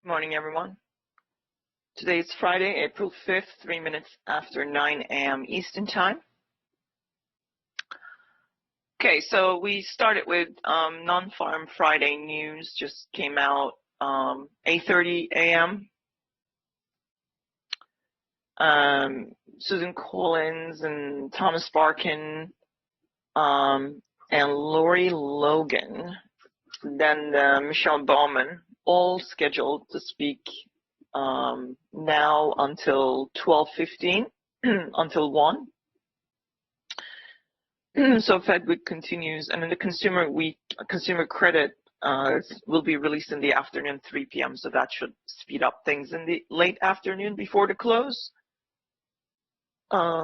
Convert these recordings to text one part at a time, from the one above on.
Morning, everyone. Today is Friday, April 5th, 3 minutes after 9 a.m. Eastern Time. Okay, so we started with non-farm Friday news, just came out 8:30 a.m. Susan Collins and Thomas Barkin and Lori Logan, then Michelle Bowman, all scheduled to speak now until 12:15, until 1. So Fed Week continues, and then the consumer credit will be released in the afternoon, 3 p.m. So that should speed up things in the late afternoon before the close. Okay,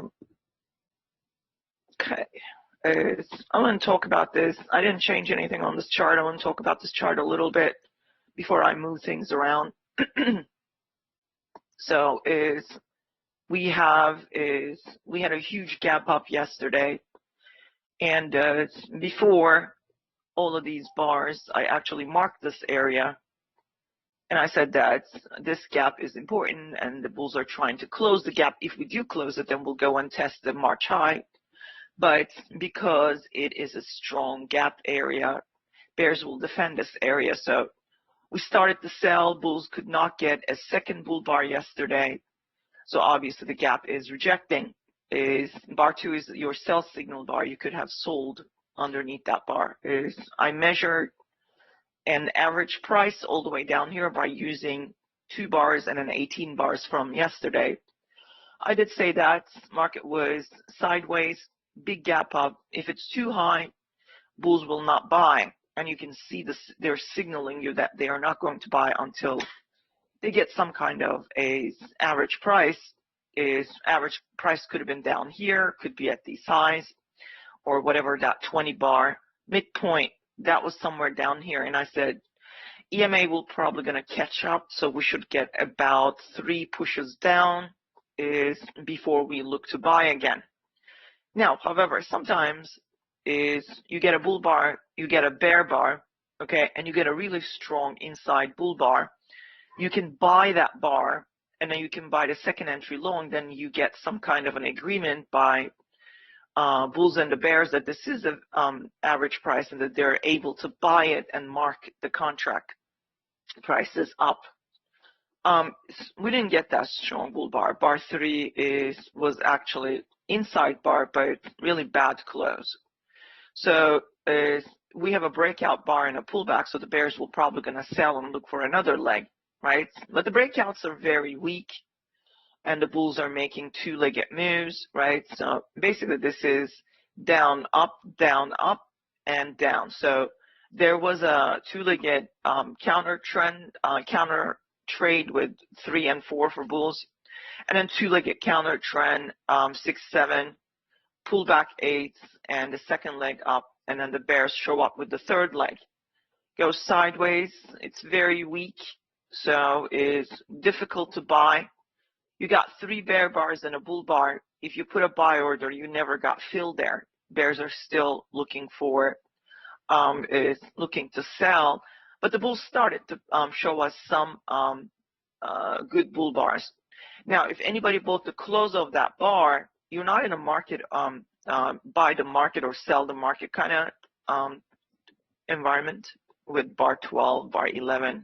I want to talk about this. I didn't change anything on this chart. I want to talk about this chart a little bit before I move things around. So we had a huge gap up yesterday, and before all of these bars, I actually marked this area, and I said that this gap is important, and the bulls are trying to close the gap. If we do close it, then we'll go and test the March high. But because it is a strong gap area, bears will defend this area. So we started to sell. Bulls could not get a second bull bar yesterday. So obviously the gap is rejecting. Bar 2 is your sell signal bar. You could have sold underneath that bar. I measured an average price all the way down here by using 2 bars and an 18 bars from yesterday. I did say that market was sideways, big gap up. If it's too high, bulls will not buy. And you can see this, they're signaling you that they are not going to buy until they get some kind of a average price. Average price could have been down here, could be at these highs, or whatever that 20 bar midpoint, that was somewhere down here. And I said EMA will probably going to catch up, so we should get about 3 pushes down before we look to buy again. Now, however, sometimes you get a bull bar, you get a bear bar, okay, and you get a really strong inside bull bar. You can buy that bar, and then you can buy the second entry long. Then you get some kind of an agreement by bulls and the bears that this is the average price and that they're able to buy it and mark the contract prices up. We didn't get that strong bull bar. Bar 3 was actually inside bar, but really bad close. So we have a breakout bar and a pullback, so the bears will probably going to sell and look for another leg, right? But the breakouts are very weak, and the bulls are making 2-legged moves, right? So basically this is down, up, and down. So there was a 2-legged counter trade with 3 and 4 for bulls, and then 2-legged counter trend, 6, 7, pullback 8, and the second leg up, and then the bears show up with the third leg. Goes sideways, it's very weak, so it's difficult to buy. You got 3 bear bars and a bull bar. If you put a buy order, you never got filled there. Bears are still looking to sell, but the bulls started to show us some good bull bars. Now, if anybody bought the close of that bar, you're not in a market buy the market or sell the market kind of environment with bar 12, bar 11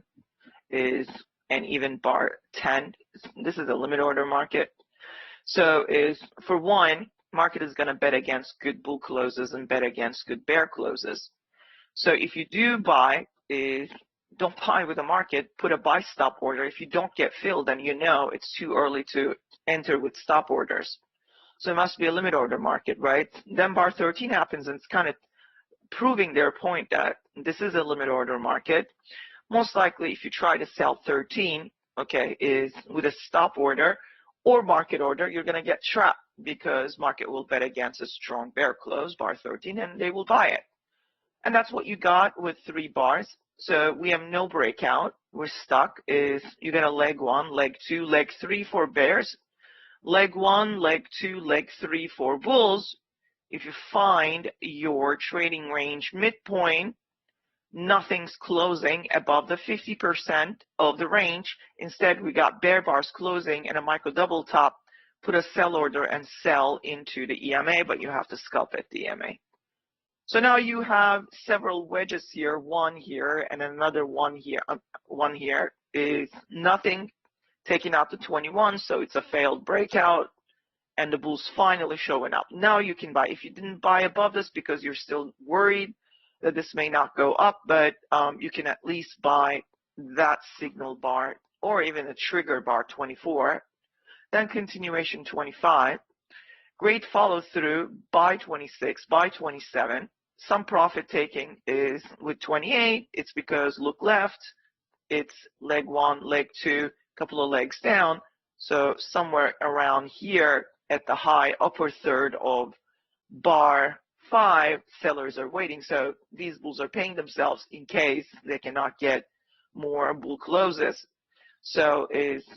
and even bar 10. This is a limit order market. So for one, market is going to bet against good bull closes and bet against good bear closes. So if you do buy, don't buy with the market, put a buy stop order. If you don't get filled, then you know it's too early to enter with stop orders. So it must be a limit order market, right? Then bar 13 happens, and it's kind of proving their point that this is a limit order market. Most likely, if you try to sell 13, okay, is with a stop order or market order, you're going to get trapped because market will bet against a strong bear close, bar 13, and they will buy it. And that's what you got with 3 bars. So we have no breakout. We're stuck. You get a leg 1, leg 2, leg 3 for bears. Leg 1, leg 2, leg 3 for bulls. If you find your trading range midpoint, nothing's closing above the 50% of the range. Instead, we got bear bars closing and a micro double top. Put a sell order and sell into the EMA, but you have to scalp at the EMA. So now you have several wedges here, one here and another one here. One here is nothing taking out the 21, so it's a failed breakout, and the bull's finally showing up. Now you can buy. If you didn't buy above this because you're still worried that this may not go up, but you can at least buy that signal bar or even a trigger bar 24, then continuation 25. Great follow through, buy 26, buy 27. Some profit taking is with 28. It's because look left, it's leg one, leg two, couple of legs down. So somewhere around here at the high upper third of bar 5, sellers are waiting. So these bulls are paying themselves in case they cannot get more bull closes. So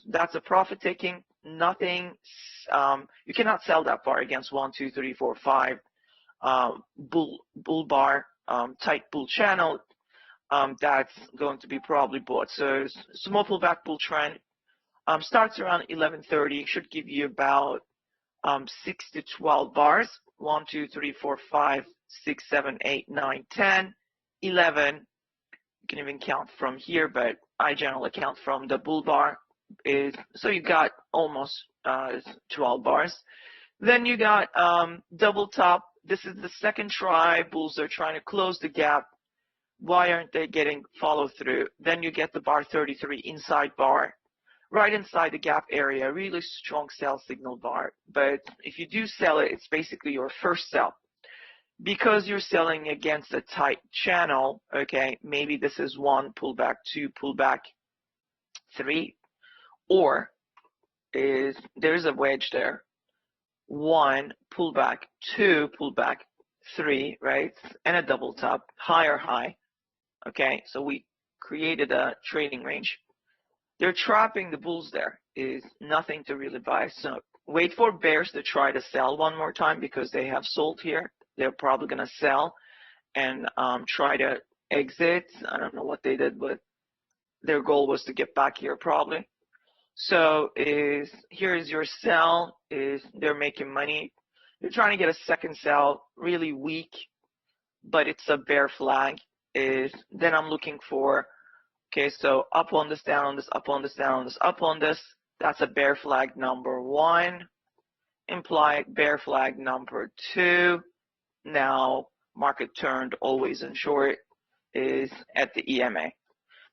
that's a profit taking. Nothing, you cannot sell that bar against 1, 2, 3, 4, 5 bull bar, tight bull channel. That's going to be probably bought. So small pullback bull trend starts around 11:30. Should give you about 6 to 12 bars. 1, 2, 3, 4, 5, 6, 7, 8, 9, 10, 11. You can even count from here, but I generally count from the bull bar. So you got almost 12 bars. Then you got double top. This is the second try. Bulls are trying to close the gap. Why aren't they getting follow through? Then you get the bar 33 inside bar, right inside the gap area. Really strong sell signal bar. But if you do sell it, it's basically your first sell. Because you're selling against a tight channel, okay, maybe this is 1 pullback, 2 pullback, 3, or there's a wedge there. 1 pullback, 2 pullback, 3, right? And a double top, higher high. Okay, so we created a trading range. They're trapping the bulls there. Is nothing to really buy. So wait for bears to try to sell one more time because they have sold here. They're probably going to sell and try to exit. I don't know what they did, but their goal was to get back here probably. So here's your sell. They're making money. They're trying to get a second sell, really weak, but it's a bear flag. Then I'm looking for, okay, so up on this, down on this, up on this, down on this, up on this. That's a bear flag number 1. Implied bear flag number 2. Now market turned always in short is at the EMA.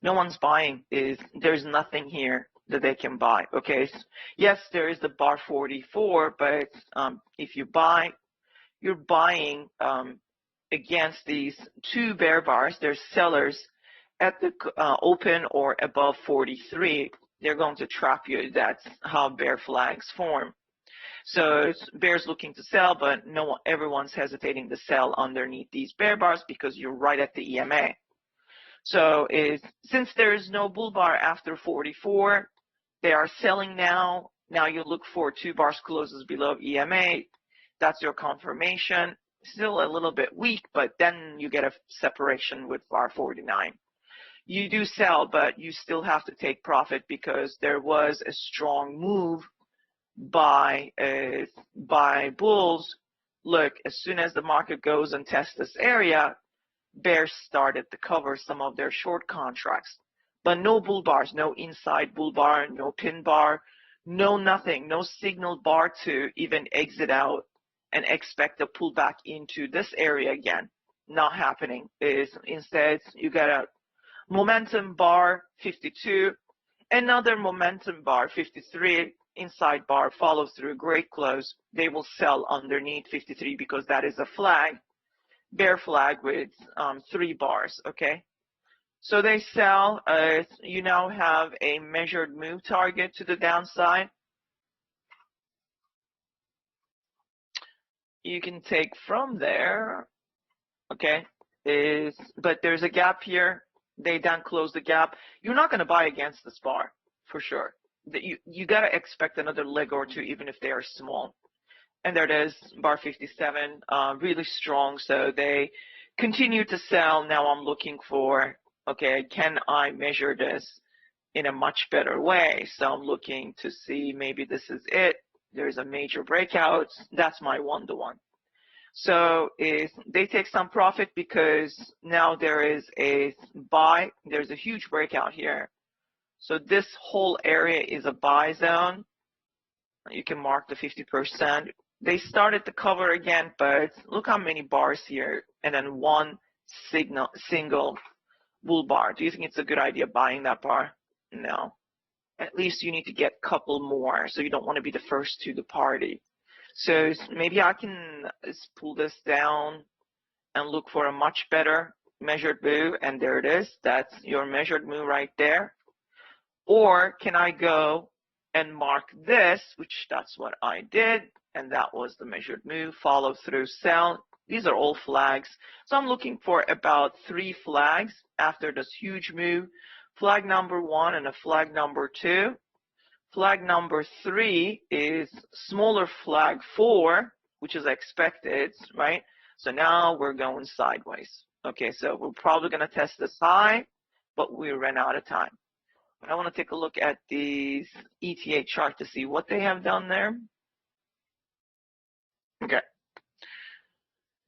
No one's buying. There's nothing here that they can buy. Okay, yes, there is the bar 44, but if you buy, you're buying against these 2 bear bars. There's sellers at the open or above 43. They're going to trap you. That's how bear flags form. So it's bears looking to sell, but everyone's hesitating to sell underneath these bear bars because you're right at the EMA. So since there is no bull bar after 44, they are selling now. Now you look for 2 bars closes below EMA. That's your confirmation. Still a little bit weak, but then you get a separation with bar 49. You do sell, but you still have to take profit because there was a strong move by bulls. Look, as soon as the market goes and tests this area, bears started to cover some of their short contracts. But no bull bars, no inside bull bar, no pin bar, no nothing, no signal bar to even exit out and expect a pullback into this area again. Not happening. Instead, you got a momentum bar 52, another momentum bar 53, inside bar follow through, great close. They will sell underneath 53 because that is a flag, bear flag with 3 bars, okay? So they sell. You now have a measured move target to the downside. You can take from there, okay? But there's a gap here. They then close the gap. You're not going to buy against this bar for sure. You got to expect another leg or 2, even if they are small. And there it is, bar 57, really strong. So they continue to sell. Now I'm looking for, okay, can I measure this in a much better way? So I'm looking to see maybe this is it. There's a major breakout. That's my one-to-one. So they take some profit because now there is a buy. There's a huge breakout here. So this whole area is a buy zone. You can mark the 50%. They started to cover again, but look how many bars here, and then one single bull bar. Do you think it's a good idea buying that bar? No. At least you need to get a couple more, so you don't want to be the first to the party. So maybe I can pull this down and look for a much better measured move, and there it is. That's your measured move right there. Or can I go and mark this, which that's what I did, and that was the measured move, follow through, sell. These are all flags. So I'm looking for about 3 flags after this huge move. Flag number 1 and a flag number 2. Flag number 3 is smaller flag 4, which is expected, right? So now we're going sideways. Okay, so we're probably going to test this high, but we ran out of time. I want to take a look at the ETA chart to see what they have done there. Okay.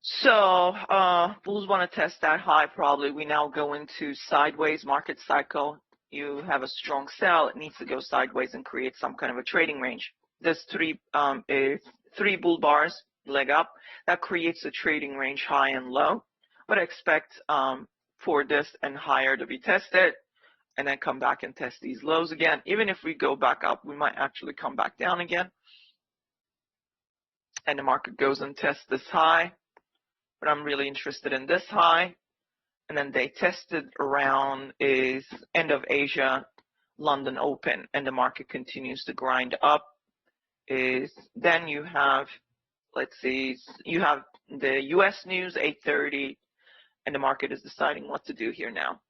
So bulls want to test that high probably. We now go into sideways market cycle. You have a strong sell. It needs to go sideways and create some kind of a trading range. There's 3 bull bars, leg up. That creates a trading range high and low. But I expect for this and higher to be tested, and then come back and test these lows again. Even if we go back up, we might actually come back down again. And the market goes and tests this high. But I'm really interested in this high. And then they tested around is end of Asia, London Open, and the market continues to grind up. Then you have, let's see, you have the US news, 8:30, and the market is deciding what to do here now.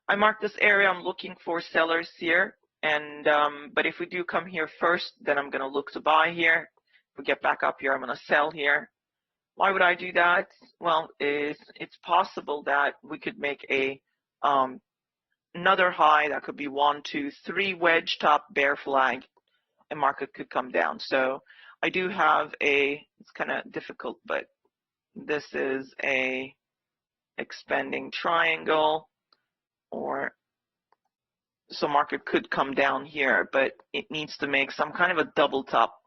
I marked this area. I'm looking for sellers here, and but if we do come here first, then I'm going to look to buy here. If we get back up here, I'm going to sell here. Why would I do that? Well, it's possible that we could make a another high that could be 1, 2, 3 wedge top bear flag, and market could come down. So I do have it's kind of difficult, but this is a expanding triangle. Or so market could come down here, but it needs to make some kind of a double top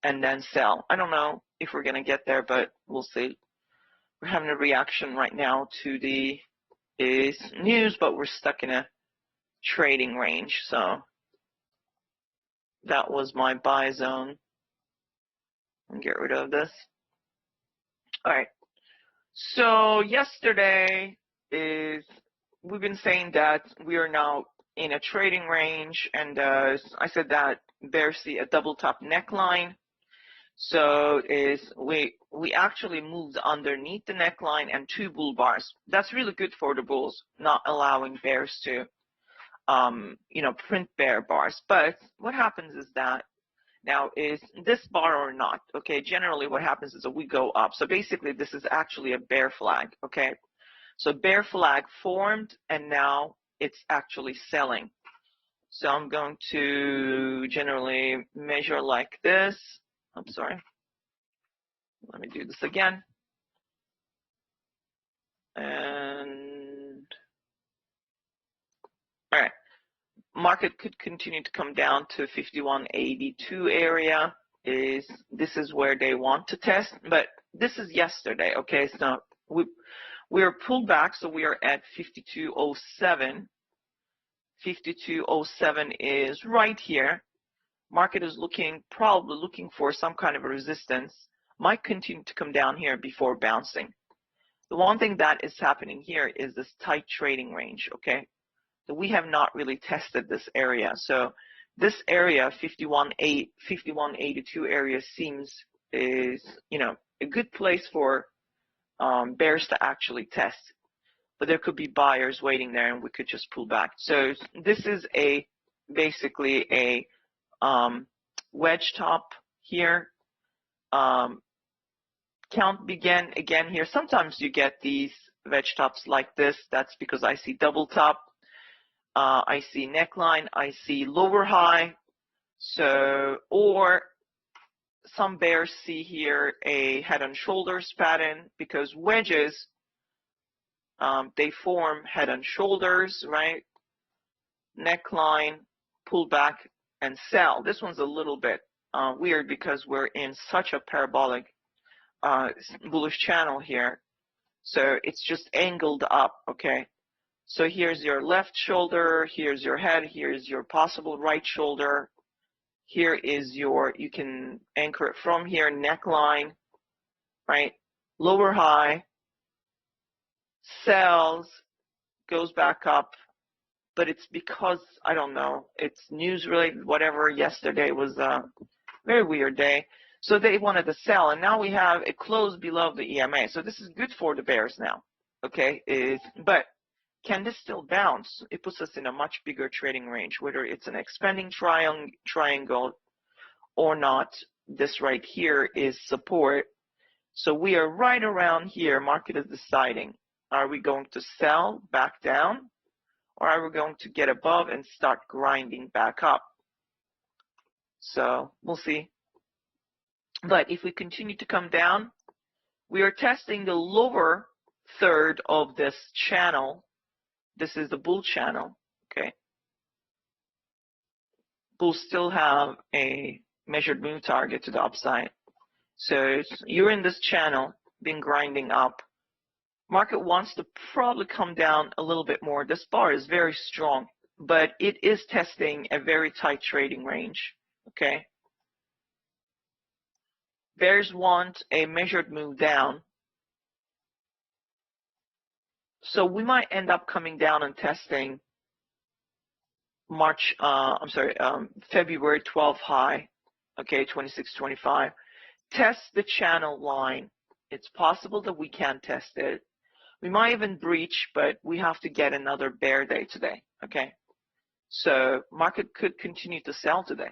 and then sell. I don't know if we're going to get there, but we'll see. We're having a reaction right now to the news, but we're stuck in a trading range. So that was my buy zone. I'll get rid of this. All right. So yesterday we've been saying that we are now in a trading range, and I said that bears see a double top neckline. So we actually moved underneath the neckline and 2 bull bars. That's really good for the bulls, not allowing bears to print bear bars. But what happens is that now is this bar or not? Okay, generally what happens is that we go up. So basically this is actually a bear flag, okay? So bear flag formed, and now it's actually selling. So I'm going to generally measure like this. I'm sorry. Let me do this again. And all right. Market could continue to come down to 5182 area. This is where they want to test, but this is yesterday, okay? So we are pulled back, so we are at 5207. 5207 is right here. Market is probably looking for some kind of a resistance. Might continue to come down here before bouncing. The one thing that is happening here is this tight trading range, okay? So we have not really tested this area. So this area, 5182 area, is a good place for bears to actually test. But there could be buyers waiting there, and we could just pull back. So this is basically a wedge top here. count began again here. Sometimes you get these wedge tops like this. That's because I see double top. I see neckline. I see lower high. So, or some bears see here a head and shoulders pattern because wedges, they form head and shoulders, right? Neckline, pull back, and sell. This one's a little bit weird because we're in such a parabolic bullish channel here. So it's just angled up, okay? So here's your left shoulder, here's your head, here's your possible right shoulder. Here is your, you can anchor it from here, neckline, right? Lower high, sells, goes back up, but it's because, I don't know, it's news related, whatever. Yesterday was a very weird day. So they wanted to sell, and now we have a close below the EMA. So this is good for the bears now, okay? But can this still bounce? It puts us in a much bigger trading range, whether it's an expanding triangle or not. This right here is support. So we are right around here. Market is deciding, are we going to sell back down, or are we going to get above and start grinding back up? So we'll see. But if we continue to come down, we are testing the lower third of this channel. This is the bull channel, okay? Bulls still have a measured move target to the upside. So you're in this channel, been grinding up. Market wants to probably come down a little bit more. This bar is very strong, but it is testing a very tight trading range, okay? Bears want a measured move down. So we might end up coming down and testing February 12th high, okay, 26.25. Test the channel line. It's possible that we can test it. We might even breach, but we have to get another bear day today, okay? So market could continue to sell today.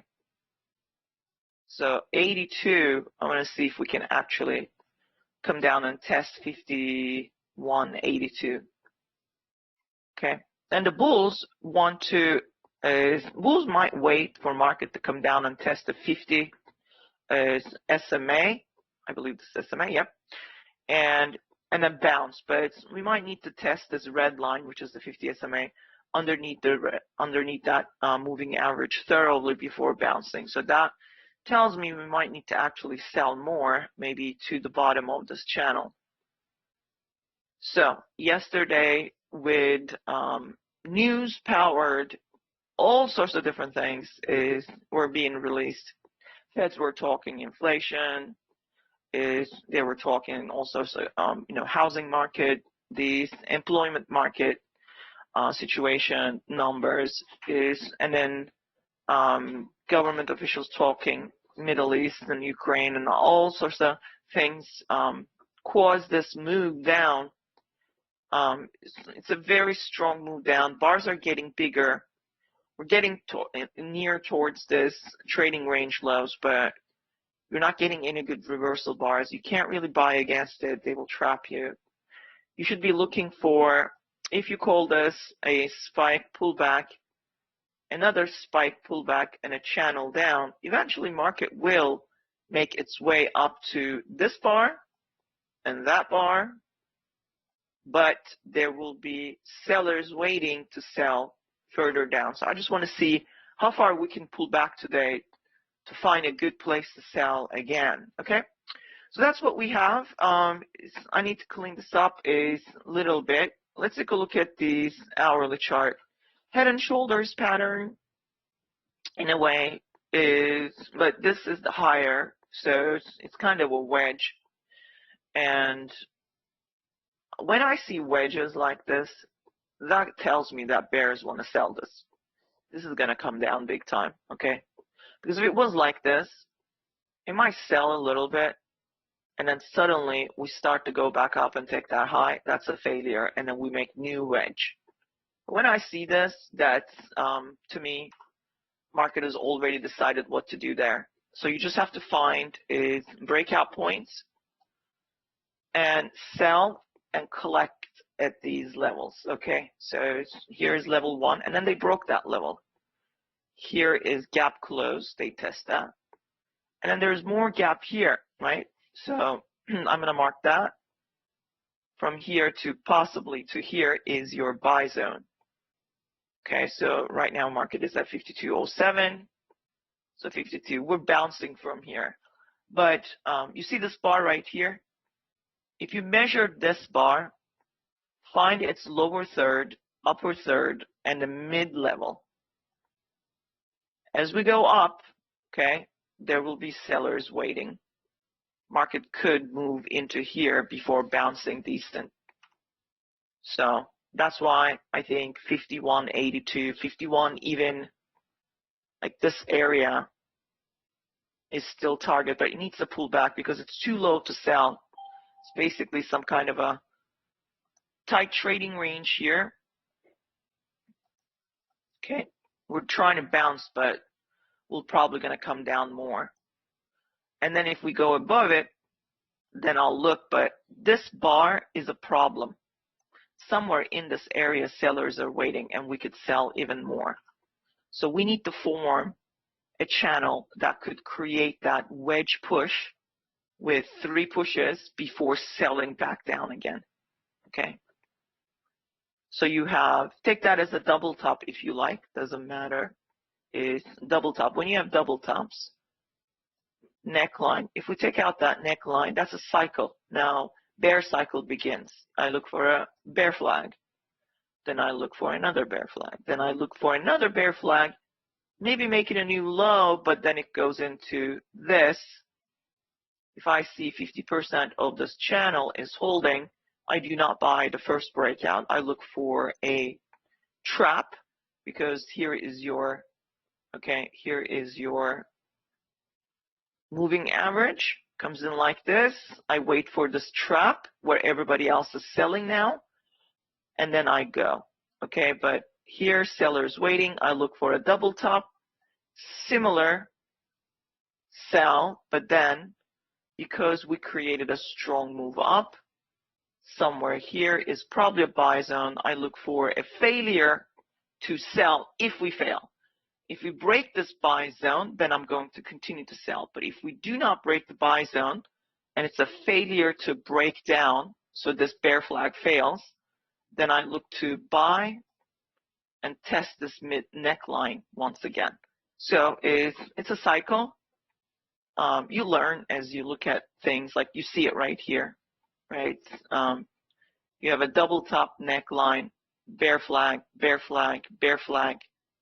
So 82, I want to see if we can actually come down and test 51.82. Okay, and the bulls want to, bulls might wait for market to come down and test the 50 SMA. I believe this is SMA, yep. And then bounce, but we might need to test this red line, which is the 50 SMA, underneath that moving average thoroughly before bouncing. So that tells me we might need to actually sell more, maybe to the bottom of this channel. So yesterday with news powered, all sorts of different things were being released. Feds were talking inflation, they were talking all sorts of housing market, the employment market situation numbers and then government officials talking Middle East and Ukraine and all sorts of things caused this move down. It's a very strong move down. Bars are getting bigger. We're getting near towards this trading range lows, but you're not getting any good reversal bars. You can't really buy against it. They will trap you. You should be looking for, if you call this a spike pullback, another spike pullback and a channel down, eventually market will make its way up to this bar and that bar, but there will be sellers waiting to sell further down. So I just want to see how far we can pull back today to find a good place to sell again, okay? So that's what we have. I need to clean this up a little bit. Let's take a look at this hourly chart. Head and shoulders pattern, in a way, but this is the higher, so it's kind of a wedge. And when I see wedges like this, that tells me that bears want to sell this. This is going to come down big time, okay? Because if it was like this, it might sell a little bit, and then suddenly we start to go back up and take that high. That's a failure, and then we make new wedge. When I see this, that's, to me, market has already decided what to do there. So you just have to find breakout points and sell and collect at these levels. Okay, so here's level 1, and then they broke that level. Here is gap close, they test that, and then there's more gap here, right? So I'm going to mark that. From here to possibly to here is your buy zone. Okay, so right now market is at 52.07, so 52. We're bouncing from here, but you see this bar right here? If you measure this bar, find its lower third, upper third, and the mid level. As we go up, okay, there will be sellers waiting. Market could move into here before bouncing decent. So that's why I think 51.82, 51 even, like this area is still target, but it needs to pull back because it's too low to sell. It's basically some kind of a tight trading range here. Okay, we're trying to bounce, but we're probably going to come down more. And then if we go above it, then I'll look, but this bar is a problem. Somewhere in this area, sellers are waiting, and we could sell even more. So we need to form a channel that could create that wedge push with 3 pushes before selling back down again. Okay. So you have, take that as a double top if you like, doesn't matter, is double top. When you have double tops, neckline, if we take out that neckline, that's a cycle. Now, bear cycle begins. I look for a bear flag. Then I look for another bear flag. Then I look for another bear flag, maybe make it a new low, but then it goes into this. If I see 50% of this channel is holding, I do not buy the first breakout. I look for a trap because here is your, okay, here is your moving average. Comes in like this. I wait for this trap where everybody else is selling now, and then I go. Okay, but here sellers waiting. I look for a double top, similar sell, but then because we created a strong move up, somewhere here is probably a buy zone. I look for a failure to sell if we fail. If we break this buy zone, then I'm going to continue to sell. But if we do not break the buy zone and it's a failure to break down, so this bear flag fails, then I look to buy and test this mid neckline once again. So it's a cycle. You learn as you look at things, like you see it right here, right? You have a double top neckline, bear flag, bear flag, bear flag,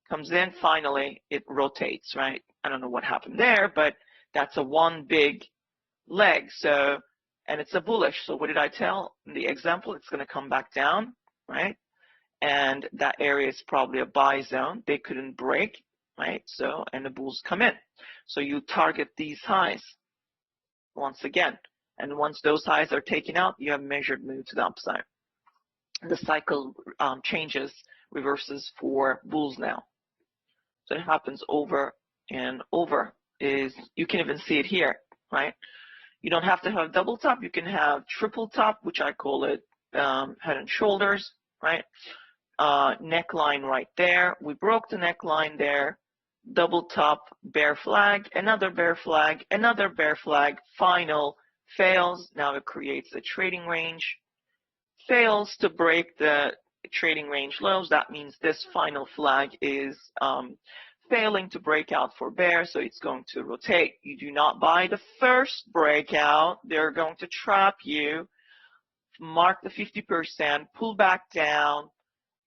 comes in, finally it rotates, right? I don't know what happened there, but that's a one big leg. So, and it's a bullish. So what did I tell in the example? It's going to come back down, right? And that area is probably a buy zone. They couldn't break, right? So, and the bulls come in. So you target these highs once again. And once those highs are taken out, you have measured move to the upside. The cycle changes, reverses for bulls now. So it happens over and over. You can even see it here, right? You don't have to have double top. You can have triple top, which I call it head and shoulders, right? Neckline right there. We broke the neckline there. Double top, bear flag, another bear flag, another bear flag, final, fails. Now it creates a trading range. Fails to break the trading range lows. That means this final flag is failing to break out for bear, so it's going to rotate. You do not buy the first breakout. They're going to trap you. Mark the 50%, pull back down,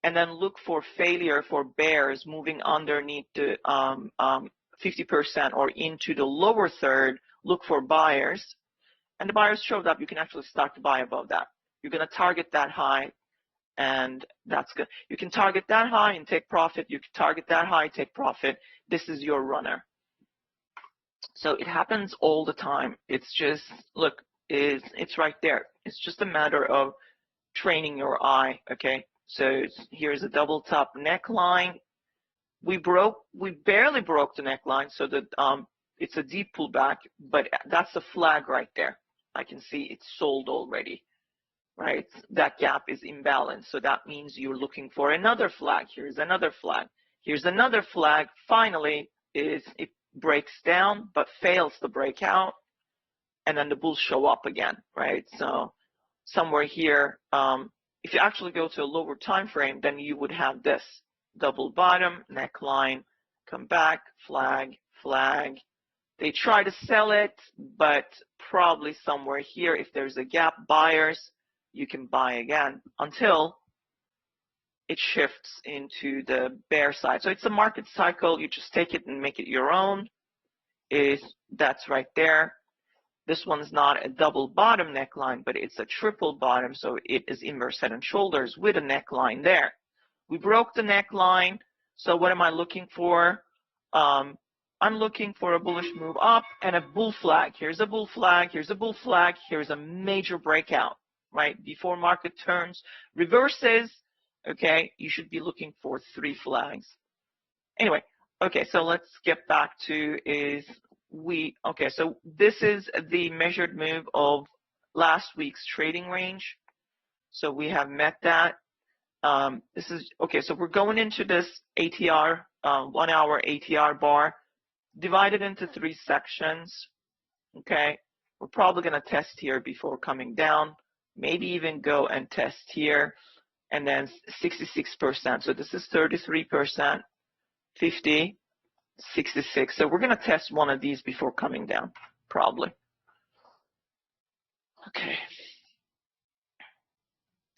and then look for failure for bears moving underneath the 50% or into the lower third. Look for buyers. And the buyers showed up. You can actually start to buy above that. You're going to target that high, and that's good. You can target that high and take profit. You can target that high, take profit. This is your runner. So it happens all the time. It's just, look, it's right there. It's just a matter of training your eye, okay? So here's a double top neckline. We barely broke the neckline, so that it's a deep pullback, but that's a flag right there. I can see it's sold already, right? That gap is imbalanced. So that means you're looking for another flag. Here's another flag. Here's another flag. Finally, it breaks down but fails to break out, and then the bulls show up again, right? So somewhere here, if you actually go to a lower time frame, then you would have this double bottom, neckline, come back, flag, flag. They try to sell it, but probably somewhere here, if there's a gap, buyers, you can buy again until it shifts into the bear side. So it's a market cycle. You just take it and make it your own. That's right there. This one's not a double bottom neckline, but it's a triple bottom, so it is inverse head and shoulders with a neckline there. We broke the neckline, so what am I looking for? I'm looking for a bullish move up and a bull flag. Here's a bull flag, here's a bull flag, here's a major breakout, right? Before market turns, reverses, okay, you should be looking for 3 flags. Anyway, okay, so let's get back to okay, so this is the measured move of last week's trading range. So we have met that. This is, okay, so we're going into this ATR, 1 hour ATR bar, divided into 3 sections, okay? We're probably gonna test here before coming down, maybe even go and test here, and then 66%. So this is 33%, 50, 66. So we're going to test one of these before coming down, probably. Okay.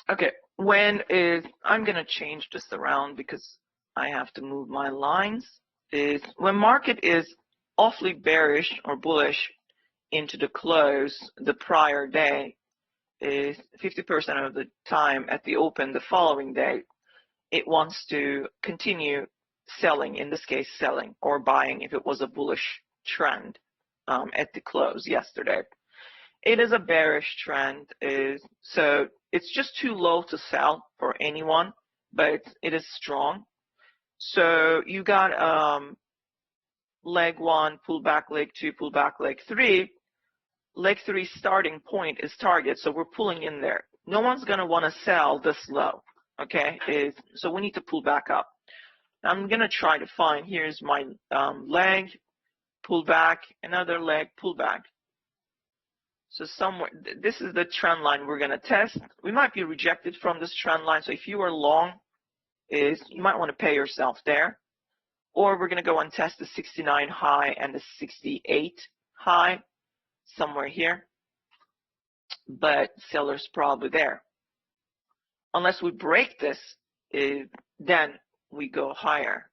Okay. I'm going to change this around because I have to move my lines. When market is awfully bearish or bullish into the close the prior day, is 50% of the time at the open the following day, it wants to continue selling, in this case selling, or buying if it was a bullish trend at the close yesterday. It is a bearish trend, so it's just too low to sell for anyone, but it is strong. So you got leg 1, pull back leg 2, pull back leg 3. Leg 3 starting point is target, so we're pulling in there. No one's going to want to sell this low, okay? So we need to pull back up. I'm going to try to find, here's my leg, pull back, another leg, pull back. So somewhere, this is the trend line we're going to test. We might be rejected from this trend line, so if you are long, you might want to pay yourself there. Or we're going to go and test the 69 high and the 68 high, somewhere here. But seller's probably there. Unless we break this, then we go higher.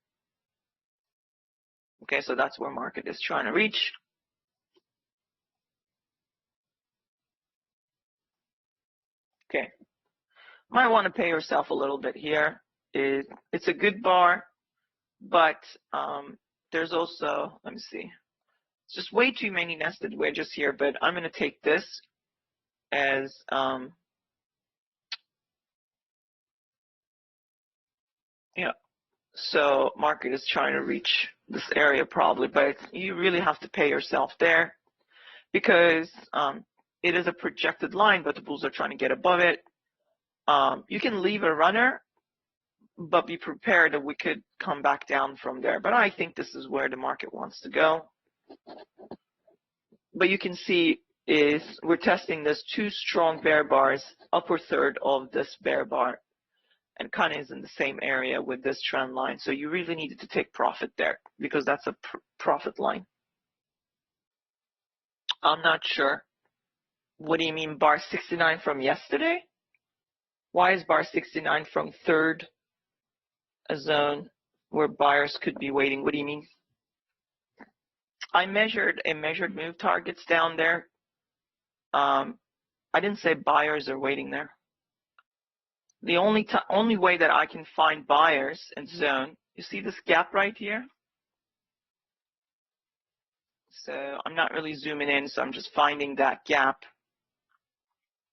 Okay, so that's where market is trying to reach. Okay, might want to pay yourself a little bit here. It's a good bar, but there's also, let me see, it's just way too many nested wedges here, but I'm going to take this as yeah. So market is trying to reach this area probably, but you really have to pay yourself there because it is a projected line, but the bulls are trying to get above it. You can leave a runner, but be prepared that we could come back down from there. But I think this is where the market wants to go. But you can see we're testing this 2 strong bear bars, upper third of this bear bar, and kind of is in the same area with this trend line. So you really needed to take profit there because that's a profit line. I'm not sure. What do you mean bar 69 from yesterday? Why is bar 69 from third a zone where buyers could be waiting? What do you mean? I measured move targets down there. I didn't say buyers are waiting there. The only way that I can find buyers in zone, you see this gap right here? So I'm not really zooming in, so I'm just finding that gap.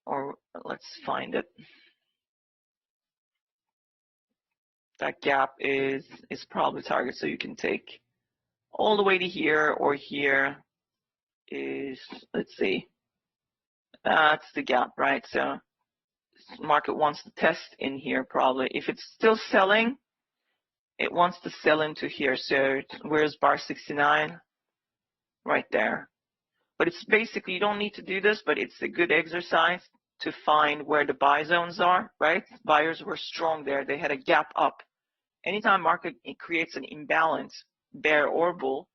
Or let's find it. That gap is probably target, so you can take all the way to here or here is, let's see, That's the gap, right? So market wants to test in here probably. If it's still selling, it wants to sell into here. So where's bar 69? Right there. But it's basically, you don't need to do this, but it's a good exercise to find where the buy zones are, right? Buyers were strong there. They had a gap up. Anytime market creates an imbalance, bear or bull,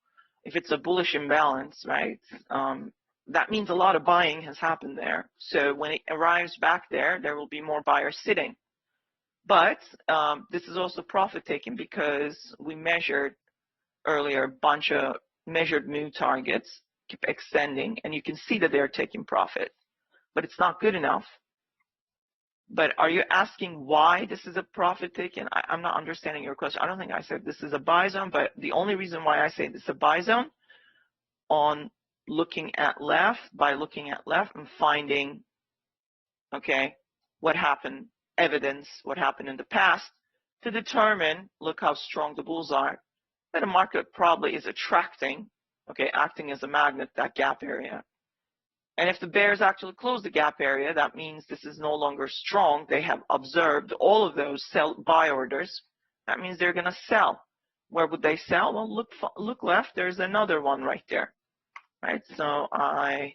if it's a bullish imbalance, right, that means a lot of buying has happened there. So when it arrives back there, there will be more buyers sitting. But this is also profit taking because we measured earlier a bunch of measured move targets, keep extending, and you can see that they're taking profit. But it's not good enough. But are you asking why this is a profit taking? I'm not understanding your question. I don't think I said this is a buy zone, but the only reason why I say this is a buy zone on looking at left, by looking at left and finding, okay, what happened, evidence, what happened in the past to determine, look how strong the bulls are, that a market probably is attracting, okay, acting as a magnet, that gap area. And if the bears actually close the gap area, that means this is no longer strong. They have observed all of those buy orders. That means they're going to sell. Where would they sell? Well, look left. There's another one right there, right? So I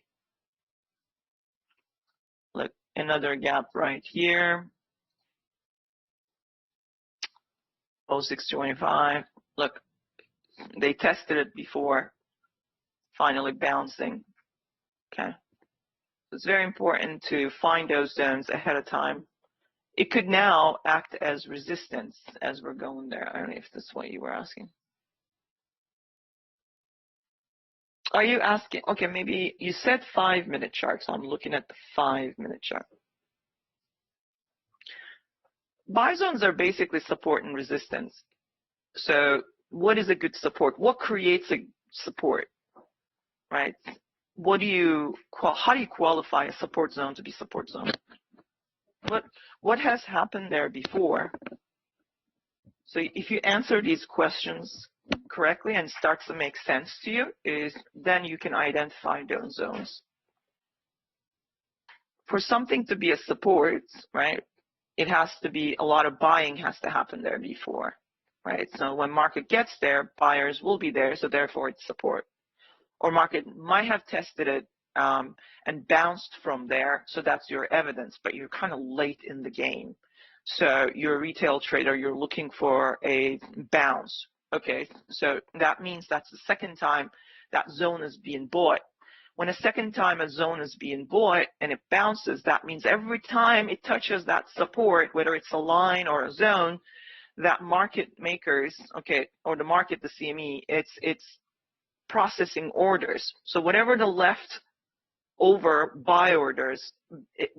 look another gap right here. 0625. Look, they tested it before, finally bouncing. Okay. It's very important to find those zones ahead of time. It could now act as resistance as we're going there. I don't know if that's what you were asking. Are you asking, okay, maybe you said 5-minute chart, so I'm looking at the 5-minute chart. Buy zones are basically support and resistance. So what is a good support? What creates a support, right? How do you qualify a support zone to be support zone? What has happened there before? So if you answer these questions correctly and starts to make sense to you, then you can identify those zones. For something to be a support, right, it has to be, a lot of buying has to happen there before, right? So when market gets there, buyers will be there, so therefore it's support. Or market might have tested it and bounced from there, so that's your evidence, but you're kind of late in the game. So you're a retail trader, you're looking for a bounce. Okay, so that means that's the second time that zone is being bought. When a second time a zone is being bought and it bounces, that means every time it touches that support, whether it's a line or a zone, that market makers, okay, or the market, the CME, it's processing orders. So whatever the left over buy orders,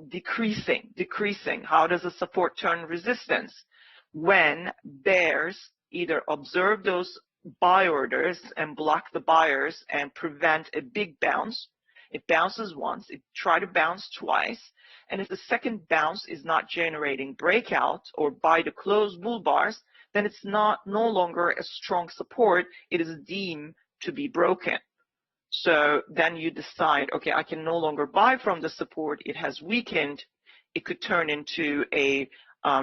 decreasing. How does a support turn resistance? When bears either observe those buy orders and block the buyers and prevent a big bounce. It bounces once, it try to bounce twice, and if the second bounce is not generating breakout or buy the close bull bars, then it's no longer a strong support. It is deemed to be broken. So then you decide, okay, I can no longer buy from the support. It has weakened. It could turn into a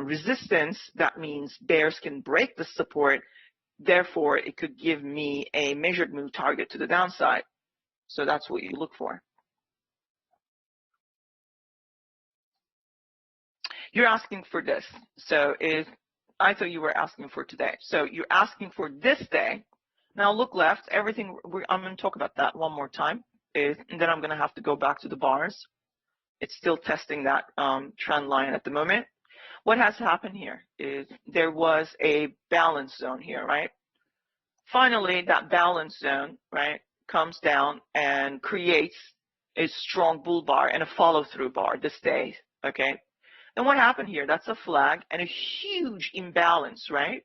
resistance. That means bears can break the support. Therefore, it could give me a measured move target to the downside. So that's what you look for. You're asking for this. So I thought you were asking for today. So you're asking for this day. Now look left, everything, I'm going to talk about that one more time, and then I'm going to have to go back to the bars. It's still testing that trend line at the moment. What has happened here is there was a balance zone here, right? Finally, that balance zone, right, comes down and creates a strong bull bar and a follow-through bar this day, okay? And what happened here? That's a flag and a huge imbalance, right?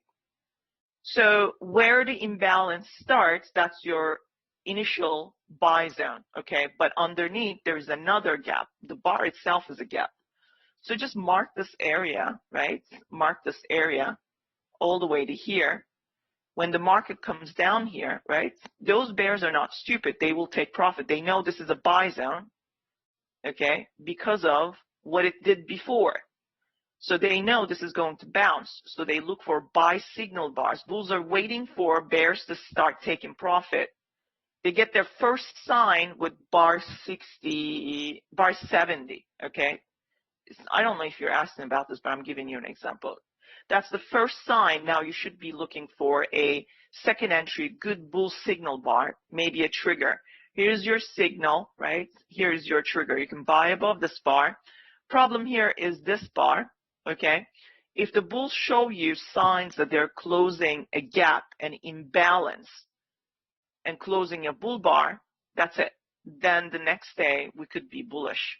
So where the imbalance starts, that's your initial buy zone, okay? But underneath, there's another gap. The bar itself is a gap. So just mark this area, right? Mark this area all the way to here. When the market comes down here, right? Those bears are not stupid. They will take profit. They know this is a buy zone. okay, because of what it did before. So they know this is going to bounce. So they look for buy signal bars. Bulls are waiting for bears to start taking profit. They get their first sign with bar 60, bar 70, okay? I don't know if you're asking about this, but I'm giving you an example. That's the first sign. Now you should be looking for a second entry, good bull signal bar, maybe a trigger. Here's your signal, right? Here's your trigger. You can buy above this bar. Problem here is this bar, okay? If the bulls show you signs that they're closing a gap, an imbalance, and closing a bull bar, that's it. Then the next day we could be bullish.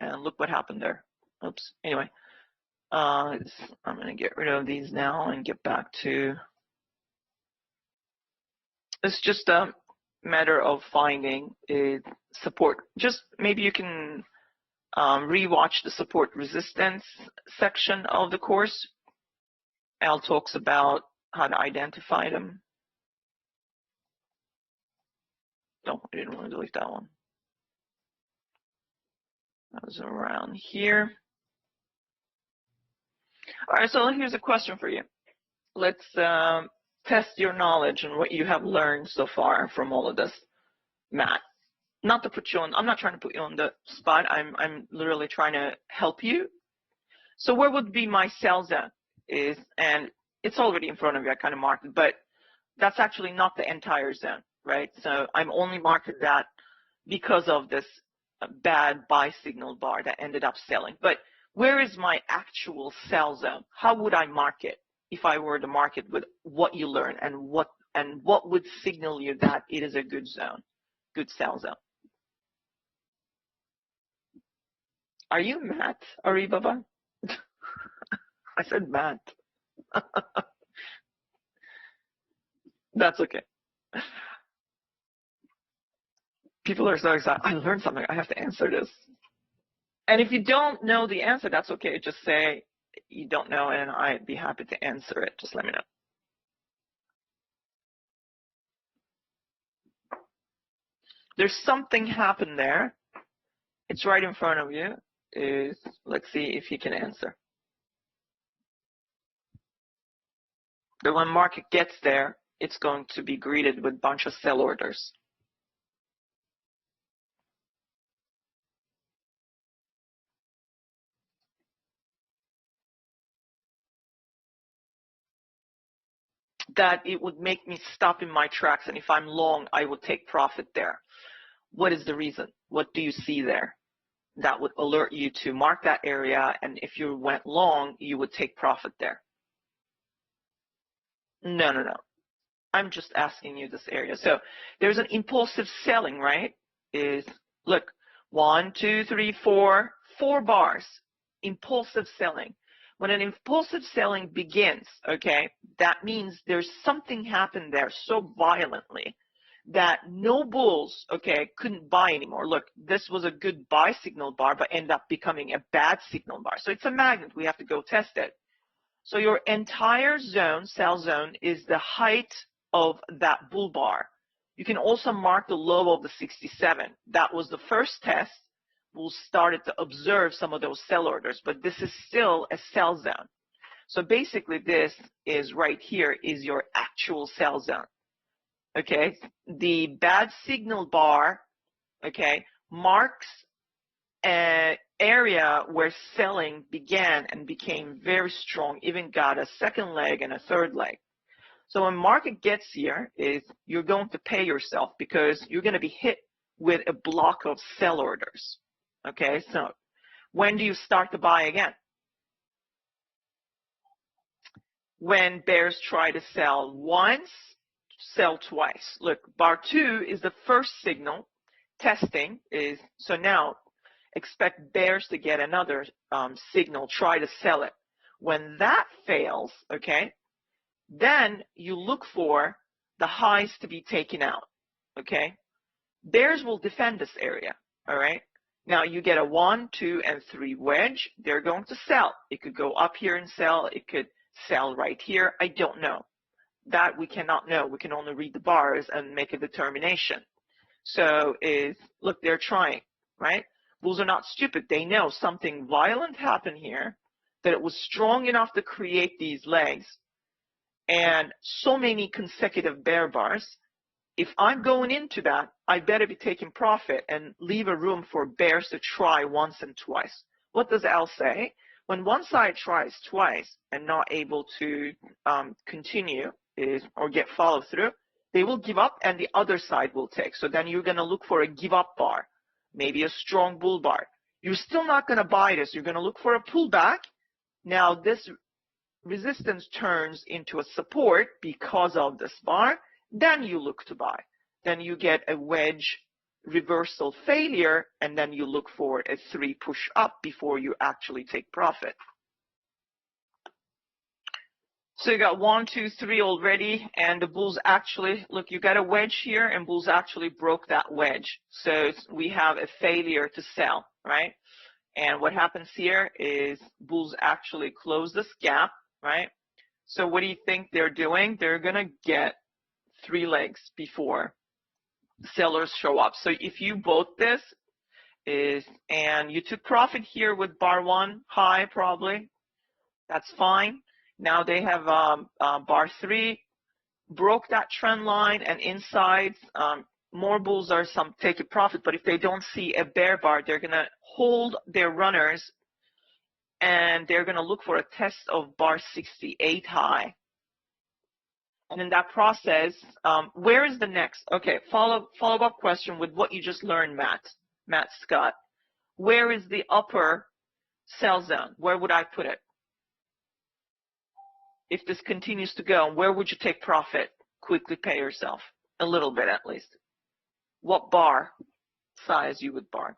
And look what happened there. Oops. Anyway, I'm going to get rid of these now and get back to. It's just a matter of finding a support. Just maybe you can rewatch the support resistance section of the course. Al talks about how to identify them. No, I didn't want to delete that one. That was around here. All right, so here's a question for you. Let's test your knowledge and what you have learned so far from all of this, Matt. Not to put you on, I'm not trying to put you on the spot. I'm literally trying to help you. So where would be my sell zone is, and it's already in front of you, I kind of marked it, but that's actually not the entire zone, right? So I'm only marking that because of this bad buy signal bar that ended up selling. But where is my actual sell zone? How would I mark it if I were to mark it with what you learn and what would signal you that it is a good zone, good sell zone? Are you Matt, Aribaba? I said Matt. That's okay. People are so excited. I learned something. I have to answer this. And if you don't know the answer, that's okay. Just say you don't know, and I'd be happy to answer it. Just let me know. There's something happened there. It's right in front of you. Let's see if you can answer. But when market gets there, it's going to be greeted with a bunch of sell orders. That it would make me stop in my tracks, and if I'm long, I would take profit there. What is the reason? What do you see there? That would alert you to mark that area, and if you went long, you would take profit there. No. I'm just asking you this area. So there's an impulsive selling, right? Look, 1, 2, 3, 4 bars. Impulsive selling. When an impulsive selling begins, okay, that means there's something happened there so violently that no bulls, okay, couldn't buy anymore. Look, this was a good buy signal bar, but ended up becoming a bad signal bar. So it's a magnet. We have to go test it. So your entire zone, sell zone, is the height of that bull bar. You can also mark the low of the 67. That was the first test. We'll started to observe some of those sell orders, but this is still a sell zone. So basically this is right here is your actual sell zone. Okay, the bad signal bar, okay, marks an area where selling began and became very strong, even got a second leg and a third leg. So when market gets here, you're going to pay yourself because you're going to be hit with a block of sell orders. Okay, so when do you start to buy again? When bears try to sell once, sell twice. Look, bar 2 is the first signal. Testing is, so now expect bears to get another signal, try to sell it. When that fails, okay, then you look for the highs to be taken out, okay? Bears will defend this area, all right? Now you get a 1, 2, and 3 wedge. They're going to sell. It could go up here and sell. It could sell right here. I don't know. That we cannot know. We can only read the bars and make a determination. So look, they're trying, right? Bulls are not stupid. They know something violent happened here, that it was strong enough to create these legs and so many consecutive bear bars. If I'm going into that, I better be taking profit and leave a room for bears to try once and twice. What does Al say? When one side tries twice and not able to continue or get follow through, they will give up and the other side will take. So then you're going to look for a give up bar, maybe a strong bull bar. You're still not going to buy this. You're going to look for a pullback. Now this resistance turns into a support because of this bar. Then you look to buy. Then you get a wedge reversal failure, and then you look for a 3 push up before you actually take profit. So you got 1, 2, 3 already, and the bulls actually, look, you got a wedge here, and bulls actually broke that wedge. So we have a failure to sell, right? And what happens here is bulls actually close this gap, right? So what do you think they're doing? They're going to get 3 legs before sellers show up. So if you bought this and you took profit here with bar 1 high, probably, that's fine. Now they have bar 3, broke that trend line, and inside more bulls are taking profit. But if they don't see a bear bar, they're going to hold their runners and they're going to look for a test of bar 68 high. And in that process, where is the next? Okay, follow-up question with what you just learned, Matt Scott. Where is the upper sell zone? Where would I put it? If this continues to go, where would you take profit? Quickly pay yourself, a little bit at least. What bar size you would bark?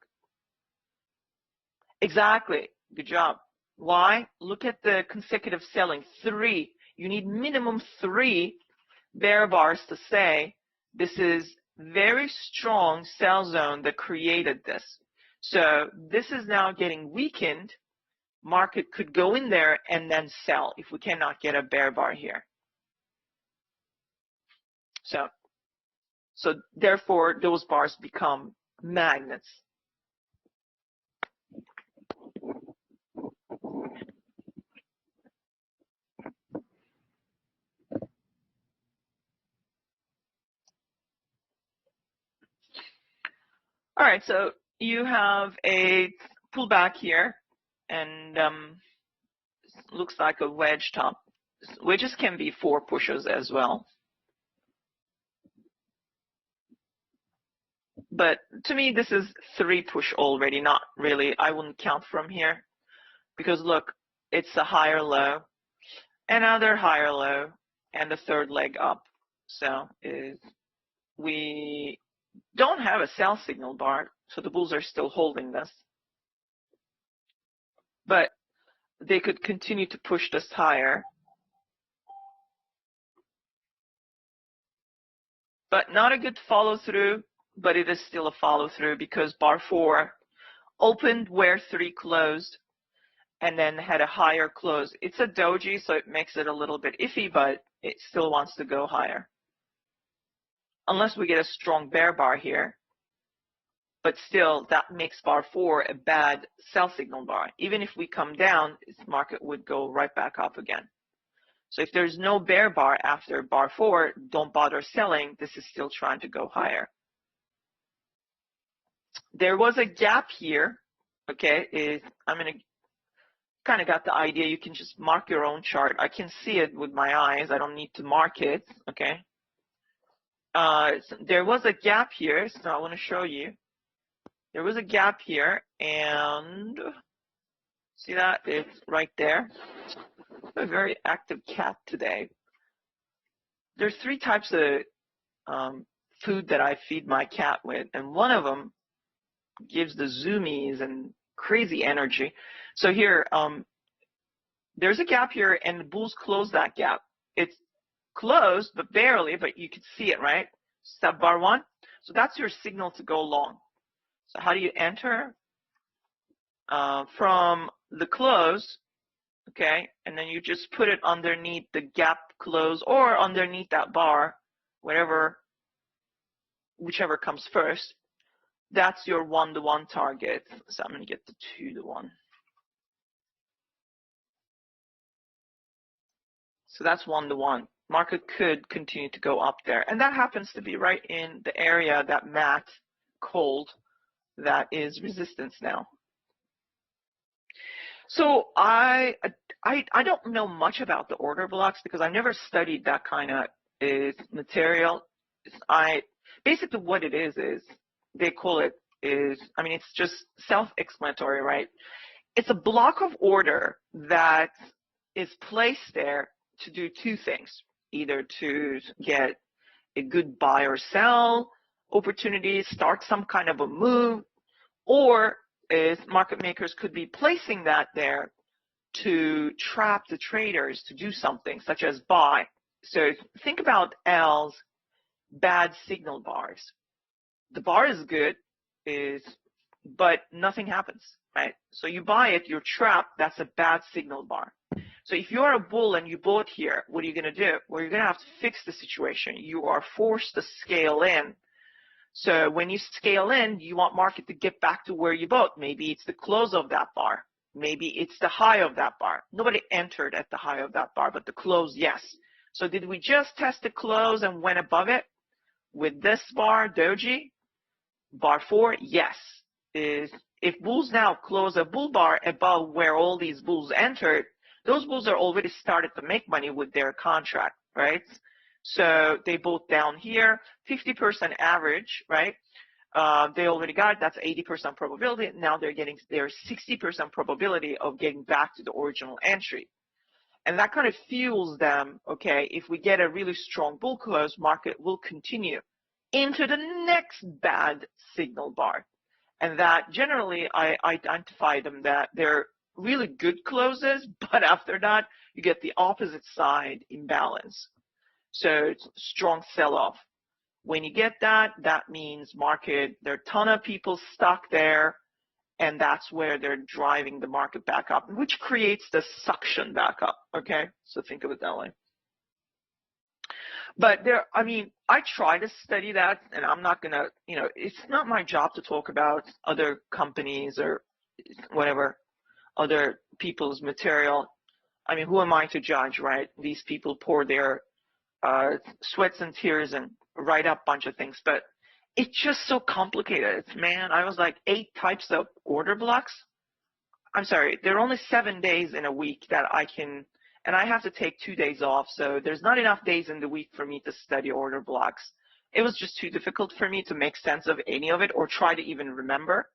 Exactly, good job. Why? Look at the consecutive selling, 3. You need minimum 3 bear bars to say this is very strong sell zone that created this. So this is now getting weakened. Market could go in there and then sell if we cannot get a bear bar here. So therefore, those bars become magnets. All right, so you have a pullback here, and looks like a wedge top. Wedges can be 4 pushes as well. But to me, this is 3 push already, not really. I wouldn't count from here. Because look, it's a higher low, another higher low, and the 3rd leg up. So we don't have a sell signal bar, so the bulls are still holding this. But they could continue to push this higher. But not a good follow through, but it is still a follow through because bar 4 opened where 3 closed and then had a higher close. It's a doji, so it makes it a little bit iffy, but it still wants to go higher. Unless we get a strong bear bar here. But still, that makes bar 4 a bad sell signal bar. Even if we come down, this market would go right back up again. So if there's no bear bar after bar 4, don't bother selling. This is still trying to go higher. There was a gap here. Okay, I'm going to kind of got the idea. You can just mark your own chart. I can see it with my eyes. I don't need to mark it. Okay. So there was a gap here, so I want to show you. There was a gap here, and see that? It's right there. A very active cat today. There's 3 types of food that I feed my cat with, and one of them gives the zoomies and crazy energy. So here, there's a gap here, and the bulls close that gap. It's closed, but barely, but you can see it, right? Step bar 1. So that's your signal to go long. So how do you enter? From the close, okay, and then you just put it underneath the gap close or underneath that bar, whatever whichever comes first, that's your 1-to-1 target. So I'm going to get the 2-to-1. So that's 1-to-1. Market could continue to go up there. And that happens to be right in the area that Matt called that is resistance now. So I don't know much about the order blocks because I've never studied that kind of material. Basically what it is they call it it's just self-explanatory, right? It's a block of order that is placed there to do two things, either to get a good buy or sell opportunity, start some kind of a move, or is market makers could be placing that there to trap the traders to do something such as buy. So think about L's bad signal bars. The bar is good, but nothing happens, right? So you buy it, you're trapped, that's a bad signal bar. So if you're a bull and you bought here, what are you going to do? Well, you're going to have to fix the situation. You are forced to scale in. So when you scale in, you want market to get back to where you bought. Maybe it's the close of that bar. Maybe it's the high of that bar. Nobody entered at the high of that bar, but the close, yes. So did we just test the close and went above it? With this bar, doji, bar 4, yes. If bulls now close a bull bar above where all these bulls entered, those bulls are already started to make money with their contract, right? So they bought down here, 50% average, right? They already got it. That's 80% probability. Now they're getting their 60% probability of getting back to the original entry. And that kind of fuels them, okay, if we get a really strong bull close, market will continue into the next bad signal bar. And that generally I identify them that they're really good closes, but after that, you get the opposite side imbalance. So it's strong sell-off. When you get that, that means market, there are a ton of people stuck there, and that's where they're driving the market back up, which creates the suction back up, okay? So think of it that way. But I try to study that, and I'm not going to, it's not my job to talk about other companies or whatever, other people's material. Who am I to judge, right? These people pour their sweats and tears and write up a bunch of things, but it's just so complicated. Man, I was like 8 types of order blocks. I'm sorry, there are only 7 days in a week that I can, and I have to take 2 days off, so there's not enough days in the week for me to study order blocks. It was just too difficult for me to make sense of any of it or try to even remember.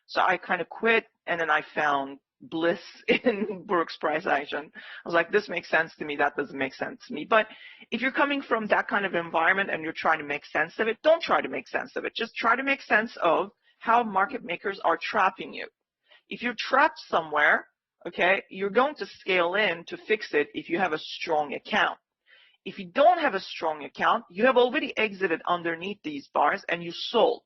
So I kind of quit, and then I found bliss in Brooks price action. I was like, this makes sense to me, that doesn't make sense to me. But if you're coming from that kind of environment and you're trying to make sense of it, don't try to make sense of it. Just try to make sense of how market makers are trapping you. If you're trapped somewhere, okay, you're going to scale in to fix it if you have a strong account. If you don't have a strong account, you have already exited underneath these bars and you sold.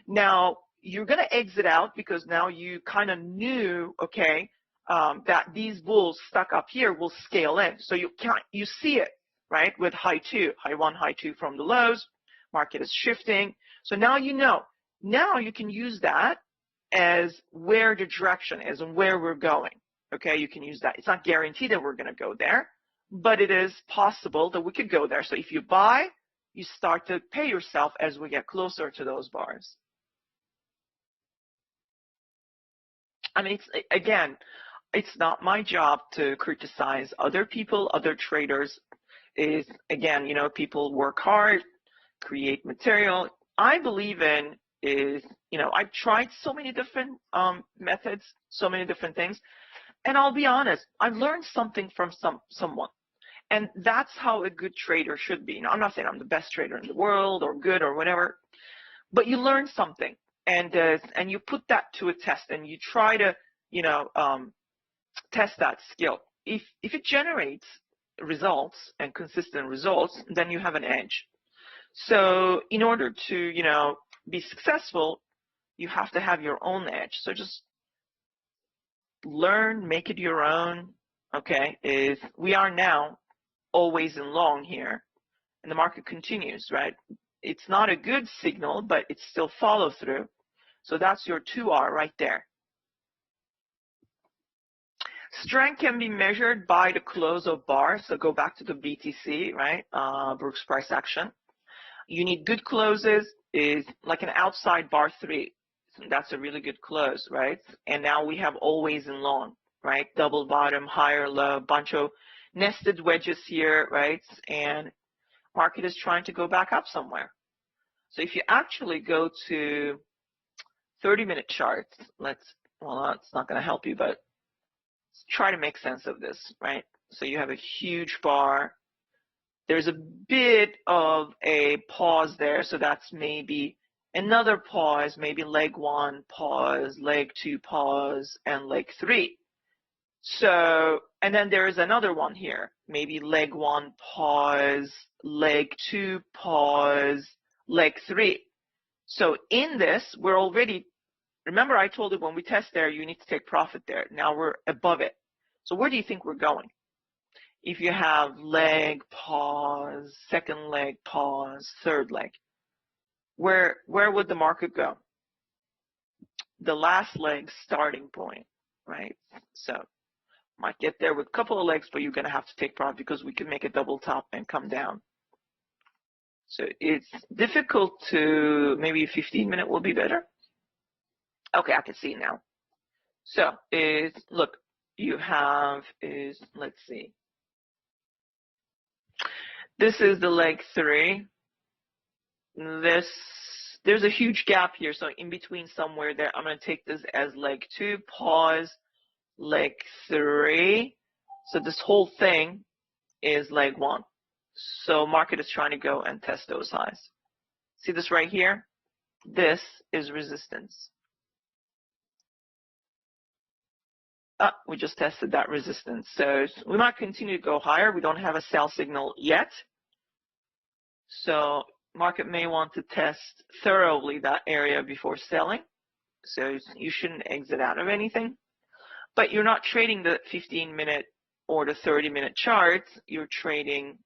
Now, you're going to exit out because now you kind of knew, okay, that these bulls stuck up here will scale in. So you see it, right, with high 2, high 1, high 2 from the lows. Market is shifting. So now you know. Now you can use that as where the direction is and where we're going. Okay, you can use that. It's not guaranteed that we're going to go there, but it is possible that we could go there. So if you buy, you start to pay yourself as we get closer to those bars. It's not my job to criticize other people, other traders. People work hard, create material. I believe in I've tried so many different methods, so many different things. And I'll be honest, I've learned something from someone. And that's how a good trader should be. I'm not saying I'm the best trader in the world or good or whatever, but you learn something. And you put that to a test and you try to, test that skill. If it generates results and consistent results, then you have an edge. So in order to, be successful, you have to have your own edge. So just learn, make it your own, okay? We are now always in long here, and the market continues, right? it's not a good signal, but it's still follow through. So that's your 2R right there. Strength can be measured by the close of bar. So go back to the BTC, right? Brooks price action. You need good closes, is like an outside bar 3. So that's a really good close, right? And now we have always in long, right? Double bottom, higher low, bunch of nested wedges here, right? And market is trying to go back up somewhere. So if you actually go to 30-minute charts, well, it's not going to help you, but try to make sense of this, right? So you have a huge bar. There's a bit of a pause there, so that's maybe another pause, maybe leg 1 pause, leg 2 pause, and leg 3. So, and then there is another one here, maybe leg 1 pause, leg 2 pause, leg 3. So in this, we're already, remember I told you when we test there, you need to take profit there. Now we're above it. So where do you think we're going? If you have leg, pause, second leg, pause, third leg, where would the market go? The last leg starting point, right? So might get there with a couple of legs, but you're going to have to take profit because we can make a double top and come down. So it's difficult to, maybe 15-minute will be better. Okay, I can see now. So it's, look, you have is, let's see. This is the leg 3. There's a huge gap here, so in between somewhere there, I'm going to take this as leg 2, pause, leg 3. So this whole thing is leg 1. So market is trying to go and test those highs. See this right here? This is resistance. We just tested that resistance. So we might continue to go higher. We don't have a sell signal yet. So market may want to test thoroughly that area before selling. So you shouldn't exit out of anything. But you're not trading the 15-minute or the 30-minute charts. You're trading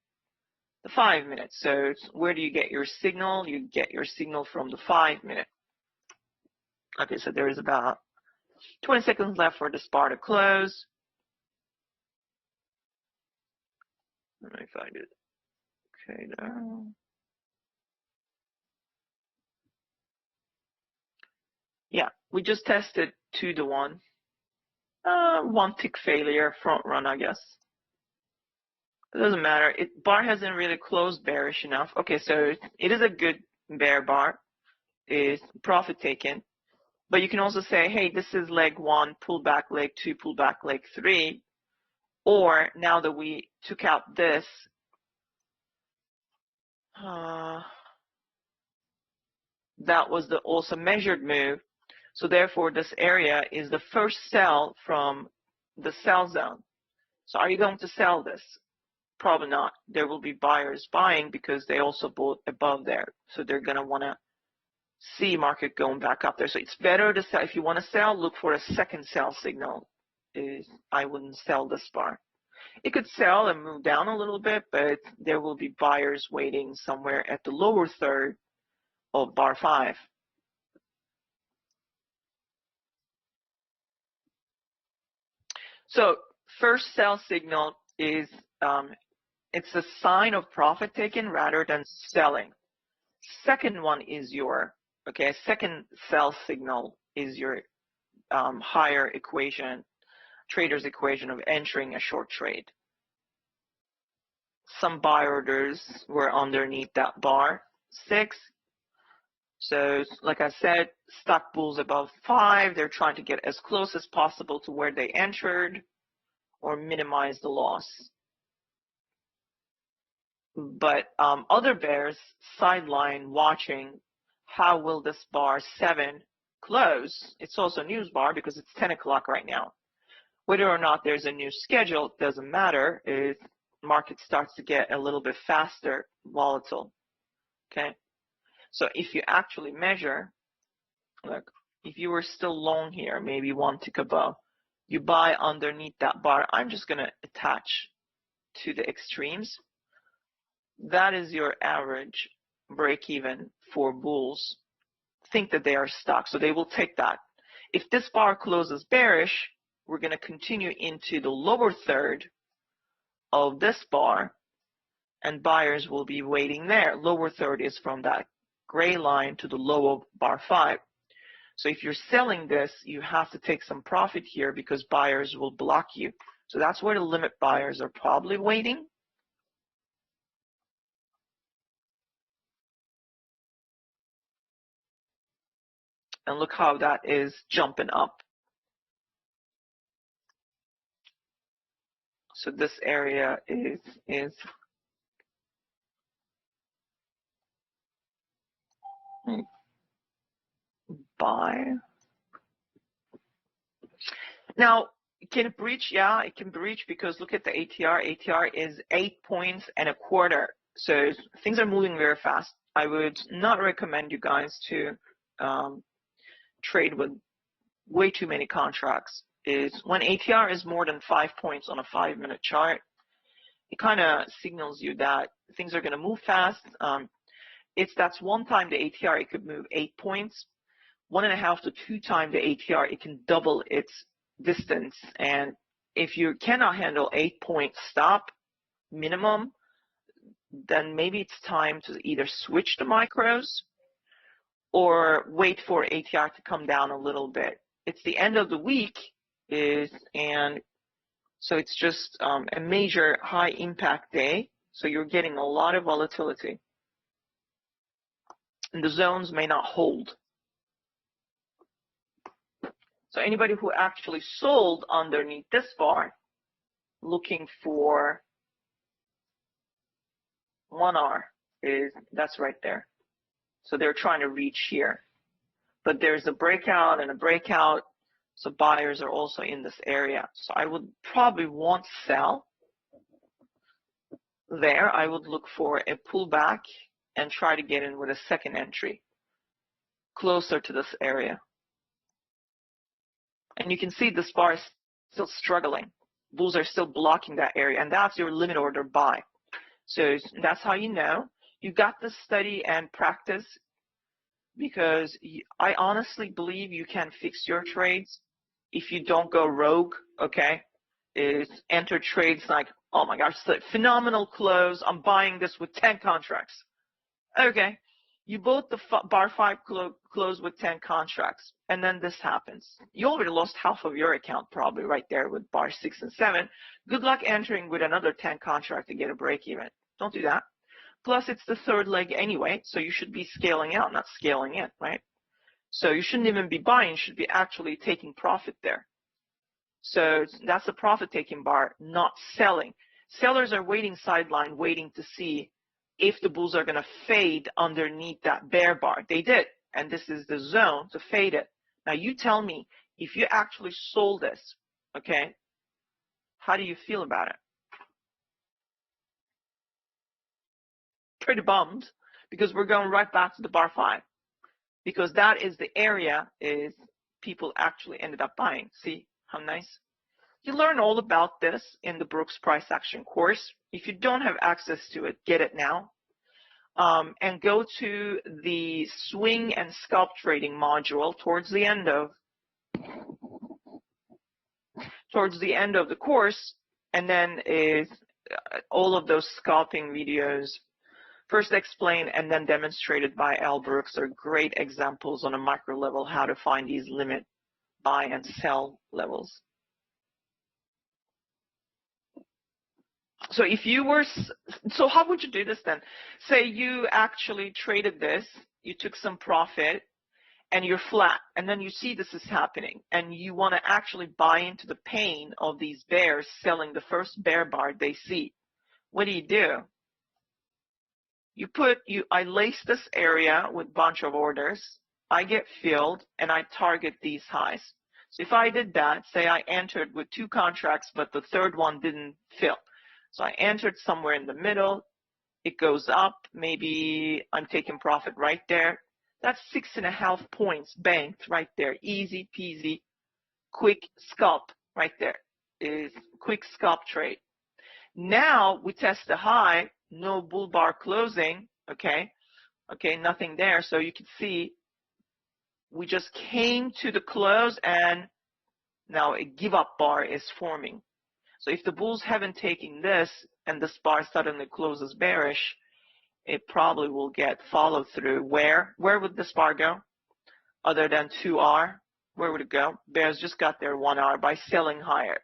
the 5-minute. So where do you get your signal? You get your signal from the 5-minute. Okay, so there is about 20 seconds left for this bar to close. Let me find it. Okay, now. Yeah, we just tested 2 to 1. 1 tick failure, front run, I guess. It doesn't matter. Bar hasn't really closed bearish enough. Okay, so it is a good bear bar. Is profit taken. But you can also say, hey, this is leg 1, pull back leg 2, pull back leg 3. Or now that we took out this, that was the also measured move. So therefore, this area is the first sell from the sell zone. So are you going to sell this? Probably not. There will be buyers buying because they also bought above there. So they're going to want to see market going back up there. So it's better to sell. If you want to sell, look for a second sell signal. I wouldn't sell this bar. It could sell and move down a little bit, but there will be buyers waiting somewhere at the lower third of bar 5. So first sell signal is it's a sign of profit taken rather than selling. Second one is your second sell signal is your higher equation, trader's equation of entering a short trade. Some buy orders were underneath that bar 6. So like I said, stock bulls above 5. They're trying to get as close as possible to where they entered or minimize the loss. But other bears sideline watching how will this bar 7 close. It's also a news bar because it's 10 o'clock right now. Whether or not there's a new schedule doesn't matter. If market starts to get a little bit faster, volatile. Okay. So if you actually measure, look, if you were still long here, maybe 1 tick above, you buy underneath that bar. I'm just going to attach to the extremes. That is your average break even for bulls think that they are stuck, so they will take that. If this bar closes bearish, we're going to continue into the lower third of this bar, and buyers will be waiting there. Lower third is from that gray line to the low of bar 5. So if you're selling this, you have to take some profit here because buyers will block you. So that's where the limit buyers are probably waiting. And look how that is jumping up. So this area is buy. Now, can it breach? Yeah, it can breach because look at the ATR. ATR is 8 points and a quarter. So things are moving very fast. I would not recommend you guys to trade with way too many contracts. Is when ATR is more than 5 points on a 5-minute chart, it kind of signals you that things are going to move fast. That's one time the ATR, it could move 8 points. 1.5 to 2 times the ATR, it can double its distance. And if you cannot handle 8 point stop minimum, then maybe it's time to either switch to micros or wait for ATR to come down a little bit. It's the end of the week, and so it's just a major high impact day. So you're getting a lot of volatility. And the zones may not hold. So anybody who actually sold underneath this bar, looking for 1R, that's right there. So they're trying to reach here. But there's a breakout and a breakout, so buyers are also in this area. So I would probably want to sell there. I would look for a pullback and try to get in with a second entry closer to this area. And you can see this bar is still struggling. Bulls are still blocking that area, and that's your limit order buy. So that's how you know. You got to study and practice, because I honestly believe you can fix your trades if you don't go rogue, okay? Enter trades like, oh my gosh, phenomenal close, I'm buying this with 10 contracts. Okay, you bought the bar 5 close with 10 contracts, and then this happens. You already lost half of your account probably right there with bar 6 and 7. Good luck entering with another 10 contract to get a break even. Don't do that. Plus, it's the third leg anyway, so you should be scaling out, not scaling in, right? So you shouldn't even be buying, you should be actually taking profit there. So that's a profit-taking bar, not selling. Sellers are waiting sideline, waiting to see if the bulls are going to fade underneath that bear bar. They did, and this is the zone to fade it. Now, you tell me, if you actually sold this, okay, how do you feel about it? Pretty bummed, because we're going right back to the bar 5, because that is the area people actually ended up buying. See how nice? You learn all about this in the Brooks Price Action course. If you don't have access to it, get it now. And go to the swing and scalp trading module towards the end of the course, and then all of those scalping videos, first explained and then demonstrated by Al Brooks, are great examples on a micro level how to find these limit buy and sell levels. So so how would you do this then? Say you actually traded this, you took some profit, and you're flat, and then you see this is happening, and you want to actually buy into the pain of these bears selling the first bear bar they see. What do? I lace this area with a bunch of orders, I get filled, and I target these highs. So if I did that, say I entered with 2 contracts, but the third one didn't fill. So I entered somewhere in the middle, it goes up, maybe I'm taking profit right there. That's 6.5 points banked right there. Easy peasy, quick scalp right there. Is quick scalp trade. Now we test the high, no bull bar closing, okay? Okay, nothing there. So you can see we just came to the close and now a give up bar is forming. So if the bulls haven't taken this and this bar suddenly closes bearish, it probably will get follow through. Where would this bar go? Other than 2R, where would it go? Bears just got their 1R by selling higher.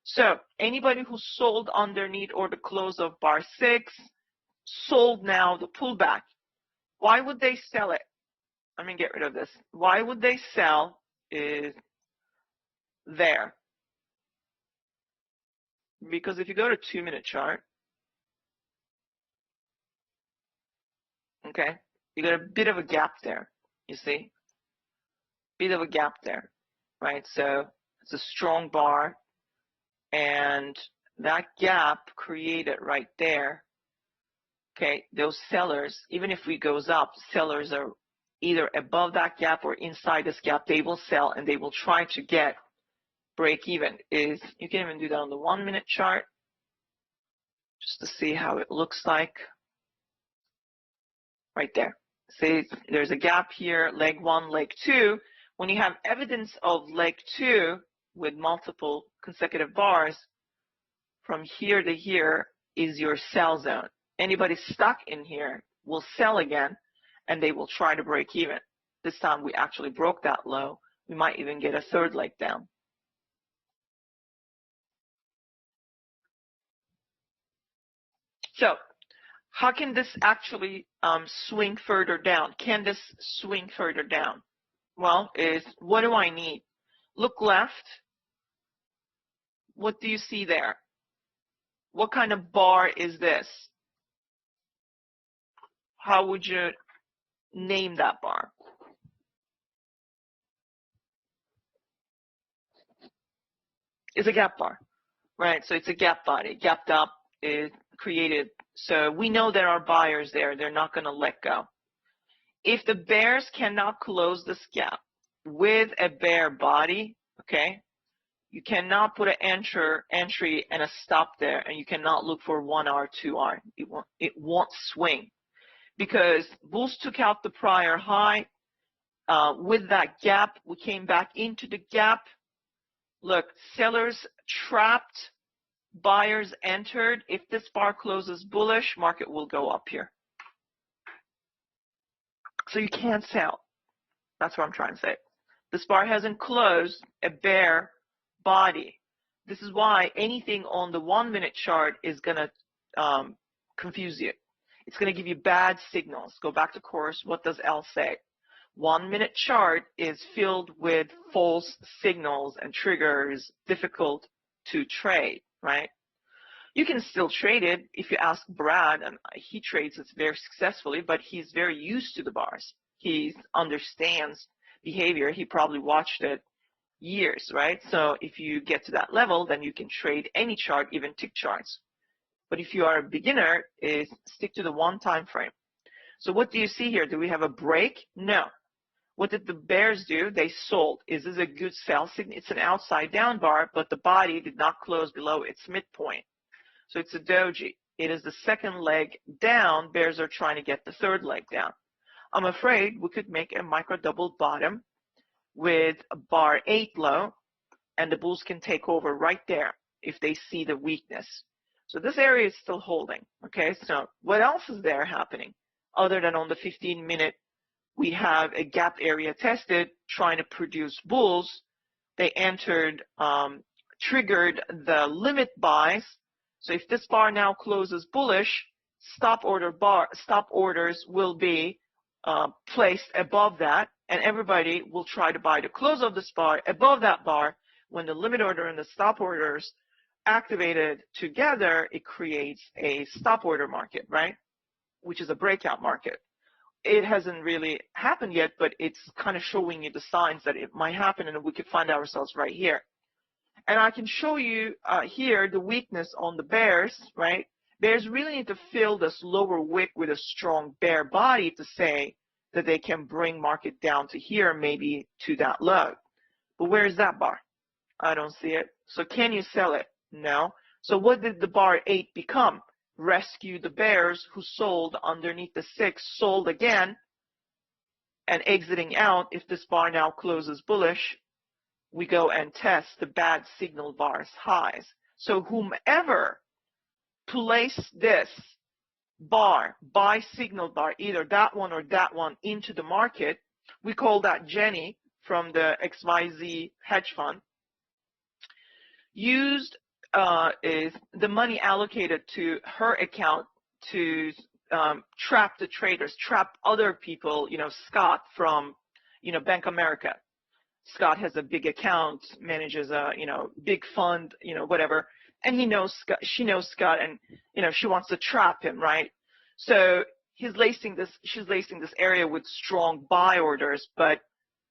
So anybody who sold underneath or the close of bar 6, sold now the pullback. Why would they sell it? Let me get rid of this. Why would they sell is there? Because if you go to 2-minute chart, okay, you got a bit of a gap there, you see? Bit of a gap there, right? So it's a strong bar, and that gap created right there, okay, those sellers, even if it goes up, sellers are either above that gap or inside this gap. They will sell and they will try to get break even. You can even do that on the 1-minute chart just to see how it looks like. Right there. See, there's a gap here, leg 1, leg 2. When you have evidence of leg 2 with multiple consecutive bars, from here to here is your sell zone. Anybody stuck in here will sell again, and they will try to break even. This time we actually broke that low. We might even get a third leg down. So how can this actually swing further down? Can this swing further down? Well, what do I need? Look left. What do you see there? What kind of bar is this? How would you name that bar? It's a gap bar, right? So it's a gap body, gapped up, is created. So we know there are buyers there. They're not going to let go. If the bears cannot close this gap with a bear body, okay, you cannot put an entry and a stop there, and you cannot look for 1R, 2R. It won't swing because bulls took out the prior high. With that gap, we came back into the gap. Look, sellers trapped, buyers entered. If this bar closes bullish, market will go up here. So you can't sell. That's what I'm trying to say. This bar hasn't closed a bear body. This is why anything on the 1-minute chart is going to confuse you. It's going to give you bad signals. Go back to course. What does L say? 1-minute chart is filled with false signals and triggers, difficult to trade, right? You can still trade it if you ask Brad, and he trades it very successfully, but he's very used to the bars. He understands behavior. He probably watched it years, right? So if you get to that level, then you can trade any chart, even tick charts. But if you are a beginner, stick to the 1 time frame. So what do you see here? Do we have a break? No. What did the bears do? They sold. Is this a good sell signal? It's an outside down bar, but the body did not close below its midpoint. So it's a doji. It is the second leg down. Bears are trying to get the third leg down. I'm afraid we could make a micro double bottom with a bar 8 low, and the bulls can take over right there if they see the weakness. So this area is still holding. Okay, so what else is there happening? Other than on the 15-minute, we have a gap area tested trying to produce bulls. They entered, triggered the limit buys. So if this bar now closes bullish, stop orders will be placed above that, and everybody will try to buy the close of this bar above that bar. When the limit order and the stop orders activated together, it creates a stop order market, right? Which is a breakout market. It hasn't really happened yet, but it's kind of showing you the signs that it might happen, and we could find ourselves right here. And I can show you here the weakness on the bears, right? Bears really need to fill this lower wick with a strong bear body to say that they can bring market down to here, maybe to that low. But where is that bar? I don't see it. So can you sell it? No. So what did the bar 8 become? rescue the bears who sold underneath the 6, sold again, and exiting out. If this bar now closes bullish, we go and test the bad signal bar's highs. So whomever placed this bar, buy signal bar, either that one or that one, into the market, we call that Jenny from the XYZ hedge fund, used is the money allocated to her account to trap the traders, trap other people, Scott from, Bank America. Scott has a big account, manages a, big fund, whatever, and she knows Scott, and, she wants to trap him, right? So she's lacing this area with strong buy orders, but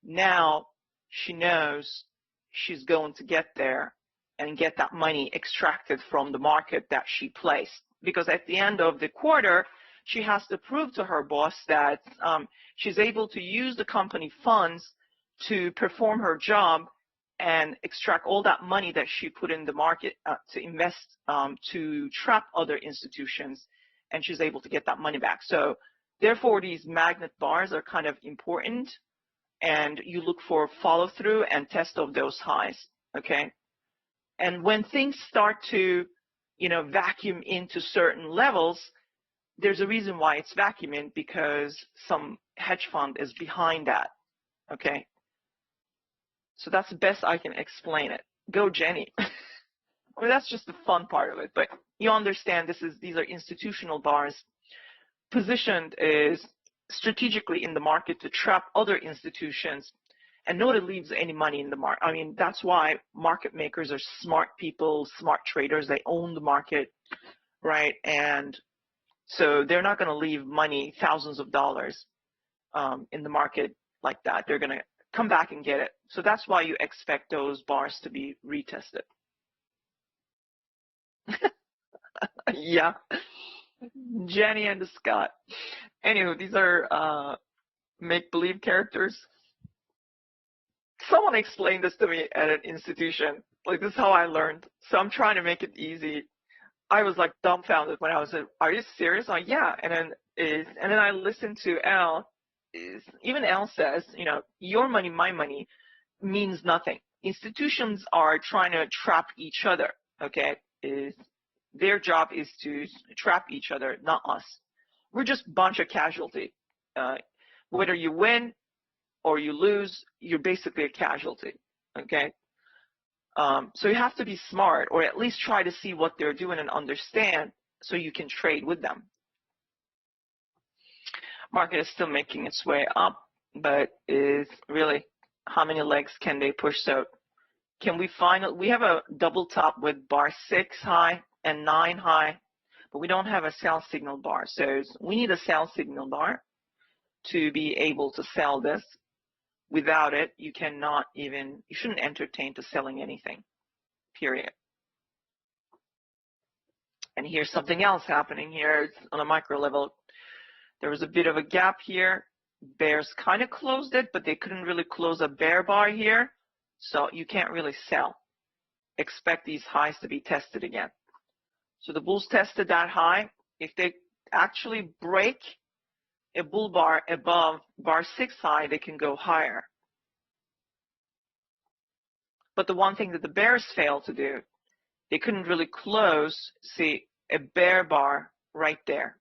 now she knows she's going to get there and get that money extracted from the market that she placed. Because at the end of the quarter, she has to prove to her boss that she's able to use the company funds to perform her job and extract all that money that she put in the market to invest to trap other institutions, and she's able to get that money back. So therefore, these magnet bars are kind of important, and you look for follow through and test of those highs, okay? And when things start to, vacuum into certain levels, there's a reason why it's vacuuming, because some hedge fund is behind that, okay? So that's the best I can explain it. Go Jenny. Well, that's just the fun part of it, but you understand these are institutional bars positioned is strategically in the market to trap other institutions, and nobody leaves any money in the market. I mean, that's why market makers are smart people, smart traders. They own the market, right? And so they're not going to leave money, thousands of dollars in the market like that. They're going to come back and get it. So that's why you expect those bars to be retested. Yeah. Jenny and Scott. Anyway, these are make-believe characters. Someone explained this to me at an institution. Like, this is how I learned. So I'm trying to make it easy. I was like dumbfounded when I was like, are you serious? I'm like, yeah. And then I listened to Al. Even Al says, your money, my money means nothing. Institutions are trying to trap each other, okay? Their job is to trap each other, not us. We're just a bunch of casualty. Whether you win or you lose, you're basically a casualty, okay? So you have to be smart, or at least try to see what they're doing and understand, so you can trade with them. Market is still making its way up, but is really, how many legs can they push? So can we we have a double top with bar 6 high and 9 high, but we don't have a sell signal bar. So we need a sell signal bar to be able to sell this. Without it, you shouldn't entertain to selling anything, period. And here's something else happening here. It's on a micro level. There was a bit of a gap here. Bears kind of closed it, but they couldn't really close a bear bar here. So you can't really sell. Expect these highs to be tested again. So the bulls tested that high. If they actually break a bull bar above bar 6 high, they can go higher. But the one thing that the bears failed to do, they couldn't really close, see, a bear bar right there.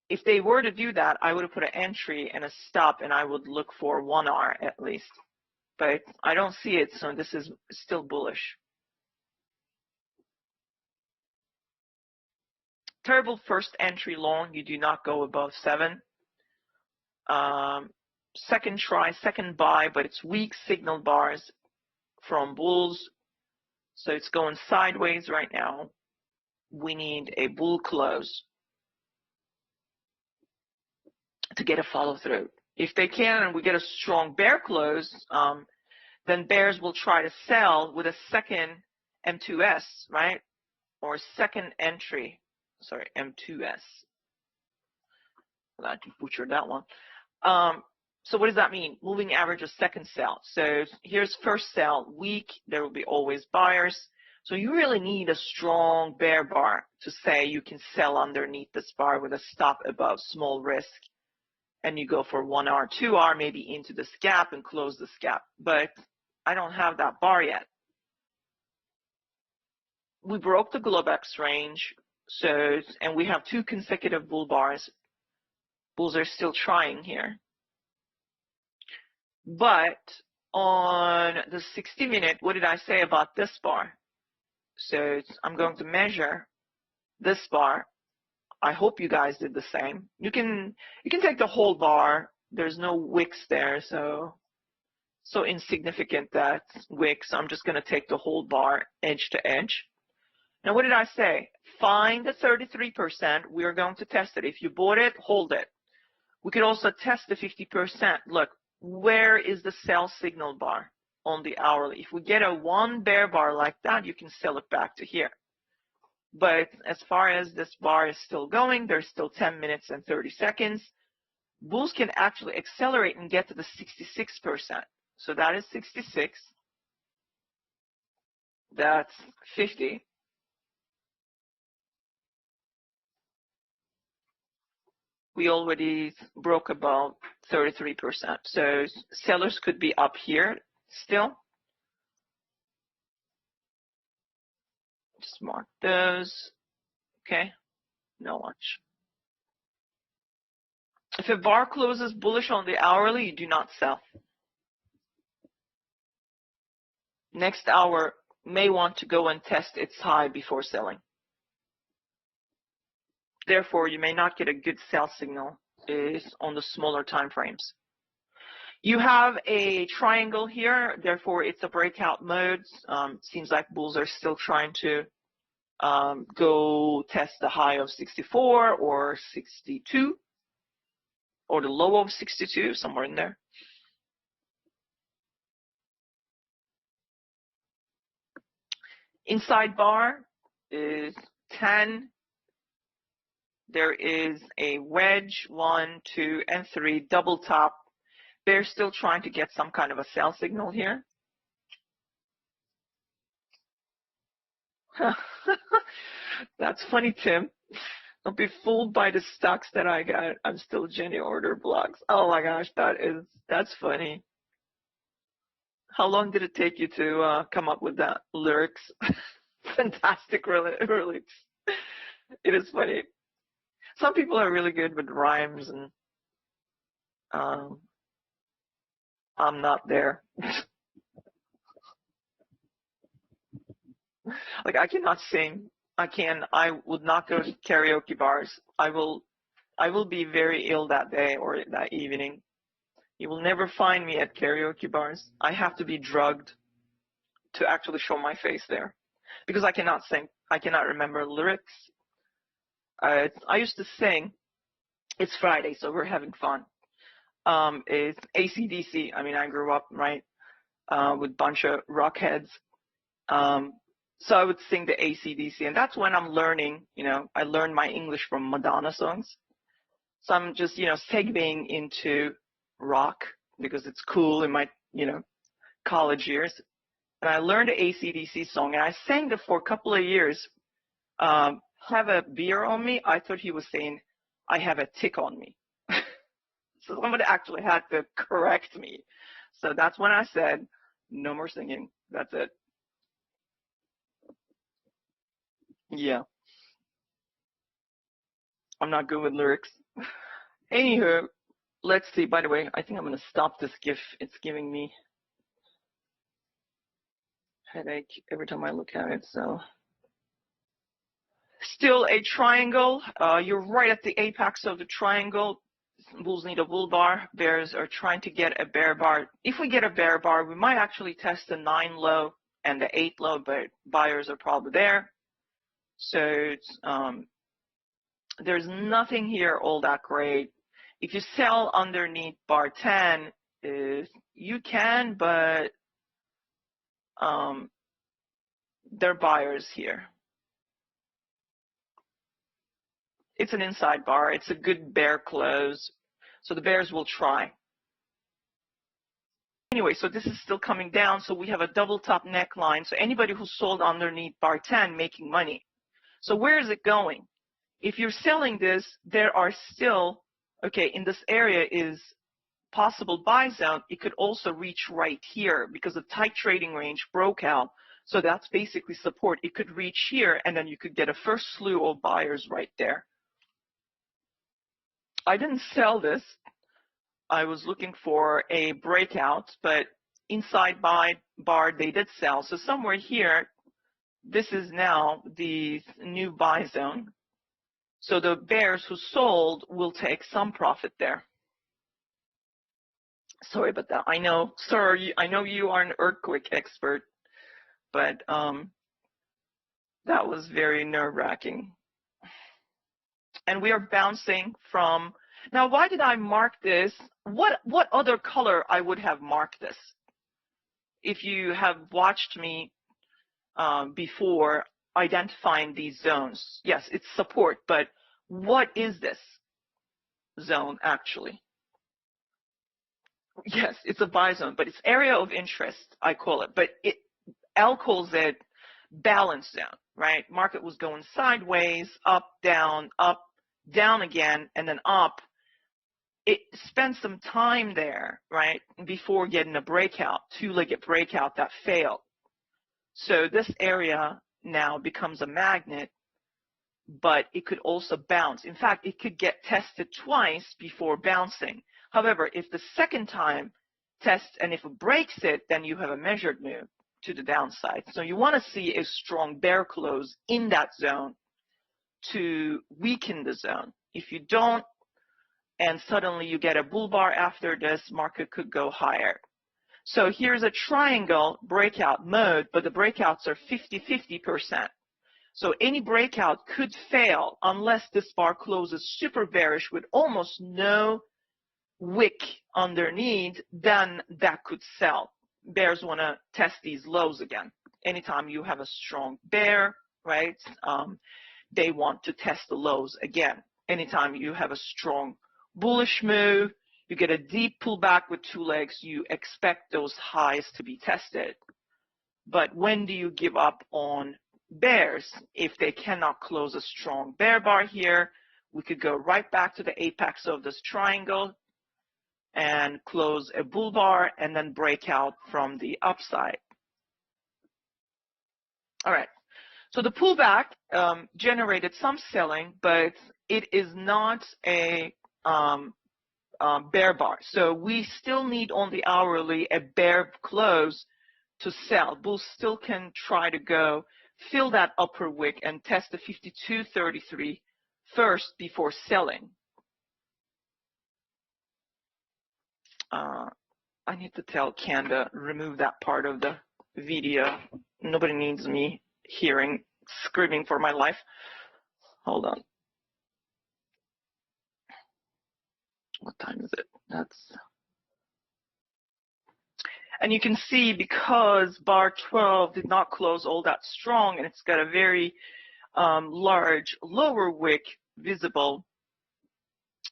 If they were to do that, I would have put an entry and a stop, and I would look for 1R at least. But I don't see it, so this is still bullish. Terrible first entry long, you do not go above 7. Second try, second buy, but it's weak signal bars from bulls. So it's going sideways right now. We need a bull close to get a follow through. If they can and we get a strong bear close, then bears will try to sell with a second M2S, right? Or second entry. Sorry, M2S. I butchered that one. So what does that mean? Moving average of second sell. So here's first sell, weak. There will be always buyers. So you really need a strong bear bar to say you can sell underneath this bar with a stop above small risk, and you go for 1 hour, 2 hour, maybe into this gap and close this gap. But I don't have that bar yet. We broke the Globex range, and we have 2 consecutive bull bars. Bulls are still trying here. But on the 60-minute, what did I say about this bar? So I'm going to measure this bar. I hope you guys did the same. You can take the whole bar. There's no wicks there, so insignificant that wick. So I'm just going to take the whole bar edge to edge. Now, what did I say? Find the 33%. We are going to test it. If you bought it, hold it. We could also test the 50%. Look, where is the sell signal bar on the hourly? If we get a 1 bear bar like that, you can sell it back to here. But as far as this bar is still going, there's still 10 minutes and 30 seconds. Bulls can actually accelerate and get to the 66%. So that is 66. That's 50. We already broke about 33%. So sellers could be up here still. Just mark those. Okay, no watch. If a bar closes bullish on the hourly, you do not sell. Next hour may want to go and test its high before selling. Therefore, you may not get a good sell signal on the smaller time frames. You have a triangle here, therefore it's a breakout mode. Seems like bulls are still trying to go test the high of 64 or 62, or the low of 62, somewhere in there. Inside bar is 10. There is a wedge, 1, 2, and 3, double top. They're still trying to get some kind of a sell signal here. That's funny, Tim. Don't be fooled by the stocks that I got. I'm still Jenny order blocks. Oh my gosh, that's funny. How long did it take you to come up with that lyrics? Fantastic lyrics. It is funny. Some people are really good with rhymes, and I'm not there. Like, I cannot sing. I would not go to karaoke bars. I will be very ill that day or that evening. You will never find me at karaoke bars. I have to be drugged to actually show my face there, because I cannot sing. I cannot remember lyrics. I used to sing. It's Friday, so we're having fun. It's AC/DC. I mean, I grew up, right, with a bunch of rock heads. So I would sing the AC/DC, and that's when I'm learning, I learned my English from Madonna songs. So I'm just, segueing into rock because it's cool in my, college years. And I learned the AC/DC song, and I sang it for a couple of years. Have a beer on me? I thought he was saying, I have a tick on me. So somebody actually had to correct me. So that's when I said, no more singing. That's it. Yeah. I'm not good with lyrics. Anywho, let's see. By the way, I think I'm going to stop this GIF. It's giving me headache every time I look at it. So still a triangle. You're right at the apex of the triangle. Bulls need a bull bar. Bears are trying to get a bear bar. If we get a bear bar, we might actually test the 9 low and the 8 low, but buyers are probably there. So it's, there's nothing here all that great. If you sell underneath bar 10, you can, but they're buyers here. It's an inside bar. It's a good bear close. So the bears will try. anyway, so this is still coming down. So we have a double top neckline. So anybody who sold underneath bar 10 making money. So where is it going? If you're selling this, there are still, okay, in this area is possible buy zone. It could also reach right here because the tight trading range broke out. So that's basically support. It could reach here, and then you could get a first slew of buyers right there. I didn't sell this. I was looking for a breakout, but inside buy bar, they did sell. So somewhere here, this is now the new buy zone. So the bears who sold will take some profit there. Sorry about that. I know, sir, I know you are an earthquake expert, but that was very nerve-wracking. And we are bouncing from, now why did I mark this? What other color I would have marked this? If you have watched me before identifying these zones, yes, it's support, but what is this zone actually? Yes, it's a buy zone, but it's area of interest, I call it. But L calls it balance zone, right? Market was going sideways, up, down again, and then up. It spent some time there, right, before getting a breakout, two-legged breakout that failed. So this area now becomes a magnet, but it could also bounce. In fact, it could get tested twice before bouncing. However, if the second time tests and if it breaks it, then you have a measured move to the downside. So you want to see a strong bear close in that zone to weaken the zone. If you don't, and suddenly you get a bull bar after this, market could go higher. So here's a triangle breakout mode, but the breakouts are 50-50%. So any breakout could fail unless this bar closes super bearish with almost no wick underneath, then that could sell. Bears want to test these lows again. Anytime you have a strong bear, right, they want to test the lows again. Anytime you have a strong bullish move, you get a deep pullback with two legs, you expect those highs to be tested. But when do you give up on bears? If they cannot close a strong bear bar here, we could go right back to the apex of this triangle and close a bull bar and then break out from the upside. All right. So the pullback generated some selling, but it is not a bear bar. So we still need on the hourly a bear close to sell. Bulls still can try to go fill that upper wick and test the 52.33 first before selling. I need to tell Canada, remove that part of the video. Nobody needs me hearing screaming for my life. Hold on. What time is it? And you can see because bar 12 did not close all that strong and it's got a very large lower wick visible,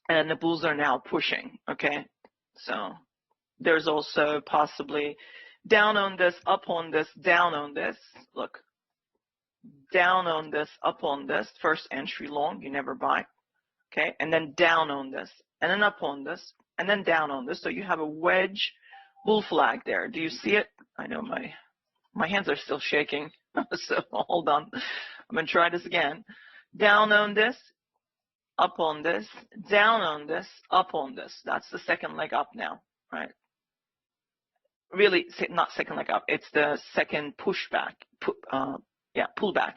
and the bulls are now pushing, okay? So there's also possibly down on this, up on this, down on this. Look, down on this, up on this. First entry long, you never buy, okay? And then down on this, and then up on this, and then down on this. So you have a wedge bull flag there. Do you see it? I know my hands are still shaking. So hold on. I'm going to try this again. Down on this, up on this, down on this, up on this. That's the second leg up now, right? Really, not second leg up. It's the second pushback, pullback.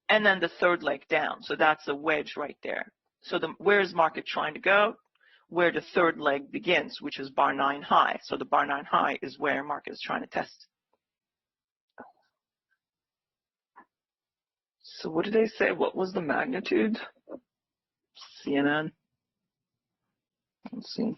And then the third leg down. So that's a wedge right there. So where is market trying to go? Where the third leg begins, which is bar 9 high. So the bar 9 high is where market is trying to test. So what did they say? What was the magnitude? CNN. Let's see.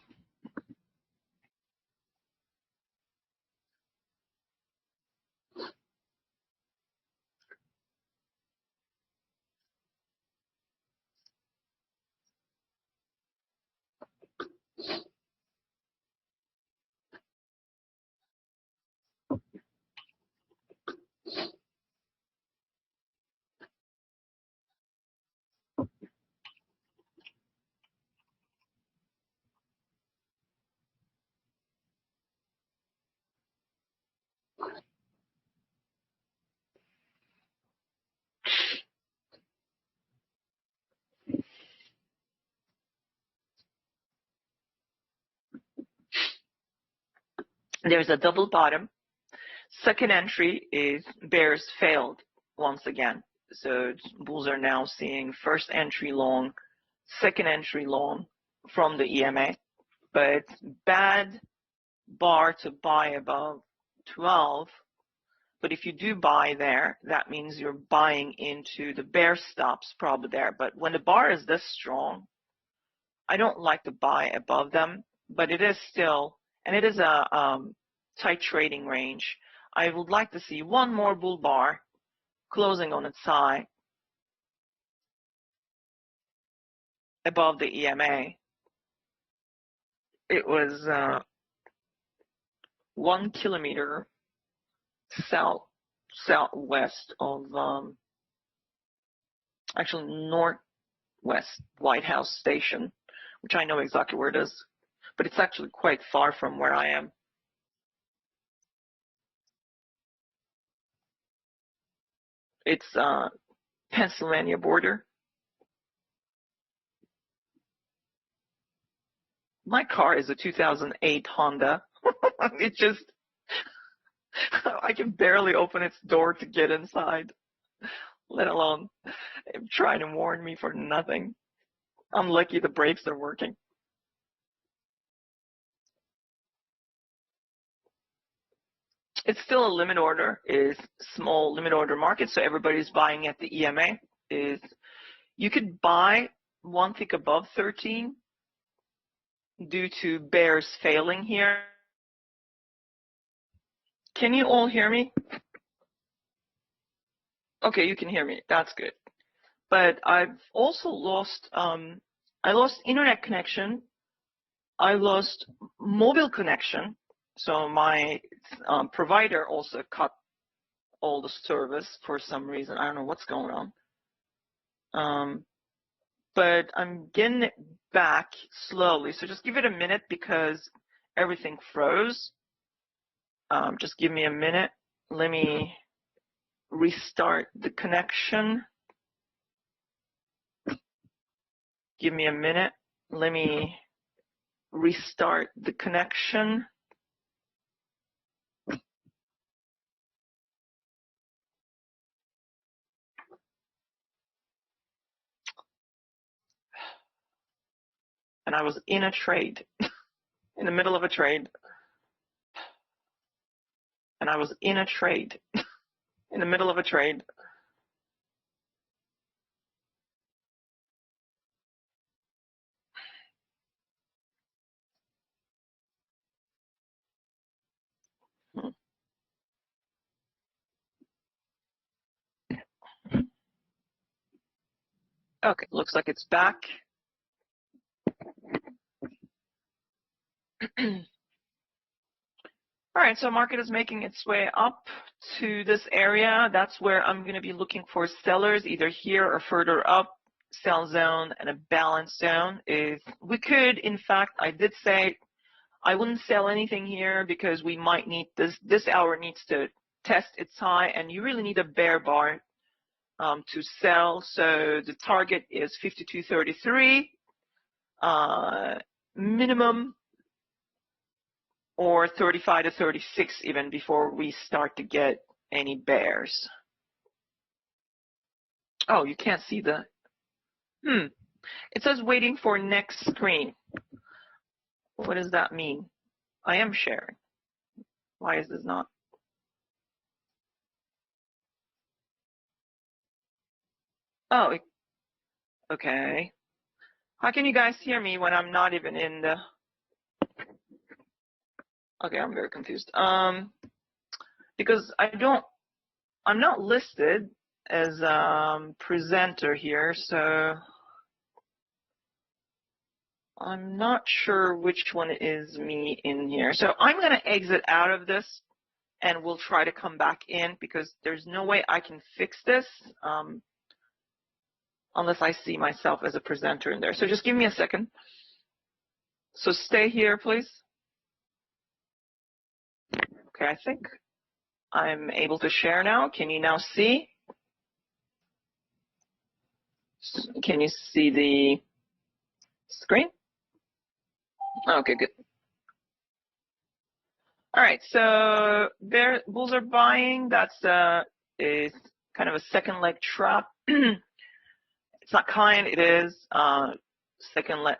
There's a double bottom. Second entry is bears failed once again. So bulls are now seeing first entry long, second entry long from the EMA, but bad bar to buy above 12. But if you do buy there, that means you're buying into the bear stops probably there. But when the bar is this strong, I don't like to buy above them, but it is still, and it is a tight trading range. I would like to see one more bull bar closing on its high above the EMA. It was 1 kilometer southwest of, actually northwest White House Station, which I know exactly where it is, but it's actually quite far from where I am. It's Pennsylvania border. My car is a 2008 Honda. It just, I can barely open its door to get inside, let alone trying to warn me for nothing. I'm lucky the brakes are working. It's still a limit order, is small limit order market, so everybody's buying at the EMA. Is you could buy one tick above 13 due to bears failing here. Can you all hear me? Okay, you can hear me. That's good. But I've also lost, I lost internet connection. I lost mobile connection. So my provider also cut all the service for some reason. I don't know what's going on. But I'm getting it back slowly. So just give it a minute because everything froze. Just give me a minute. Let me restart the connection. Give me a minute. Let me restart the connection. And I was in a trade, in the middle of a trade. And I was in a trade, in the middle of a trade. Okay, looks like it's back. All right, so market is making its way up to this area. That's where I'm going to be looking for sellers, either here or further up. Sell zone and a balance zone is, we could, in fact, I did say I wouldn't sell anything here because we might need this hour needs to test its high, and you really need a bear bar to sell. So the target is 52.33 minimum, or 35 to 36 even before we start to get any bears. Oh, you can't see the, it says waiting for next screen. What does that mean? I am sharing. Why is this not? Oh, okay. How can you guys hear me when I'm not even in the, okay, I'm very confused. Because I'm not listed as presenter here, so I'm not sure which one is me in here. So I'm going to exit out of this and we'll try to come back in because there's no way I can fix this unless I see myself as a presenter in there. So just give me a second. So stay here, please. Okay, I think I'm able to share now. Can you now see? Can you see the screen? Okay, good. All right, so there, bulls are buying. That's is kind of a second leg trap. It's not kind. It is second leg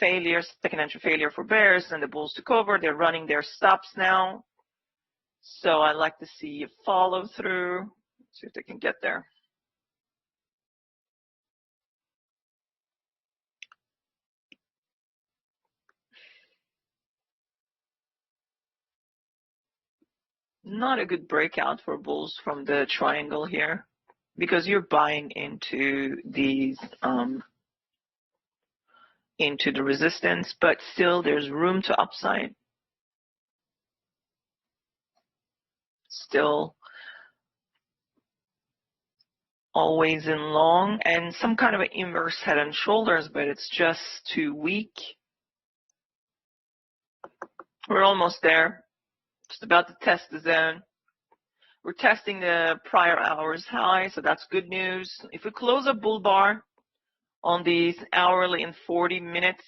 failure, second entry failure for bears, and the bulls took over. They're running their stops now. So I like to see a follow through. See if they can get there. Not a good breakout for bulls from the triangle here, because you're buying into these into the resistance, but still there's room to upside. Still always in long and some kind of an inverse head and shoulders, but it's just too weak. We're almost there. Just about to test the zone. We're testing the prior hours high, so that's good news. If we close a bull bar on these hourly and 40 minutes,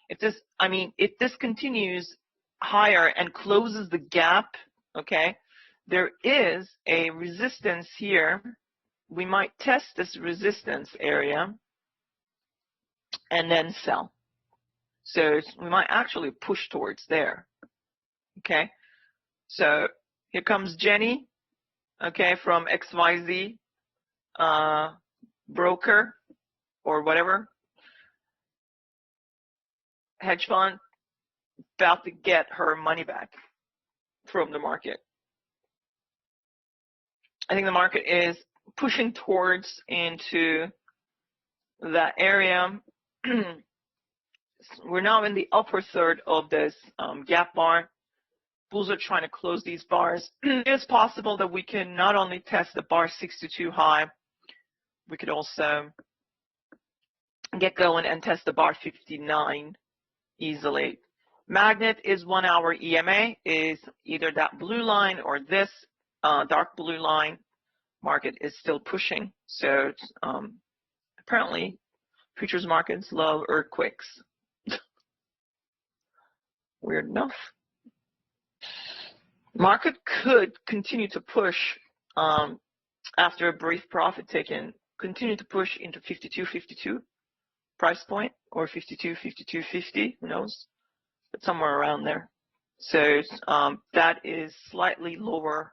if this continues higher and closes the gap, okay, there is a resistance here. We might test this resistance area and then sell. So we might actually push towards there. Okay, so here comes Jenny, okay, from XYZ broker or whatever, hedge fund, about to get her money back from the market. I think the market is pushing towards into that area. We're now in the upper third of this gap bar. Bulls are trying to close these bars. It's possible that we can not only test the bar 62 high, we could also get going and test the bar 59 easily. Magnet is 1 hour EMA, is either that blue line or this dark blue line. Market is still pushing, so apparently futures markets love earthquakes. Weird enough. Market could continue to push after a brief profit taken, continue to push into 52.52 price point, or 52.50, who knows, but somewhere around there. So that is slightly lower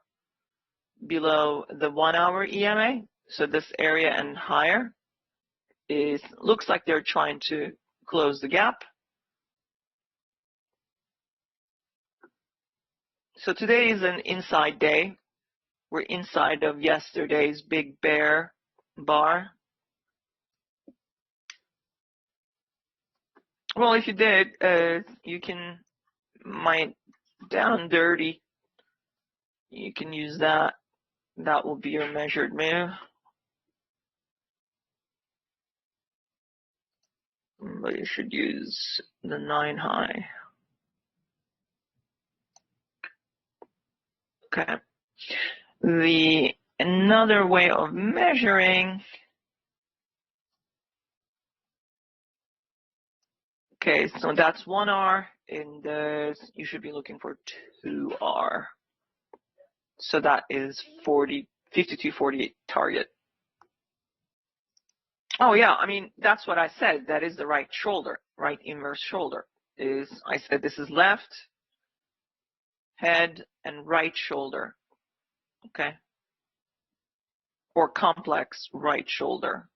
below the 1 hour EMA. So this area and higher looks like they're trying to close the gap. So today is an inside day. We're inside of yesterday's big bear bar. Well, if you did, you can mine down dirty. You can use that. That will be your measured move. But you should use the 9 high. Okay. Another way of measuring. Okay, so that's 1R, and you should be looking for 2R. So that is 52.48 target. Oh yeah, I mean, that's what I said. That is the right shoulder, right inverse shoulder. I said this is left, head, and right shoulder. Okay. Or complex right shoulder.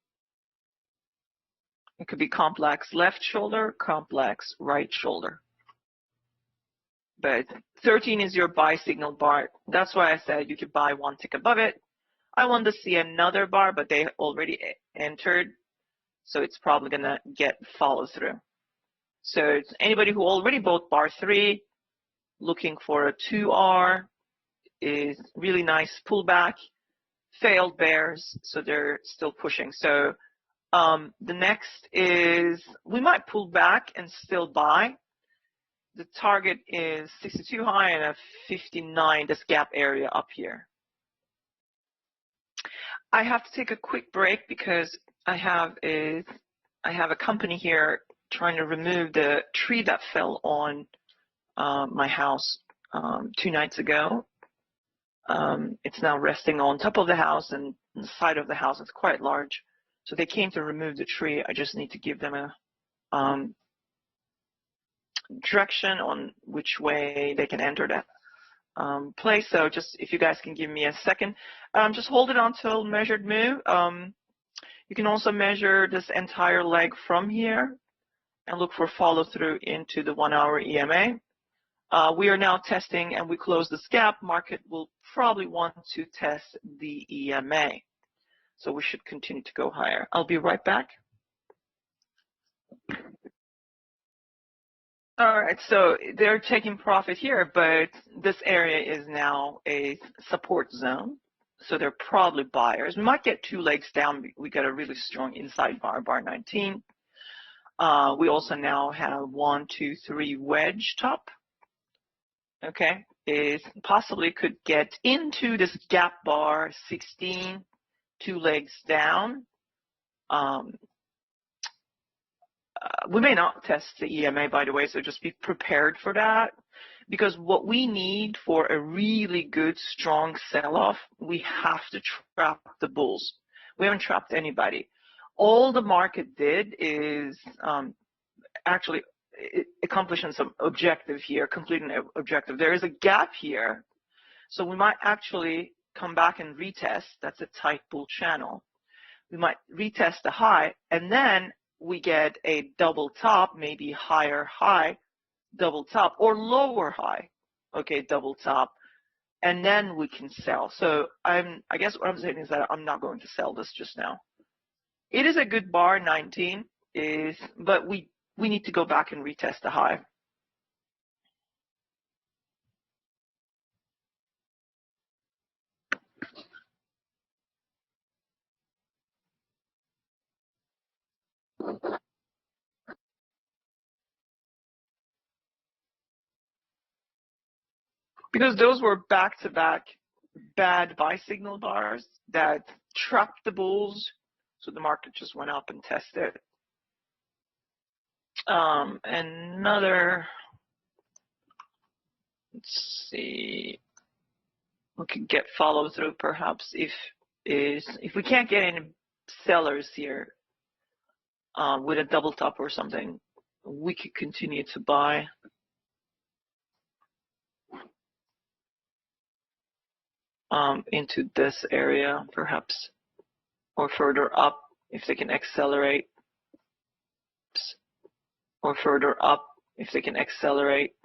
It could be complex left shoulder, complex right shoulder. But 13 is your buy signal bar. That's why I said you could buy one tick above it. I want to see another bar, but they already entered, so it's probably going to get follow through. So it's anybody who already bought bar 3, looking for a 2R, is really nice pullback, failed bears, so they're still pushing. So the next is we might pull back and still buy. the target is 62 high and a 59, this gap area up here. I have to take a quick break because I have a company here trying to remove the tree that fell on my house 2 nights ago. It's now resting on top of the house, and the side of the house is quite large. So they came to remove the tree. I just need to give them a direction on which way they can enter that place. So just if you guys can give me a second, just hold it until measured move. You can also measure this entire leg from here and look for follow through into the 1 hour EMA. We are now testing, and we close this gap. Market will probably want to test the EMA. So we should continue to go higher. I'll be right back. All right, so they're taking profit here, but this area is now a support zone. So they're probably buyers. We might get 2 legs down. We got a really strong inside bar, bar 19. We also now have 1, 2, 3 wedge top. Okay, is possibly could get into this gap bar 16, 2 legs down. We may not test the EMA, by the way, so just be prepared for that. Because what we need for a really good, strong sell-off, we have to trap the bulls. We haven't trapped anybody. All the market did is actually accomplishing some objective here, completing an objective. There is a gap here, so we might actually come back and retest. That's a tight bull channel. We might retest the high, and then we get a double top, maybe higher high, double top, or lower high, okay, double top, and then we can sell. So I guess what I'm saying is that I'm not going to sell this just now. It is a good bar, 19, but we need to go back and retest the high. Because those were back-to-back bad buy signal bars that trapped the bulls, so the market just went up and tested. Another, let's see, we could get follow through perhaps if we can't get any sellers here with a double top or something, we could continue to buy. Into this area perhaps, or further up if they can accelerate, or further up if they can accelerate.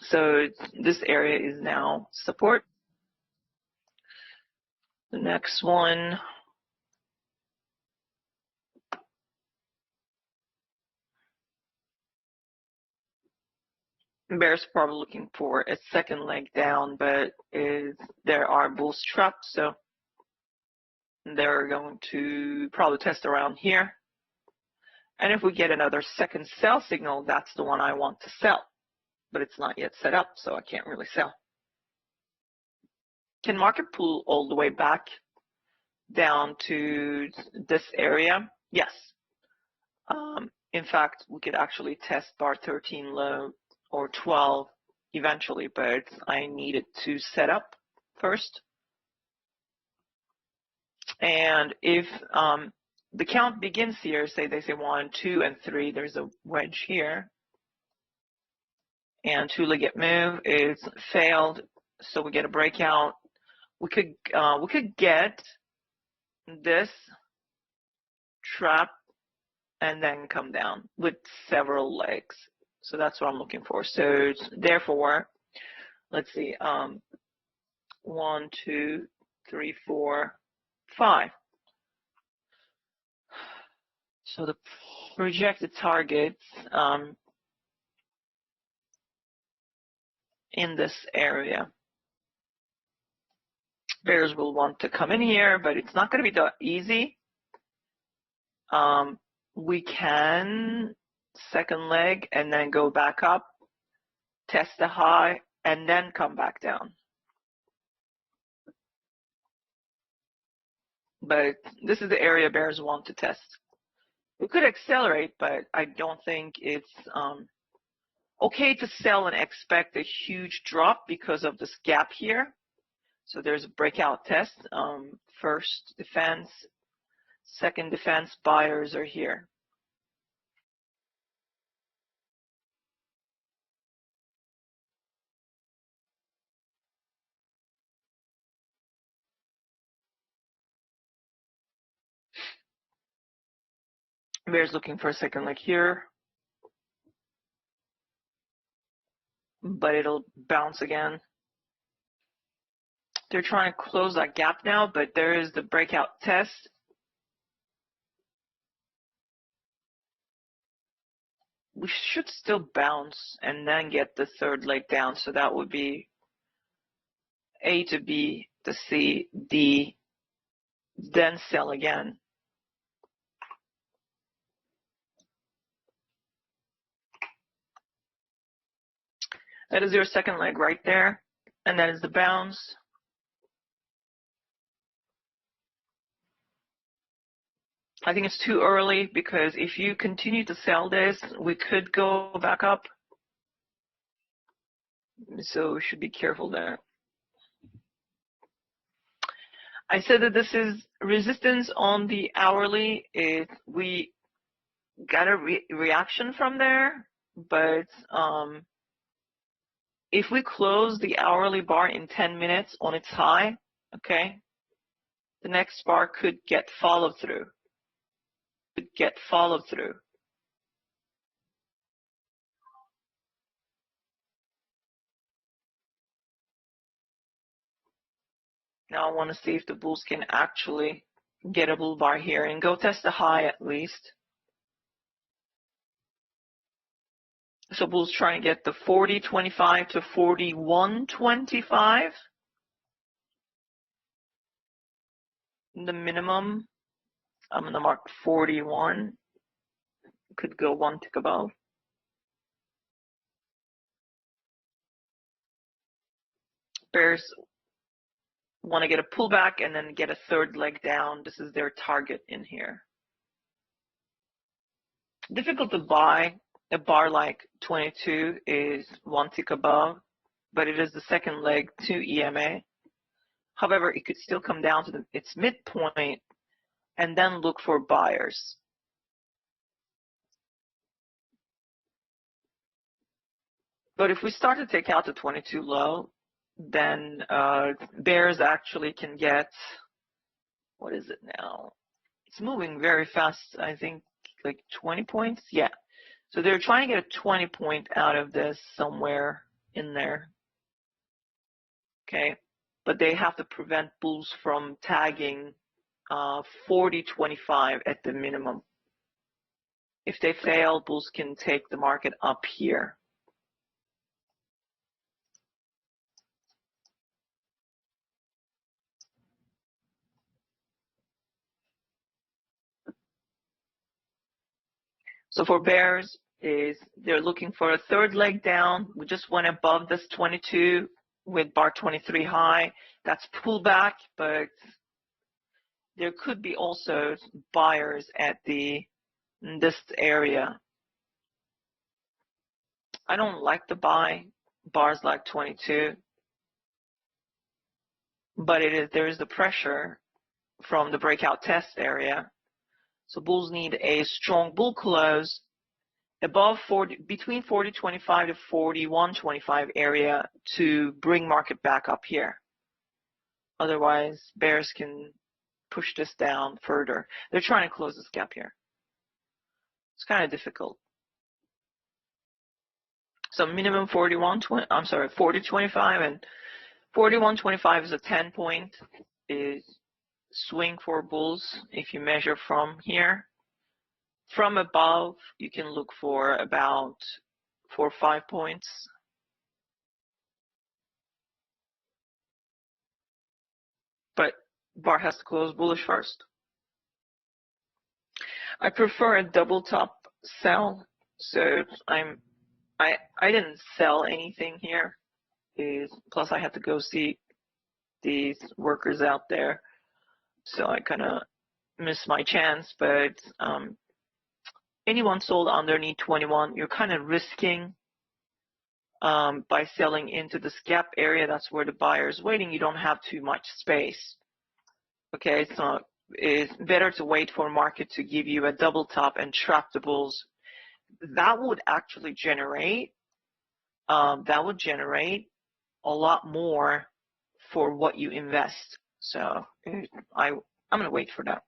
So this area is now support. The next one, bears probably looking for a second leg down, but there are bulls trapped, so they're going to probably test around here. And if we get another second sell signal, that's the one I want to sell, but it's not yet set up, so I can't really sell. Can market pull all the way back down to this area? Yes. In fact, we could actually test bar 13 low or 12 eventually, but I needed to set up first. And if the count begins here, say they say 1, 2, and 3, there's a wedge here, and 2-legged move is failed, so we get a breakout. We could get this trap and then come down with several legs. So that's what I'm looking for. So therefore, let's see, 1, 2, 3, 4, 5. So the projected targets in this area. Bears will want to come in here, but it's not going to be that easy. We can second leg and then go back up, test the high, and then come back down. But this is the area bears want to test. We could accelerate, but I don't think it's okay to sell and expect a huge drop because of this gap here. So there's a breakout test. First defense, second defense, buyers are here. Bears looking for a second leg here, but it'll bounce again. They're trying to close that gap now, but there is the breakout test. We should still bounce and then get the third leg down. So that would be A to B to C, D, then sell again. That is your second leg right there. And that is the bounce. I think it's too early because if you continue to sell this, we could go back up. So we should be careful there. I said that this is resistance on the hourly. We got a reaction from there, but if we close the hourly bar in 10 minutes on its high, okay, the next bar could get follow through. Now I want to see if the bulls can actually get a bull bar here and go test the high at least. So bulls trying to get the 40.25 to 41.25. The minimum, I'm going to mark 41. Could go one tick above. Bears want to get a pullback and then get a third leg down. This is their target in here. Difficult to buy. A bar like 22 is one tick above, but it is the second leg to EMA. However, it could still come down to its midpoint and then look for buyers. But if we start to take out the 22 low, then bears actually can get, what is it now? It's moving very fast, I think like 20 points. Yeah. So they're trying to get a 20 point out of this somewhere in there. Okay. But they have to prevent bulls from tagging 40.25 at the minimum. If they fail, bulls can take the market up here. So for bears, they're looking for a third leg down. We just went above this 22 with bar 23 high. That's pullback, but there could be also buyers at this area. I don't like to buy bars like 22, but there is the pressure from the breakout test area. So bulls need a strong bull close above 40, between 40.25 to 41.25 area to bring market back up here. Otherwise, bears can push this down further. They're trying to close this gap here. It's kind of difficult. So minimum 40.25 and 41.25 is a 10 point is swing for bulls if you measure from here. From above, you can look for about 4 or 5 points. bar has to close bullish first. I prefer a double top sell, so I didn't sell anything here. Plus I had to go see these workers out there, so I kind of missed my chance. But anyone sold underneath 21, you're kind of risking by selling into this gap area. That's where the buyer is waiting. You don't have too much space. Okay, so it's better to wait for market to give you a double top and trap the bulls. That would actually generate a lot more for what you invest. So I'm gonna wait for that.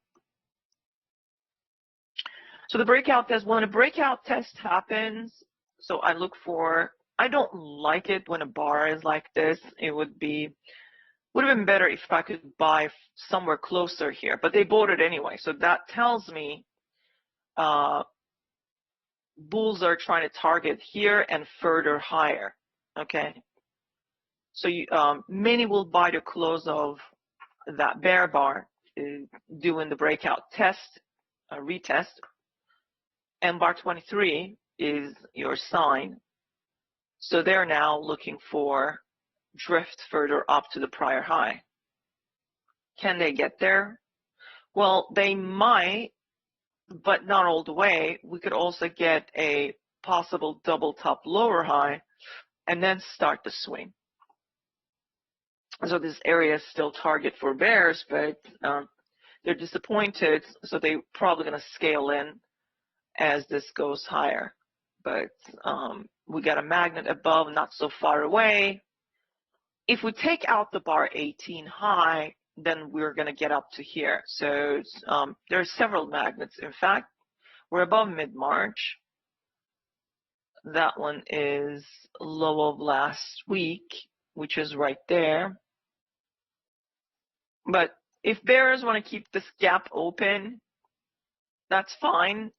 So the breakout test, when a breakout test happens, so I look for, I don't like it when a bar is like this. It would have been better if I could buy somewhere closer here, but they bought it anyway. So that tells me bulls are trying to target here and further higher. Okay, so many will buy the close of that bear bar, doing the breakout test, retest, and bar 23 is your sign. So they're now looking for drift further up to the prior high. Can they get there? Well, they might, but not all the way. We could also get a possible double top lower high and then start the swing. So this area is still target for bears, but they're disappointed, so they're probably going to scale in as this goes higher. But we got a magnet above, not so far away. If we take out the bar 18 high, then we're going to get up to here. So there are several magnets. In fact, we're above mid-March. That one is low of last week, which is right there. But if bears want to keep this gap open, that's fine.